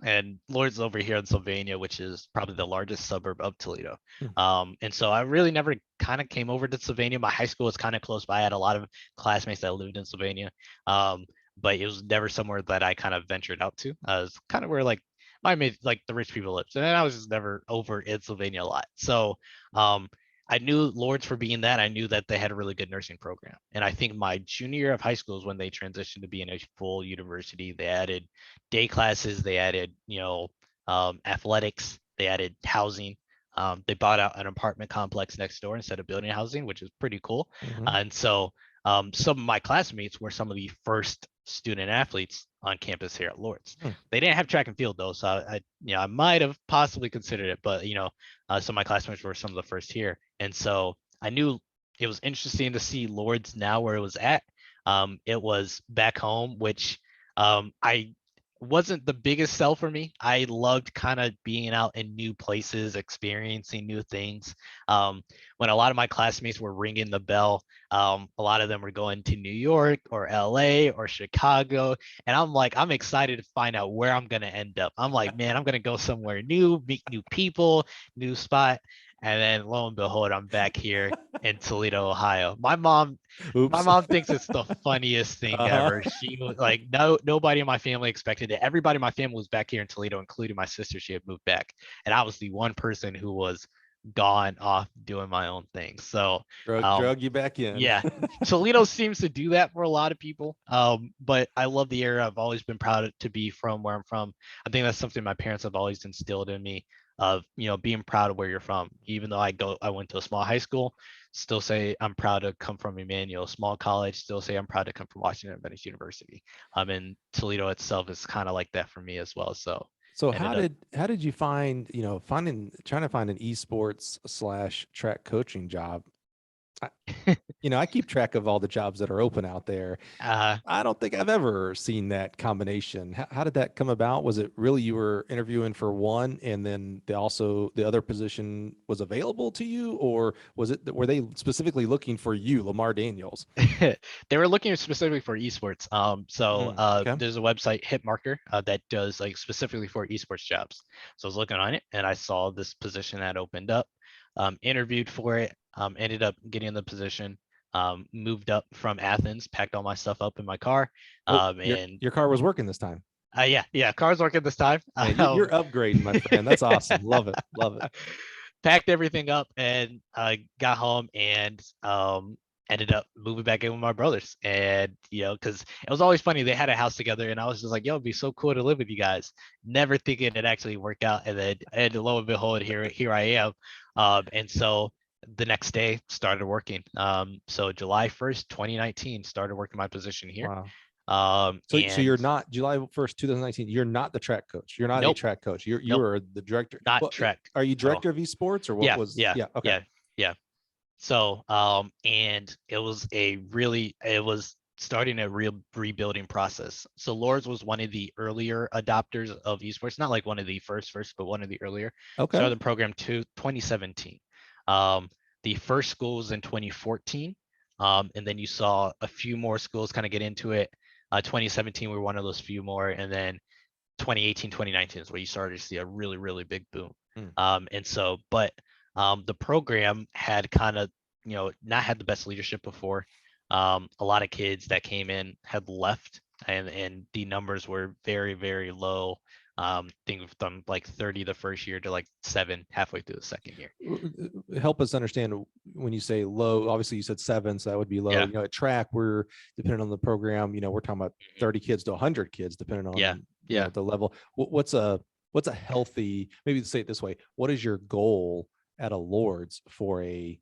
and Lourdes is over here in Sylvania, which is probably the largest suburb of Toledo. And so I really never kind of came over to Sylvania. My high school was kind of close by. I had a lot of classmates that lived in Sylvania. But it was never somewhere that I kind of ventured out to. It's kind of where like the rich people lived, and I was just never over in Sylvania a lot. So I knew Lourdes for being that. I knew that they had a really good nursing program, and I think my junior year of high school is when they transitioned to being a full university. They added day classes, they added athletics, they added housing. They bought out an apartment complex next door instead of building housing, which is pretty cool. And so some of my classmates were some of the first student athletes on campus here at Lourdes. They didn't have track and field though, so I might have possibly considered it, but some of my classmates were some of the first here, and so I knew it was interesting to see Lourdes now where it was at. It was back home, which I wasn't the biggest sell for me. I loved kind of being out in new places, experiencing new things. When a lot of my classmates were ringing the bell, a lot of them were going to New York or LA or Chicago. And I'm like, I'm excited to find out where I'm going to end up. I'm like, man, I'm going to go somewhere new, meet new people, new spot. And then lo and behold, I'm back here in Toledo, Ohio. My mom thinks it's the funniest thing ever. She was like, nobody in my family expected it. Everybody in my family was back here in Toledo, including my sister. She had moved back, and I was the one person who was gone off doing my own thing. So drug you back in. Yeah, Toledo seems to do that for a lot of people. But I love the area. I've always been proud to be from where I'm from. I think that's something my parents have always instilled in me, of being proud of where you're from. Even though I went to a small high school, still say I'm proud to come from Emmanuel. Small college, still say I'm proud to come from Washington Adventist University. And Toledo itself is kind of like that for me as well. So how did you find trying to find an esports / track coaching job? I keep track of all the jobs that are open out there. I don't think I've ever seen that combination. How did that come about? Was it really you were interviewing for one and then the other position was available to you, or were they specifically looking for you, Lemar Daniels? They were looking specifically for esports. There's a website, Hitmarker, that does like specifically for esports jobs. So I was looking on it and I saw this position that opened up, interviewed for it, ended up getting the position. Moved up from Athens, packed all my stuff up in my car. And your car was working this time. Yeah, car's working this time. You're upgrading, my friend. That's awesome. Love it. Packed everything up and got home and ended up moving back in with my brothers. And, because it was always funny. They had a house together, and I was just like, yo, it'd be so cool to live with you guys. Never thinking it'd actually work out. And lo and behold, here I am. And so the next day started working. So July 1st, 2019, started working my position here. Wow. So And you're not July 1st, 2019. You're not the track coach. You're not a nope, track coach. You nope, are the director. not Well, track are you at all. director of esports or what Yeah, was? yeah, Yeah. Okay. yeah, yeah. So, and it was starting a real rebuilding process. So Lourdes was one of the earlier adopters of esports, not like one of the first, but one of the earlier. Okay. Started the program 2017. The first school was in 2014. And then you saw a few more schools kind of get into it. 2017, we were one of those few more. And then 2018, 2019 is where you started to see a really, really big boom. And so, but the program had kind of, not had the best leadership before. A lot of kids that came in had left, and the numbers were very, very low. Think from like 30 the first year to like 7 halfway through the second year. Help us understand when you say low. Obviously, you said 7, so that would be low. Yeah. At track, we're depending on the program. We're talking about 30 kids to 100 kids, depending on the level. What's a healthy? Maybe to say it this way: what is your goal at a Lourdes for a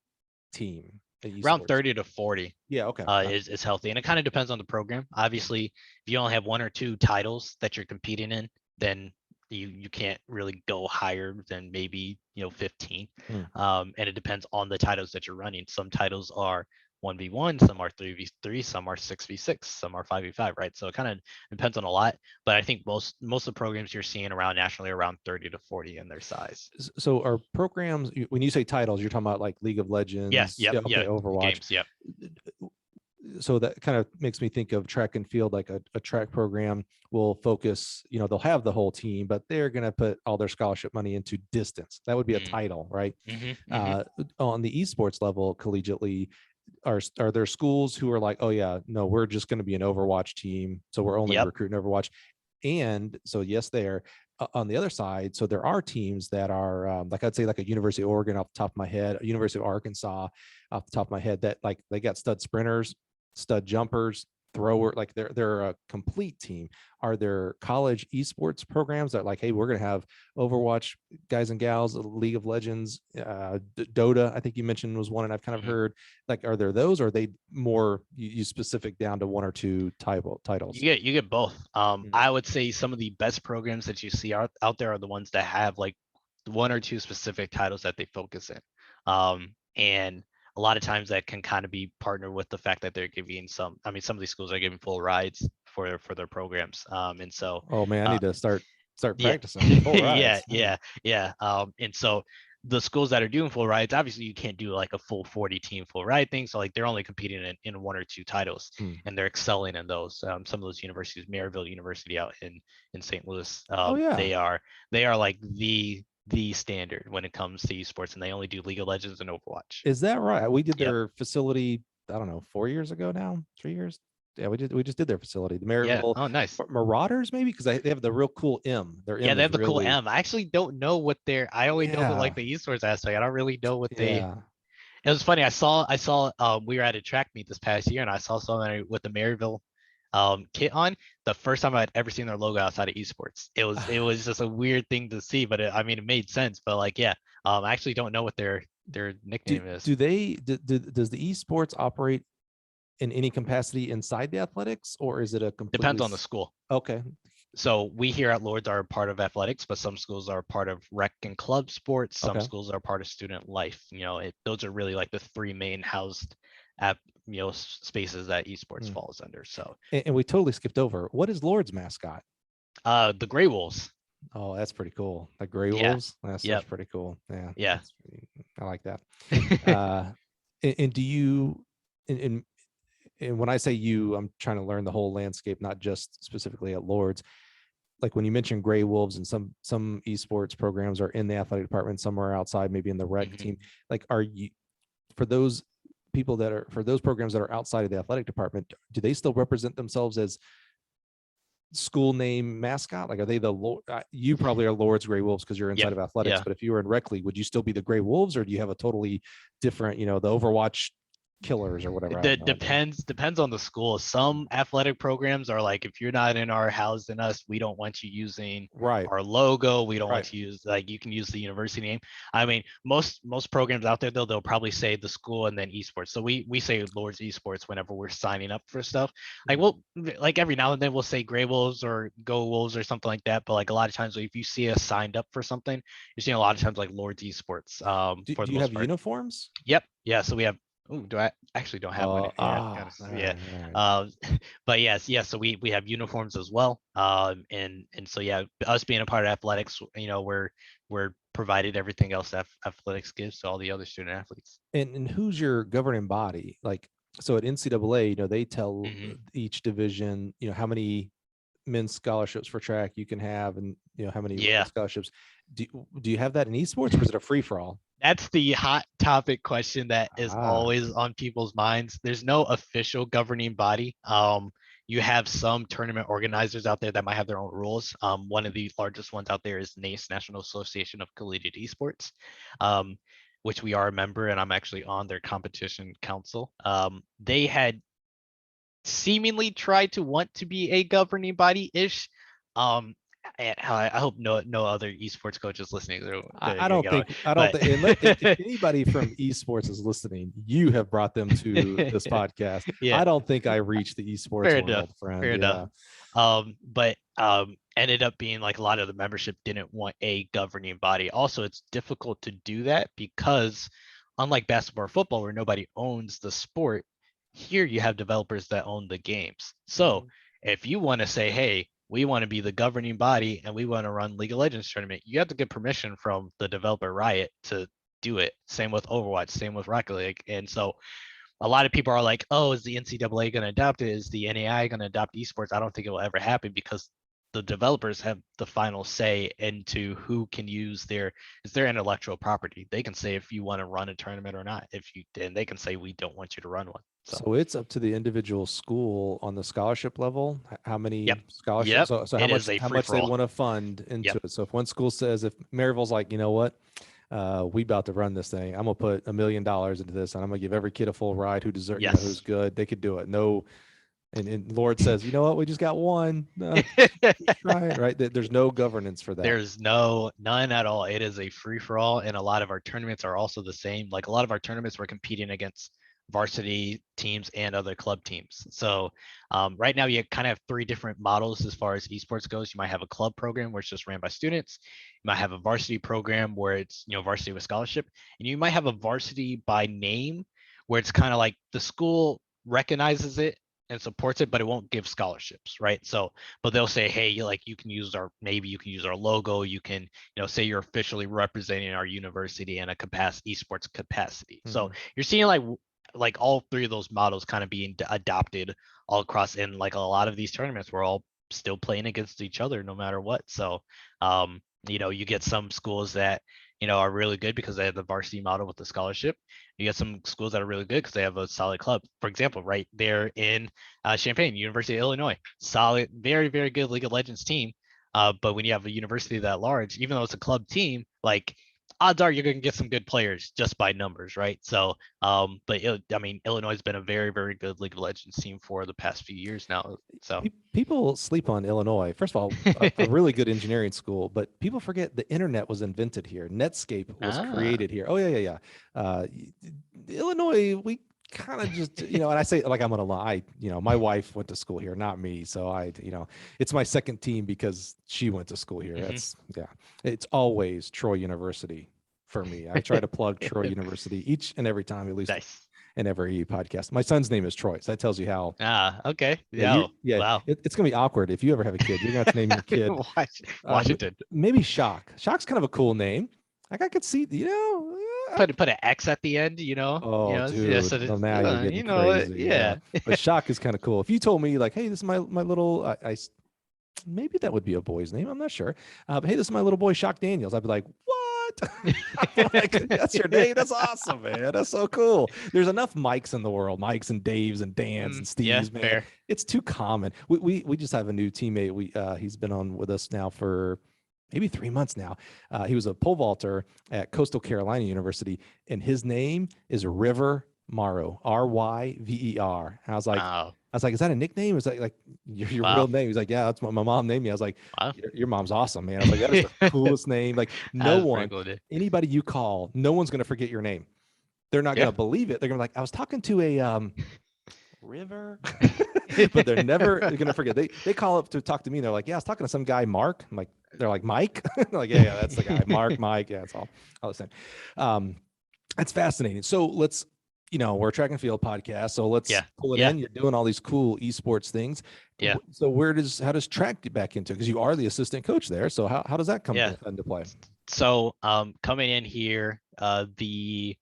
team? Around 30 to 40. Yeah. Okay. Is healthy, and it kind of depends on the program. Obviously, if you only have 1 or 2 titles that you're competing in, then you can't really go higher than maybe 15. And it depends on the titles that you're running. Some titles are 1v1, some are 3v3, some are 6v6, some are 5v5, right? So it kind of depends on a lot, but I think most of the programs you're seeing around nationally are around 30 to 40 in their size. So are programs, when you say titles, you're talking about like League of Legends? Yeah. Overwatch games. Yeah. So that kind of makes me think of track and field. Like a track program will focus, they'll have the whole team, but they're going to put all their scholarship money into distance. That would be a title, right? On the esports level, collegiately, are there schools who are like, oh yeah, no, we're just going to be an Overwatch team, so we're only recruiting Overwatch? And so yes, there. On the other side, so there are teams that are like, I'd say like a University of Oregon off the top of my head, a University of Arkansas off the top of my head, that like they got stud sprinters, stud jumpers, thrower, like they're a complete team. Are there college esports programs that like, hey, we're going to have Overwatch guys and gals, League of Legends, Dota, I think you mentioned was one, and I've kind of heard, like, are there those, or are they more you specific down to 1 or 2 titles? You get both. I would say some of the best programs that you see out there are the ones that have like 1 or 2 specific titles that they focus in. And a lot of times that can kind of be partnered with the fact that they're giving some of these schools are giving full rides for their programs. And so, oh man, I need to start practicing full rides. Yeah. And so the schools that are doing full rides, obviously you can't do like a full 40 team full ride thing. So like they're only competing in 1 or 2 titles, and they're excelling in those. Some of those universities, Maryville University out in St. Louis, they are like the standard when it comes to esports, and they only do League of Legends and Overwatch. Is that right? We did their facility, I don't know, 4 years ago now, 3 years. Yeah, we just did their facility, the Maryville. Oh, nice. Marauders, maybe, because they have the real cool M. Their M, they have the cool M. I actually don't know what I only know like the esports aspect. I don't really know what they. It was funny. I saw. We were at a track meet this past year, and I saw someone with the Maryville kit on. The first time I'd ever seen their logo outside of esports. It was just a weird thing to see, but it made sense. But like, I actually don't know what their nickname is. Does the esports operate in any capacity inside the athletics, or is it a complete? Depends on the school. Okay. So we here at Lourdes are part of athletics, but some schools are part of rec and club sports. Some schools are part of student life. Those are really like the 3 main housed spaces that esports falls under. So, and we totally skipped over, what is Lourdes mascot? The Gray Wolves. Oh, that's pretty cool. The Gray Wolves. That's pretty cool. Yeah. I like that. And do you, and when I say you, I'm trying to learn the whole landscape, not just specifically at Lourdes. Like when you mentioned Gray Wolves, and some esports programs are in the athletic department, some are outside, maybe in the rec team. Like, are you, for those programs that are outside of the athletic department, do they still represent themselves as school name mascot? Like, are they you probably are Lourdes Gray Wolves because you're inside of athletics, but if you were in rec league, would you still be the Gray Wolves, or do you have a totally different, the Overwatch killers or whatever. I That have no idea. depends on the school. Some athletic programs are like, if you're not in our housed in us, we don't want you using Right. our logo. We don't Right. want you use, like, you can use the university name. I mean, most programs out there though, they'll probably say the school and then esports. So we say Lourdes esports whenever we're signing up for stuff. Like, we'll, like, every now and then we'll say Gray Wolves or Go Wolves or something like that. But like a lot of times, if you see us signed up for something, you're seeing a lot of times like Lourdes esports, for Do the you most have part. uniforms? Yep. Yeah. So we have. Ooh, do I actually don't have one here? All Yeah. right, all right. But yes, yes. So we have uniforms as well. And so yeah, us being a part of athletics, we're provided everything else that athletics gives to all the other student athletes. And who's your governing body? Like, so at NCAA, they tell Hmm. each division, how many men's scholarships for track you can have, and how many Yeah. women's scholarships. Do you have that in esports, or is it a free for all? That's the hot topic question that is Ah, always on people's minds. There's no official governing body. You have some tournament organizers out there that might have their own rules. One of the largest ones out there is NACE, National Association of Collegiate Esports, um, which we are a member, and I'm actually on their competition council. They had seemingly tried to want to be a governing body ish. Um, and I hope no other esports coaches listening. I don't think But unless if anybody from esports is listening, you have brought them to this podcast. yeah, I don't think I reached the esports fair enough, world, friend. fair enough. Yeah. But ended up being like a lot of the membership didn't want a governing body. Also, it's difficult to do that because unlike basketball or football where nobody owns the sport, here you have developers that own the games. So Mhm. if you want to say, hey, we want to be the governing body and we want to run League of Legends tournament, you have to get permission from the developer Riot to do it. Same with Overwatch, same with Rocket League. And so a lot of people are like, oh, is the NCAA going to adopt it? Is the NAI going to adopt esports? I don't think it will ever happen because the developers have the final say into who can use it's their intellectual property. They can say if you want to run a tournament or not. And they can say we don't want you to run one. So So it's up to the individual school on the scholarship level, how yep, many scholarships, yep, so it is a how free much for they all. want to fund into Yep. it. So if one school says, if Maryville's like, you know what, we about to run this thing, I'm gonna put $1 million into this, and I'm gonna give every kid a full ride who deserves, who's Yes. good, they could do it. No, and Lord says, you know what, we just got one. Try it, right? There's no governance for that. There's none at all. It is a free for all, and a lot of our tournaments are also the same. Like a lot of our tournaments, we're competing against varsity teams and other club teams. So right now, you kind of have three different models as far as esports goes. You might have a club program where it's just ran by students. You might have a varsity program where it's varsity with scholarship, and you might have a varsity by name where it's kind of like the school recognizes it and supports it, but it won't give scholarships, right? So but they'll say, hey, you can use our logo. You can, say you're officially representing our university in a esports capacity. So Mhm. you're seeing like all three of those models kind of being adopted all across. In like a lot of these tournaments, we're all still playing against each other no matter what. So you get some schools that are really good because they have the varsity model with the scholarship. You get some schools that are really good because they have a solid club. For example, right there in Champaign, University of Illinois, solid, very, very good League of Legends team. But when you have a university that large, even though it's a club team, like odds are you're going to get some good players just by numbers, right? So, Illinois has been a very, very good League of Legends team for the past few years now. So, People sleep on Illinois. First of all, a really good engineering school, but people forget the internet was invented here. Netscape was ah, created here. Oh yeah. Illinois, we kind of just, and I say like I'm gonna lie. My wife went to school here, not me. So it's my second team because she went to school here. mhm. It's always Troy University for me. I try to plug Troy University each and every time, at least Nice. in every podcast. My son's name is Troy, so that tells you how. Okay. Yeah, Yeah. Wow. it's gonna be awkward if you ever have a kid. You're gonna have to name your kid Washington. maybe Shock. Shock's kind of a cool name. Like I could see, Put an X at the end, oh, yeah, dude. so Well, it's, now you're getting crazy. Yeah, yeah. but Shock is kind of cool. If you told me like, hey, this is my little, maybe that would be a boy's name. I'm not sure. But hey, this is my little boy, Shock Daniels. I'd be like, what? Like, that's your name? That's awesome, man. That's so cool. There's enough Mikes in the world, Mikes and Daves and Dans and Yeah, Steves, man. fair. It's too common. We just have a new teammate. He's been on with us now for maybe 3 months now. He was a pole vaulter at Coastal Carolina University, and his name is River Morrow, Ryver. I was like, Wow. is that a nickname? Is that like your Wow. real name? He's like, yeah, that's what my mom named me. I was like, Wow. your mom's awesome, man. I was like, that is the coolest name. Like no That's pretty one, cool, dude. anybody you call, no one's going to forget your name. They're not going Yeah. to believe it. They're going to be like, I was talking to a River, but they're never going to forget. They call up to talk to me. And they're like, yeah, I was talking to some guy, Mark. I'm like, they're like, Mike. Like, yeah, that's the guy, Mark, Mike. Yeah, it's all the same. That's fascinating. So let's, we're a track and field podcast. So let's pull it Yeah. in. You're doing all these cool esports things. Yeah. So how does track get back into? Because you are the assistant coach there. So how does that come into play? So coming in here, they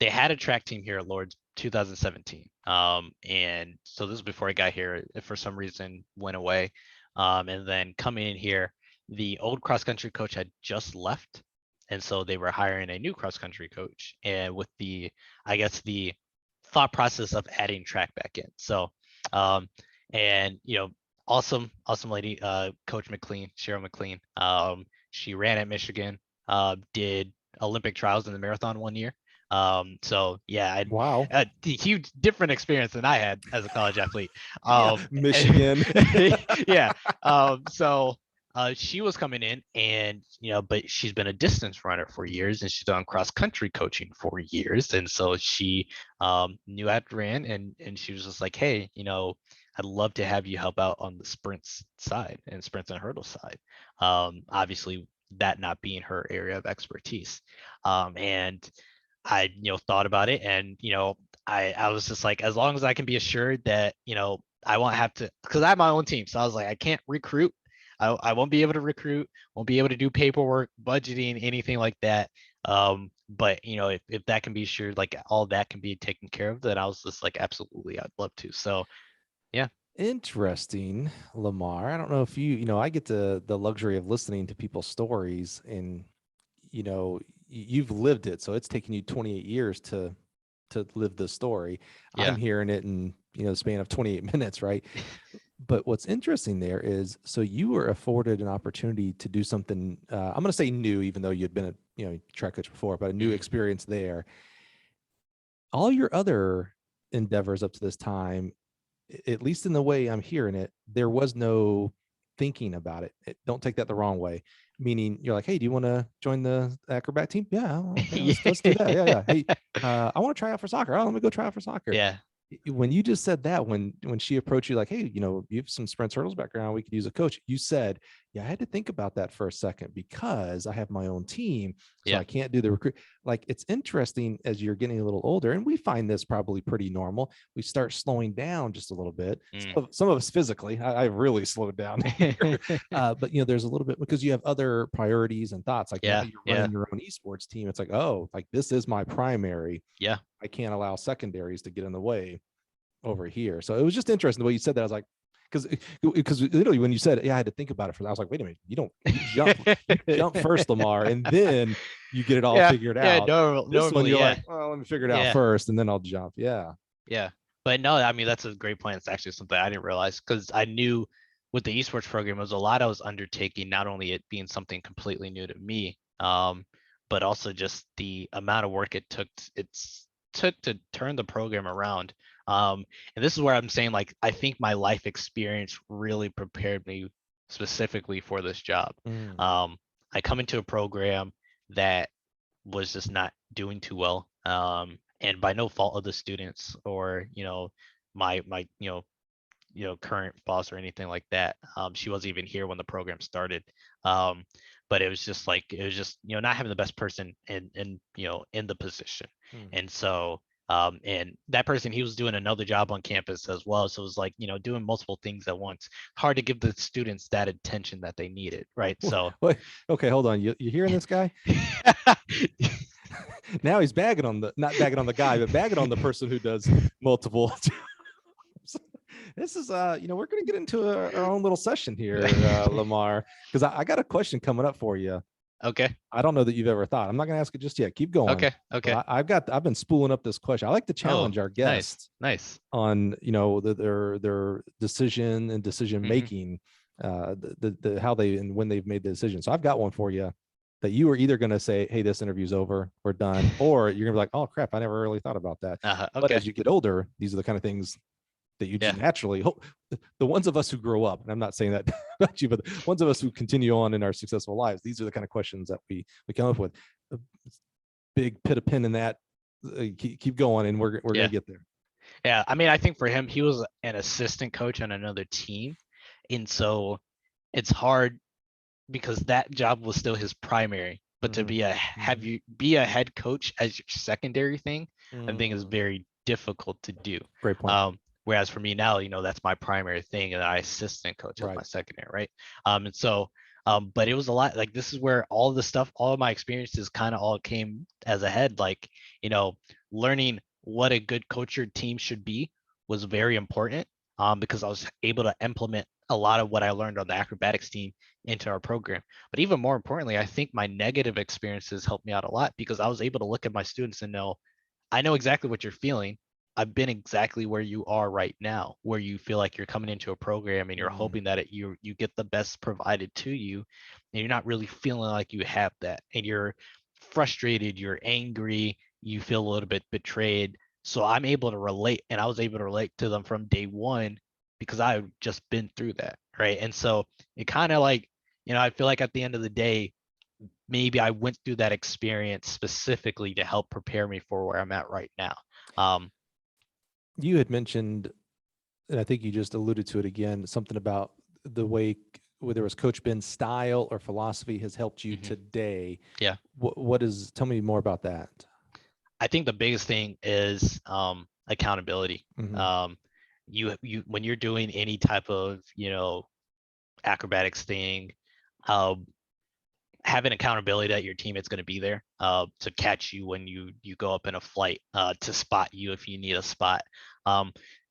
had a track team here at Lourdes 2017. And so this was before I got here. It for some reason went away. And then coming in here, the old cross country coach had just left. And so they were hiring a new cross country coach. And with the thought process of adding track back in. So, and awesome lady, Coach McLean, Cheryl McLean. She ran at Michigan, did Olympic trials in the marathon one year. So yeah, Wow. The huge different experience than I had as a college athlete. Michigan. Yeah. So she was coming in and, but she's been a distance runner for years and she's done cross country coaching for years. And so she knew I ran and she was just like, hey, I'd love to have you help out on the sprints side and sprints and hurdle side. Obviously that not being her area of expertise. And I, thought about it and, I was just like, as long as I can be assured that, I won't have to, because I have my own team. So I was like, I can't recruit. I won't be able to recruit, won't be able to do paperwork, budgeting, anything like that. But if that can be assured, like all that can be taken care of, then I was just like, absolutely, I'd love to. So yeah. Interesting, Lemar. I don't know if I get the luxury of listening to people's stories and, you've lived it. So it's taken you 28 years to live the story. Yeah. I'm hearing it in, the span of 28 minutes. Right. But what's interesting there is, so you were afforded an opportunity to do something, I'm going to say new, even though you'd been a track coach before, but a new experience there. All your other endeavors up to this time, at least in the way I'm hearing it, there was no thinking about it. Don't take that the wrong way. Meaning you're like, hey, do you want to join the acrobat team? Yeah, okay, let's do that. Yeah. Hey, I want to try out for soccer. Oh, let me go try out for soccer. Yeah. When you just said that, when she approached you like, hey, you have some sprints hurdles background, we could use a coach. You said, yeah, I had to think about that for a second because I have my own team. So I can't do the recruit. Like, it's interesting as you're getting a little older, and we find this probably pretty normal. We start slowing down just a little bit. Some of us physically, I really slowed down here. But there's a little bit because you have other priorities and thoughts. Like now you're running your own esports team. It's like, oh, like this is my primary. Yeah. I can't allow secondaries to get in the way over here. So it was just interesting the way you said that. I was like, because literally when you said, yeah, I had to think about it for that. I was like, wait a minute, you jump first, Lemar, and then you get it all figured out. This one you're like, well, let me figure it out first, and then I'll jump. Yeah. Yeah. But no, I mean, that's a great point. It's actually something I didn't realize because I knew with the esports program, it was a lot I was undertaking, not only it being something completely new to me, but also just the amount of work it took to turn the program around. And this is where I'm saying, like, I think my life experience really prepared me specifically for this job. I come into a program that was just not doing too well. And by no fault of the students or, my current boss or anything like that. She wasn't even here when the program started. But it was just not having the best person in the position. And so and that person, he was doing another job on campus as well. So it was like, doing multiple things at once. Hard to give the students that attention that they needed. Right. So wait, okay, hold on. You hearing this guy? Now he's not bagging on the guy, but bagging on the person who does multiple jobs. This is we're going to get into our own little session here, Lemar, because I got a question coming up for you. Okay. I don't know that you've ever thought. I'm not going to ask it just yet. Keep going. Okay. I've been spooling up this question. I like to challenge our guests nice on their decision and decision making, the how they and when they've made the decision. So I've got one for you. that you were either going to say, hey, this interview's over, we're done, or you're gonna be like, oh crap, I never really thought about that. But Okay. as you get older, these are the kind of things that you just Yeah. naturally hope. The ones of us who grow up, and I'm not saying that about you, but the ones of us who continue on in our successful lives, these are the kind of questions that we come up with. A big put a pin in that. Keep going, and we're Yeah. gonna get there. Yeah. I mean, I think for him, he was an assistant coach on another team. And so it's hard because that job was still his primary. But to be be a head coach as your secondary thing, I think is very difficult to do. Great point. Whereas for me now, that's my primary thing, and I assistant coach as my secondary, right? And so, but it was a lot. Like, this is where all the stuff, all of my experiences, kind of all came as a head. Like, learning what a good coach or team should be was very important. Because I was able to implement a lot of what I learned on the acrobatics team into our program. But even more importantly, I think my negative experiences helped me out a lot, because I was able to look at my students and know, I know exactly what you're feeling. I've been exactly where you are right now, where you feel like you're coming into a program and you're hoping that you get the best provided to you, and you're not really feeling like you have that, and you're frustrated, you're angry, you feel a little bit betrayed. So I'm able to relate, and I was able to relate to them from day one because I've just been through that, right? And so it kind of like, I feel like at the end of the day, maybe I went through that experience specifically to help prepare me for where I'm at right now. You had mentioned, and I think you just alluded to it again, something about the way, whether it was Coach Ben's style or philosophy, has helped you today. Yeah. Tell me more about that. I think the biggest thing is accountability. You when you're doing any type of, acrobatics thing, having accountability that your teammate's going to be there to catch you when you go up in a flight, to spot you if you need a spot.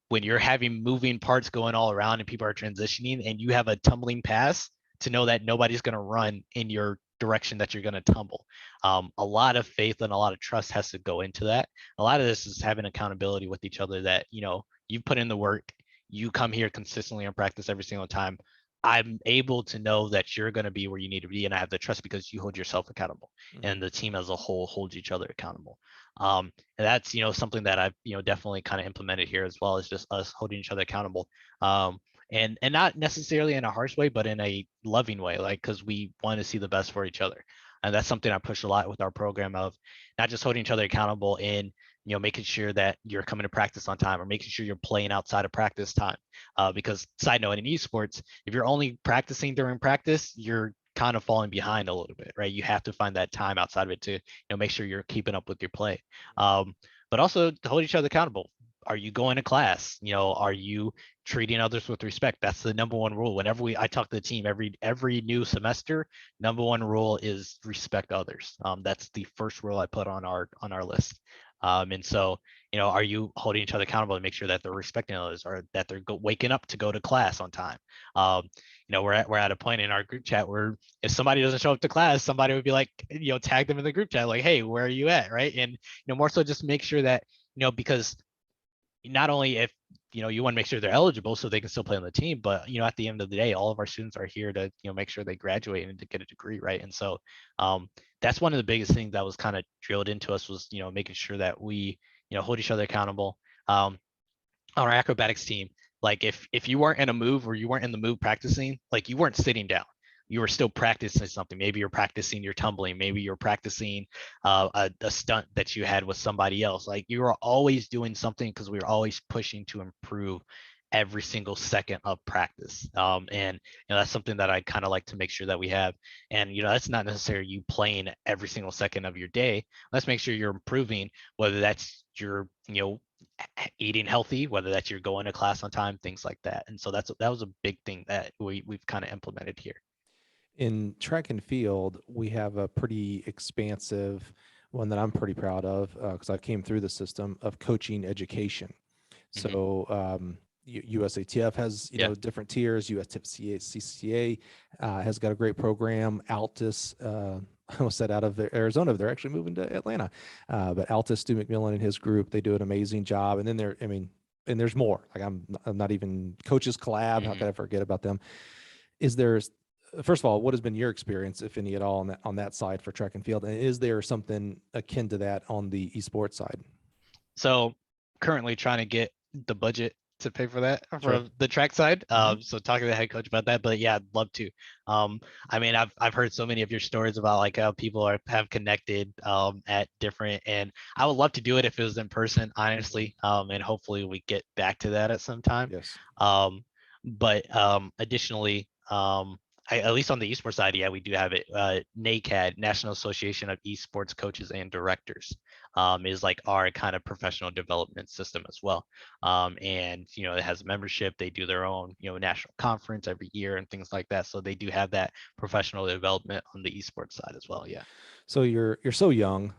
When you're having moving parts going all around and people are transitioning and you have a tumbling pass, to know that nobody's going to run in your direction that you're going to tumble. A lot of faith and a lot of trust has to go into that. A lot of this is having accountability with each other, that, you put in the work, you come here consistently and practice every single time. I'm able to know that you're going to be where you need to be, and I have the trust because you hold yourself accountable, and the team as a whole holds each other accountable. And that's, something that I've, definitely kind of implemented here as well, as just us holding each other accountable. And not necessarily in a harsh way, but in a loving way, like, because we want to see the best for each other. And that's something I push a lot with our program, of not just holding each other accountable in, making sure that you're coming to practice on time, or making sure you're playing outside of practice time. Because, side note, in esports, if you're only practicing during practice, you're kind of falling behind a little bit, right? You have to find that time outside of it to, make sure you're keeping up with your play. But also to hold each other accountable. Are you going to class? Are you treating others with respect? That's the number one rule. Whenever I talk to the team every new semester, number one rule is respect others. That's the first rule I put on our list. And so, are you holding each other accountable to make sure that they're respecting others, or that they're waking up to go to class on time? We're at a point in our group chat where if somebody doesn't show up to class, somebody would be like, tag them in the group chat, like, hey, where are you at? Right. And, more so just make sure that, because not only if, you want to make sure they're eligible so they can still play on the team, but, at the end of the day, all of our students are here to, make sure they graduate and to get a degree. Right. And so, that's one of the biggest things that was kind of drilled into us, was, making sure that we, hold each other accountable. On our acrobatics team, like, if you weren't in a move, or you weren't in the move practicing, like, you weren't sitting down, you were still practicing something. Maybe you're practicing your tumbling, maybe you're practicing a stunt that you had with somebody else. Like, you were always doing something, because we were always pushing to improve every single second of practice. And that's something that I kind of like to make sure that we have. And that's not necessarily you playing every single second of your day. Let's make sure you're improving, whether that's your eating healthy, whether that's you're going to class on time, things like that. And so that was a big thing that we've kind of implemented here. In track and field, we have a pretty expansive one that I'm pretty proud of, because I came through the system of coaching education. So USATF has different tiers. USCCA has got a great program. Altus, I almost said out of Arizona, they're actually moving to Atlanta. But Altus, Stu McMillan and his group, they do an amazing job. And then and there's more. Like, I'm not even Coaches Collab. How could I forget about them? Is there first of all, what has been your experience, if any at all, on that side for track and field? And is there something akin to that on the esports side? So currently trying to get the budget to pay for that Sure. from the track side. Mhm. So talking to the head coach about that, but yeah, I'd love to. I mean, I've heard so many of your stories about like how people have connected at different, and I would love to do it if it was in person, honestly. And hopefully we get back to that at some time. Yes. But additionally, at least on the esports side, yeah, we do have it. NACAD, National Association of Esports Coaches and Directors, is like our kind of professional development system as well. And it has a membership. They do their own national conference every year and things like that. So they do have that professional development on the esports side as well. Yeah. So you're so young.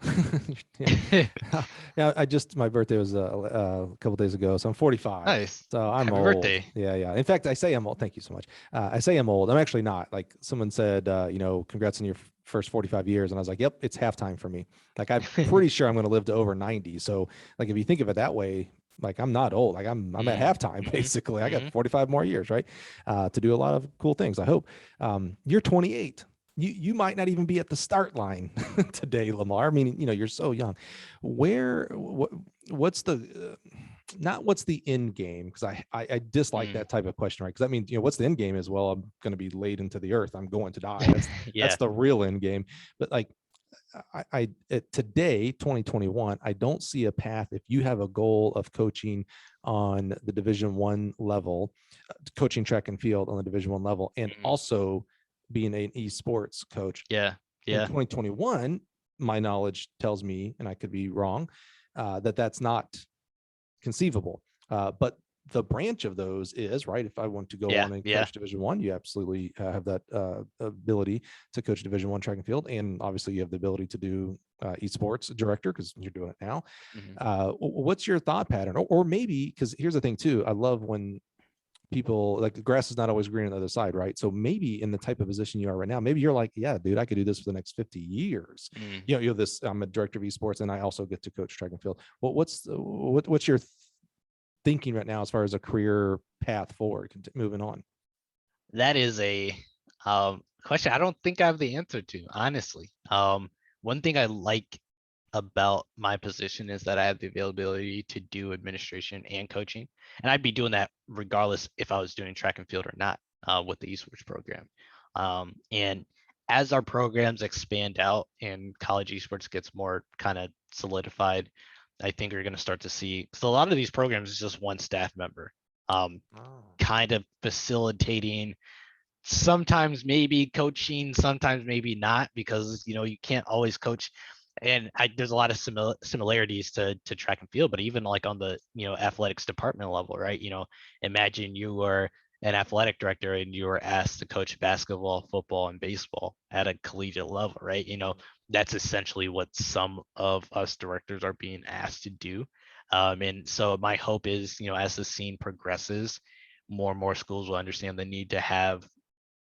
Yeah, my birthday was a couple days ago, so I'm 45. Nice. So I'm Happy old. birthday. Yeah, yeah. In fact, I say I'm old. Thank you so much. I say I'm old. I'm actually not. Like someone said, congrats on your first 45 years, and I was like, yep, it's halftime for me. Like I'm pretty sure I'm going to live to over 90. So like if you think of it that way, like I'm not old. Like I'm at halftime basically. I got 45 more years, right, to do a lot of cool things. I hope. You're 28. You might not even be at the start line today, Lemar. I mean, you're so young. What's the not what's the end game? Because I dislike that type of question, right? Because that means what's the end game is, well, I'm going to be laid into the earth. I'm going to die. Yeah. That's the real end game. But like today, 2021, I don't see a path if you have a goal of coaching on the Division I level, coaching track and field on the Division I level, and also being an esports coach. Yeah. In 2021, my knowledge tells me, and I could be wrong, that that's not conceivable. But the branch of those is right. If I want to go on and coach Division I, you absolutely have that ability to coach Division I track and field, and obviously you have the ability to do esports director because you're doing it now. What's your thought pattern, or maybe because here's the thing too, I love when people like the grass is not always green on the other side, right? So maybe in the type of position you are right now, maybe you're like, yeah, dude, I could do this for the next 50 years. You're this. I'm a director of esports, and I also get to coach track and field. Well, what's your thinking right now as far as a career path forward, moving on? That is a question I don't think I have the answer to, honestly. One thing I like about my position is that I have the availability to do administration and coaching, and I'd be doing that regardless if I was doing track and field or not with the esports program. And as our programs expand out and college esports gets more kind of solidified, I think you're going to start to see, because a lot of these programs is just one staff member kind of facilitating, sometimes maybe coaching, sometimes maybe not, because you can't always coach. And there's a lot of similarities to track and field, but even like on the athletics department level, right? Imagine you were an athletic director and you were asked to coach basketball, football, and baseball at a collegiate level, right? That's essentially what some of us directors are being asked to do. And so my hope is, as the scene progresses, more and more schools will understand the need to have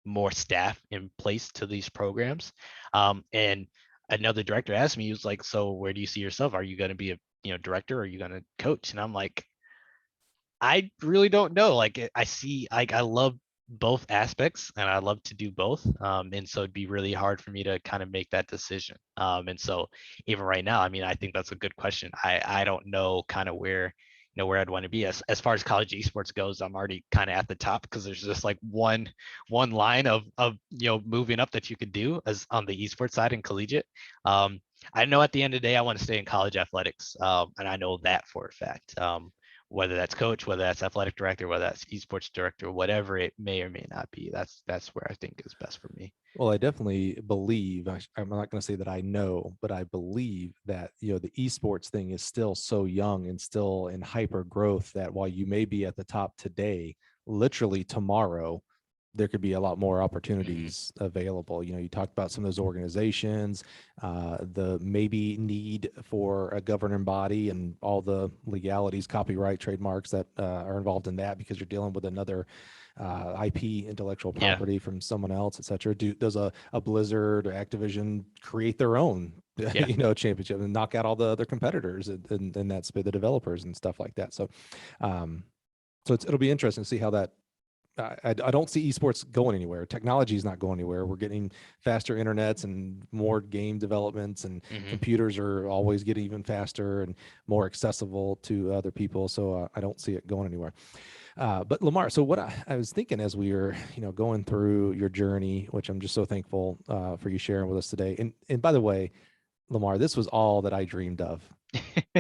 more staff in place to these programs. And another director asked me, he was like, so where do you see yourself? Are you going to be a director, or are you going to coach? And I'm like, I really don't know. Like I love both aspects and I love to do both. And so it'd be really hard for me to kind of make that decision. And so even right now, I mean, I think that's a good question. I don't know kind of where I'd want to be. As far as college esports goes, I'm already kind of at the top, because there's just like one line of moving up that you could do as on the esports side and collegiate. I know at the end of the day I want to stay in college athletics, and I know that for a fact. Whether that's coach, whether that's athletic director, whether that's esports director, whatever it may or may not be, that's where I think is best for me. Well, I definitely believe, I'm not going to say that I know, but I believe that, the esports thing is still so young and still in hyper growth that while you may be at the top today, literally tomorrow, there could be a lot more opportunities available. You talked about some of those organizations, the maybe need for a governing body and all the legalities, copyright, trademarks that are involved in that, because you're dealing with another IP, intellectual property from someone else, et cetera. Does a Blizzard or Activision create their own championship and knock out all the other competitors and that's the developers and stuff like that? So it'll be interesting to see how that I don't see esports going anywhere. Technology is not going anywhere. We're getting faster internets and more game developments, and Hmm. computers are always getting even faster and more accessible to other people. So I don't see it going anywhere. But Lemar, so what I was thinking as we were, going through your journey, which I'm just so thankful for you sharing with us today. And by the way, Lemar, this was all that I dreamed of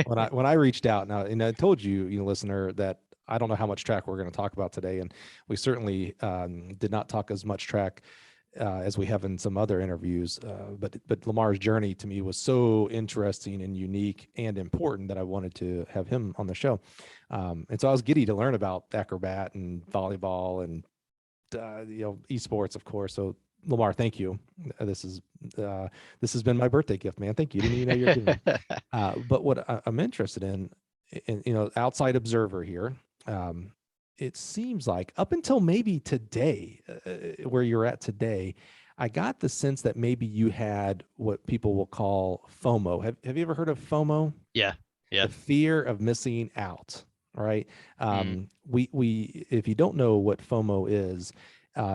when I reached out. Now, and I told you, listener, that I don't know how much track we're going to talk about today, and we certainly did not talk as much track as we have in some other interviews. But Lemar's journey to me was so interesting and unique and important that I wanted to have him on the show. And so I was giddy to learn about acrobat and volleyball and esports, of course. So Lemar, thank you. This has been my birthday gift, man. Thank you. Didn't even know you're giving me. But what I'm interested in, outside observer here, it seems like up until maybe today, where you're at today, I got the sense that maybe you had what people will call FOMO. Have you ever heard of FOMO? Yeah. The fear of missing out. Right. Mm. We if you don't know what FOMO is,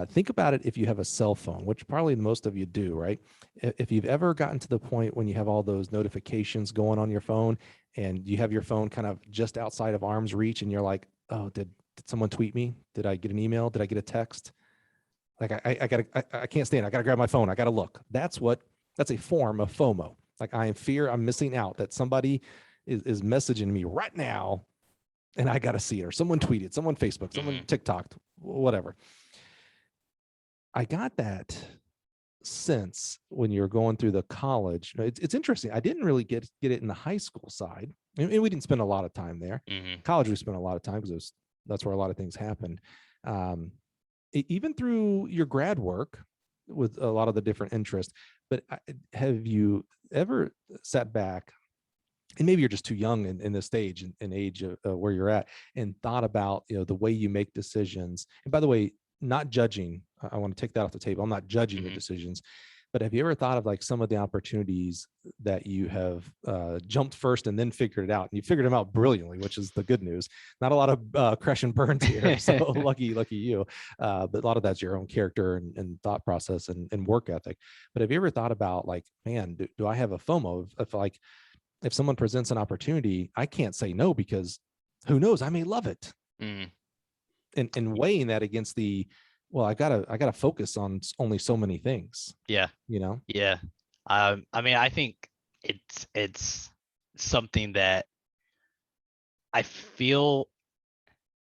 think about it if you have a cell phone, which probably most of you do, right? If you've ever gotten to the point when you have all those notifications going on your phone and you have your phone kind of just outside of arm's reach and you're like, oh, did someone tweet me? Did I get an email? Did I get a text? Like I can't stand it. I gotta grab my phone. I gotta look. That's a form of FOMO. Like I'm missing out, that somebody is messaging me right now and I got to see it, or someone tweeted, someone Facebook, someone TikToked, whatever. I got that sense when you're going through the college. It's interesting. I didn't really get it in the high school side, and we didn't spend a lot of time there. College, we spent a lot of time because that's where a lot of things happened. Even through your grad work with a lot of the different interests. But have you ever sat back, and maybe you're just too young in this stage and age of where you're at, and thought about the way you make decisions? And by the way, not judging, I want to take that off the table. I'm not judging your decisions, but have you ever thought of like some of the opportunities that you have jumped first and then figured it out, and you figured them out brilliantly, which is the good news. Not a lot of crash and burns here, so lucky you. But a lot of that's your own character and thought process and work ethic. But have you ever thought about like, man, do I have a FOMO of like, if someone presents an opportunity, I can't say no because who knows, I may love it. And weighing that against well, I gotta focus on only so many things. Yeah. Yeah. I mean, I think it's something that I feel,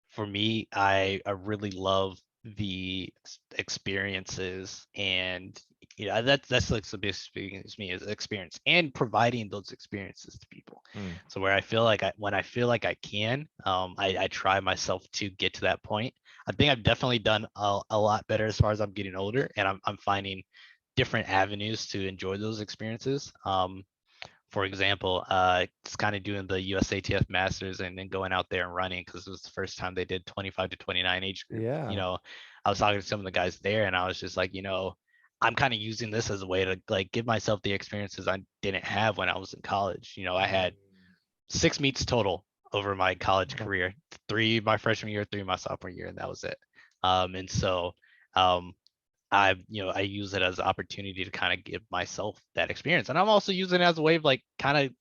for me, I really love the experiences, and that's like the biggest thing is me, is experience and providing those experiences to people. So where I feel like when I feel like I can, I try myself to get to that point. I think I've definitely done a lot better as far as I'm getting older, and I'm finding different avenues to enjoy those experiences. For example, it's kind of doing the USATF Masters and then going out there and running, because it was the first time they did 25 to 29 age group. Yeah. I was talking to some of the guys there, and I was just like, I'm kind of using this as a way to like give myself the experiences I didn't have when I was in college. I had 6 meets total over my college career, 3 my freshman year, 3 my sophomore year, and that was it. And so I use it as an opportunity to kind of give myself that experience, and I'm also using it as a way of like kind of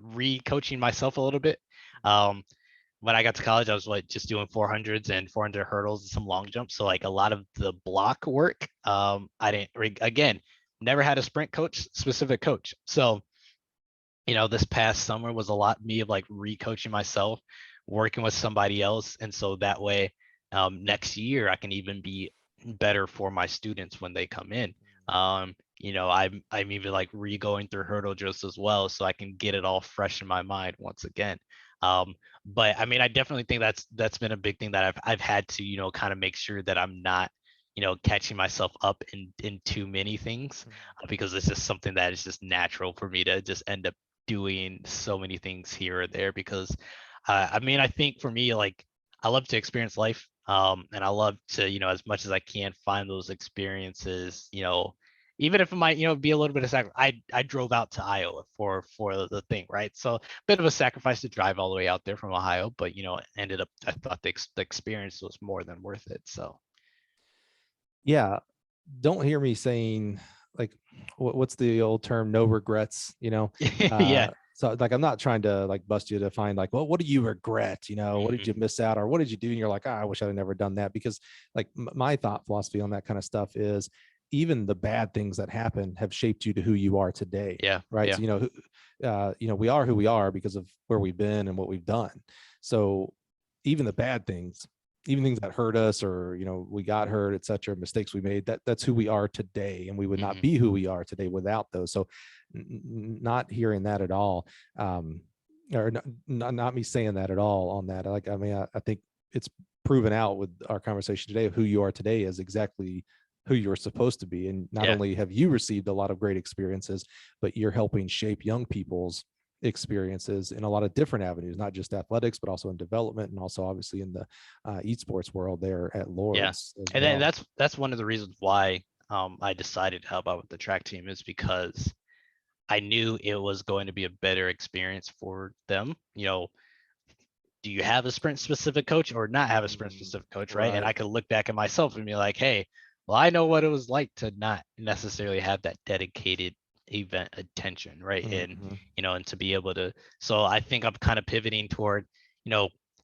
re-coaching myself a little bit. When I got to college, I was just doing 400s and 400 hurdles and some long jumps. So like a lot of the block work, I didn't again, never had a sprint specific coach. So this past summer was a lot me of like re-coaching myself, working with somebody else, and so that way next year I can even be better for my students when they come in. I'm even like re-going through hurdle drills as well, so I can get it all fresh in my mind once again. But I mean, I definitely think that's been a big thing that I've had to kind of make sure that I'm not catching myself up in too many things, because it's just something that is just natural for me to just end up doing so many things here or there, because I mean, I think for me, like, I love to experience life, and I love to as much as I can find those experiences, even if it might be a little bit of sacrifice. I drove out to Iowa for the thing, right? So a bit of a sacrifice to drive all the way out there from Ohio, but ended up, I thought the experience was more than worth it. So Yeah. Don't hear me saying like, what's the old term? No regrets, Yeah. so like, I'm not trying to like bust you to find like, well, what do you regret? What did Mhm. you miss out, or what did you do? And you're like, I wish I'd never done that. Because like my thought philosophy on that kind of stuff is even the bad things that happen have shaped you to who you are today. Yeah. Right. Yeah. So, we are who we are because of where we've been and what we've done. So even the bad things, even things that hurt us, or we got hurt, etc., mistakes we made, that's who we are today, and we would not Mhm. be who we are today without those. So not hearing that at all, or not me saying that at all on that. Like, I mean, I think it's proven out with our conversation today of who you are today is exactly who you're supposed to be. And not Yeah. only have you received a lot of great experiences, but you're helping shape young people's experiences in a lot of different avenues, not just athletics, but also in development, and also obviously in the esports world there at Yeah. Lourdes as And then well. that's one of the reasons why I decided to help out with the track team, is because I knew it was going to be a better experience for them. Do you have a sprint specific coach or not have a sprint specific coach, right? And Right. I could look back at myself and be like, hey, well, I know what it was like to not necessarily have that dedicated event attention, right? And Mhm. and to be able to, so I think I'm kind of pivoting toward,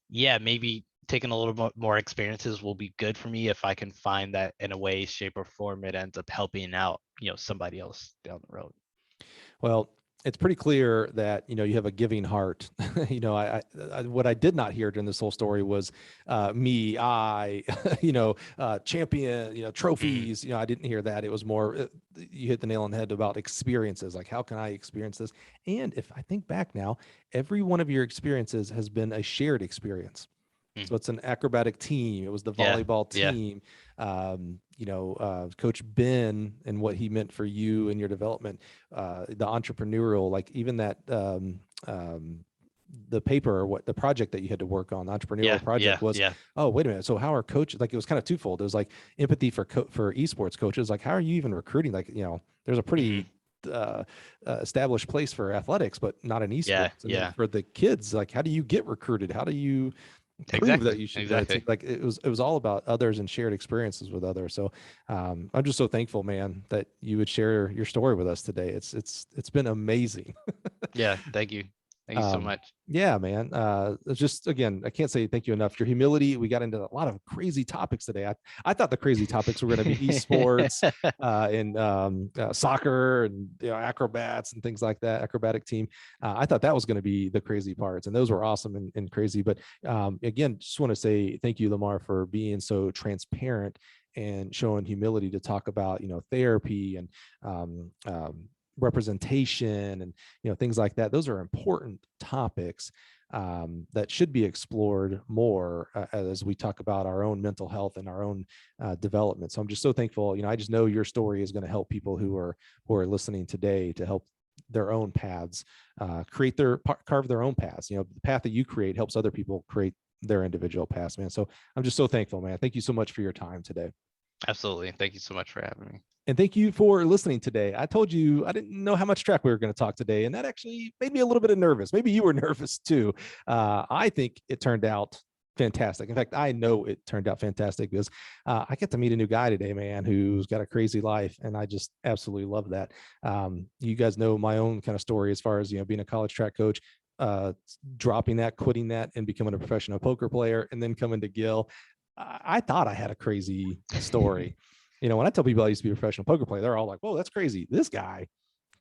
yeah, maybe taking a little bit more experiences will be good for me if I can find that in a way, shape, or form it ends up helping out, somebody else down the road. Well, it's pretty clear that you have a giving heart. What I did not hear during this whole story was me, champion, Mhm. trophies. I didn't hear that. It was more you hit the nail on the head about experiences. Like, how can I experience this? And if I think back now, every one of your experiences has been a shared experience. Mm. So it's an acrobatic team. It was the Yeah. volleyball Yeah. team. Coach Ben and what he meant for you and your development, the entrepreneurial, like even that, the paper or what the project that you had to work on, the Yeah. entrepreneurial Yeah. project was, Yeah. oh, wait a minute. So how are coaches, like it was kind of twofold. It was like empathy for esports coaches. Like, how are you even recruiting? Like, there's a Mhm. pretty established place for athletics, but not in Yeah. esports. And then Yeah. for the kids, like, how do you get recruited? How do you prove that Exactly. you should be on a team? Exactly. Like, it was all about others and shared experiences with others. So I'm just so thankful, man, that you would share your story with us today. It's been amazing. Yeah. Thank you. Thank you so um much. yeah, man. It's just, again, I can't say thank you enough. Your humility, we got into a lot of crazy topics today. I thought the crazy topics were going to be esports, and soccer, and acrobats and things like that, acrobatic team. I thought that was going to be the crazy parts, and those were awesome and crazy. But again, just want to say thank you, Lemar, for being so transparent and showing humility to talk about therapy and um, um, representation and things like that. Those are important topics that should be explored more as we talk about our own mental health and our own development. So I'm just so thankful. I just know your story is going to help people who are listening today to help their own paths, carve their own paths. The path that you create helps other people create their individual paths, man. So I'm just so thankful, man. Thank you so much for your time today. Absolutely. Thank you so much for having me. And thank you for listening today. I told you I didn't know how much track we were going to talk today, and that actually made me a little bit nervous. Maybe you were nervous too. I think it turned out fantastic. In fact, I know it turned out fantastic because I get to meet a new guy today, man, who's got a crazy life, and I just absolutely love that. You guys know my own kind of story as far as being a college track coach, dropping that, quitting that, and becoming a professional poker player, and then coming to Gill. I thought I had a crazy story. When I tell people I used to be a professional poker player, they're all like, "Whoa, that's crazy." This guy,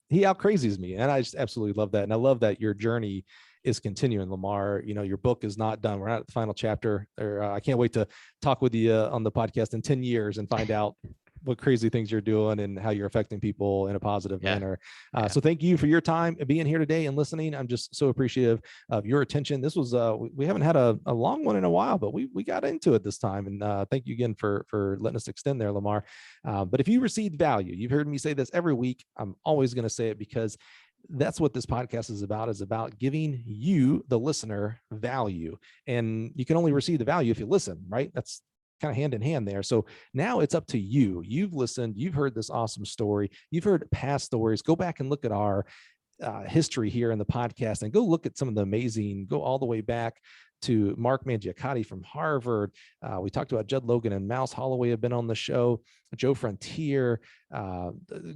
he out crazies me. And I just absolutely love that. And I love that your journey is continuing, Lemar. Your book is not done. We're not at the final chapter. I can't wait to talk with you on the podcast in 10 years and find out what crazy things you're doing and how you're affecting people in a positive Yeah. manner. Yeah. So thank you for your time and being here today and listening. I'm just so appreciative of your attention. This was, we haven't had a long one in a while, but we got into it this time. And thank you again for letting us extend there, Lemar. But if you received value, you've heard me say this every week. I'm always going to say it because that's what this podcast is about giving you, the listener, value. And you can only receive the value if you listen, right? That's kind of hand in hand there. So now it's up to you. You've listened, you've heard this awesome story, you've heard past stories. Go back and look at our history here in the podcast and go look at some of the amazing, go all the way back to Mark Mangiacotti from Harvard. We talked about Judd Logan and Mouse Holloway have been on the show, Joe Frontier,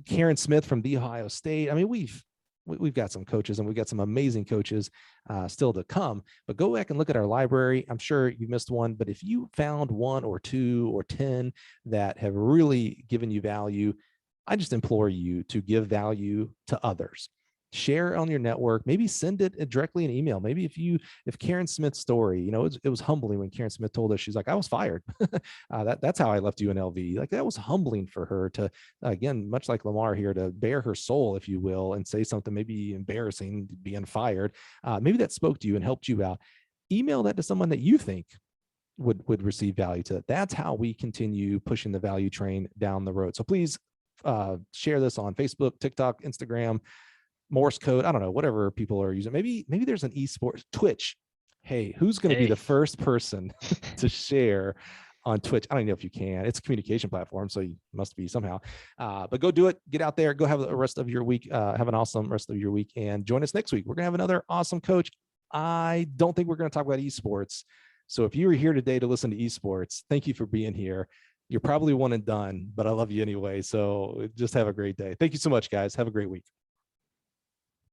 Karen Smith from The Ohio State. I mean, we've got some coaches and we've got some amazing coaches still to come, but go back and look at our library. I'm sure you missed one, but if you found 1 or 2 or 10 that have really given you value, I just implore you to give value to others. Share on your network, maybe send it directly an email. Maybe if Karen Smith's story, it was humbling when Karen Smith told us, she's like, I was fired. That's how I left UNLV. Like, that was humbling for her to, again, much like Lemar here, to bare her soul, if you will, and say something maybe embarrassing, being fired. Maybe that spoke to you and helped you out. Email that to someone that you think would receive value to it. That's how we continue pushing the value train down the road. So please share this on Facebook, TikTok, Instagram, Morse code, I don't know, whatever people are using. Maybe there's an esports Twitch. Hey, who's going to be the first person to share on Twitch? I don't know if you can. It's a communication platform, so you must be somehow. But go do it. Get out there. Go have the rest of your week. Have an awesome rest of your week, and join us next week. We're going to have another awesome coach. I don't think we're going to talk about esports. So if you were here today to listen to esports, thank you for being here. You're probably one and done, but I love you anyway. So just have a great day. Thank you so much, guys. Have a great week.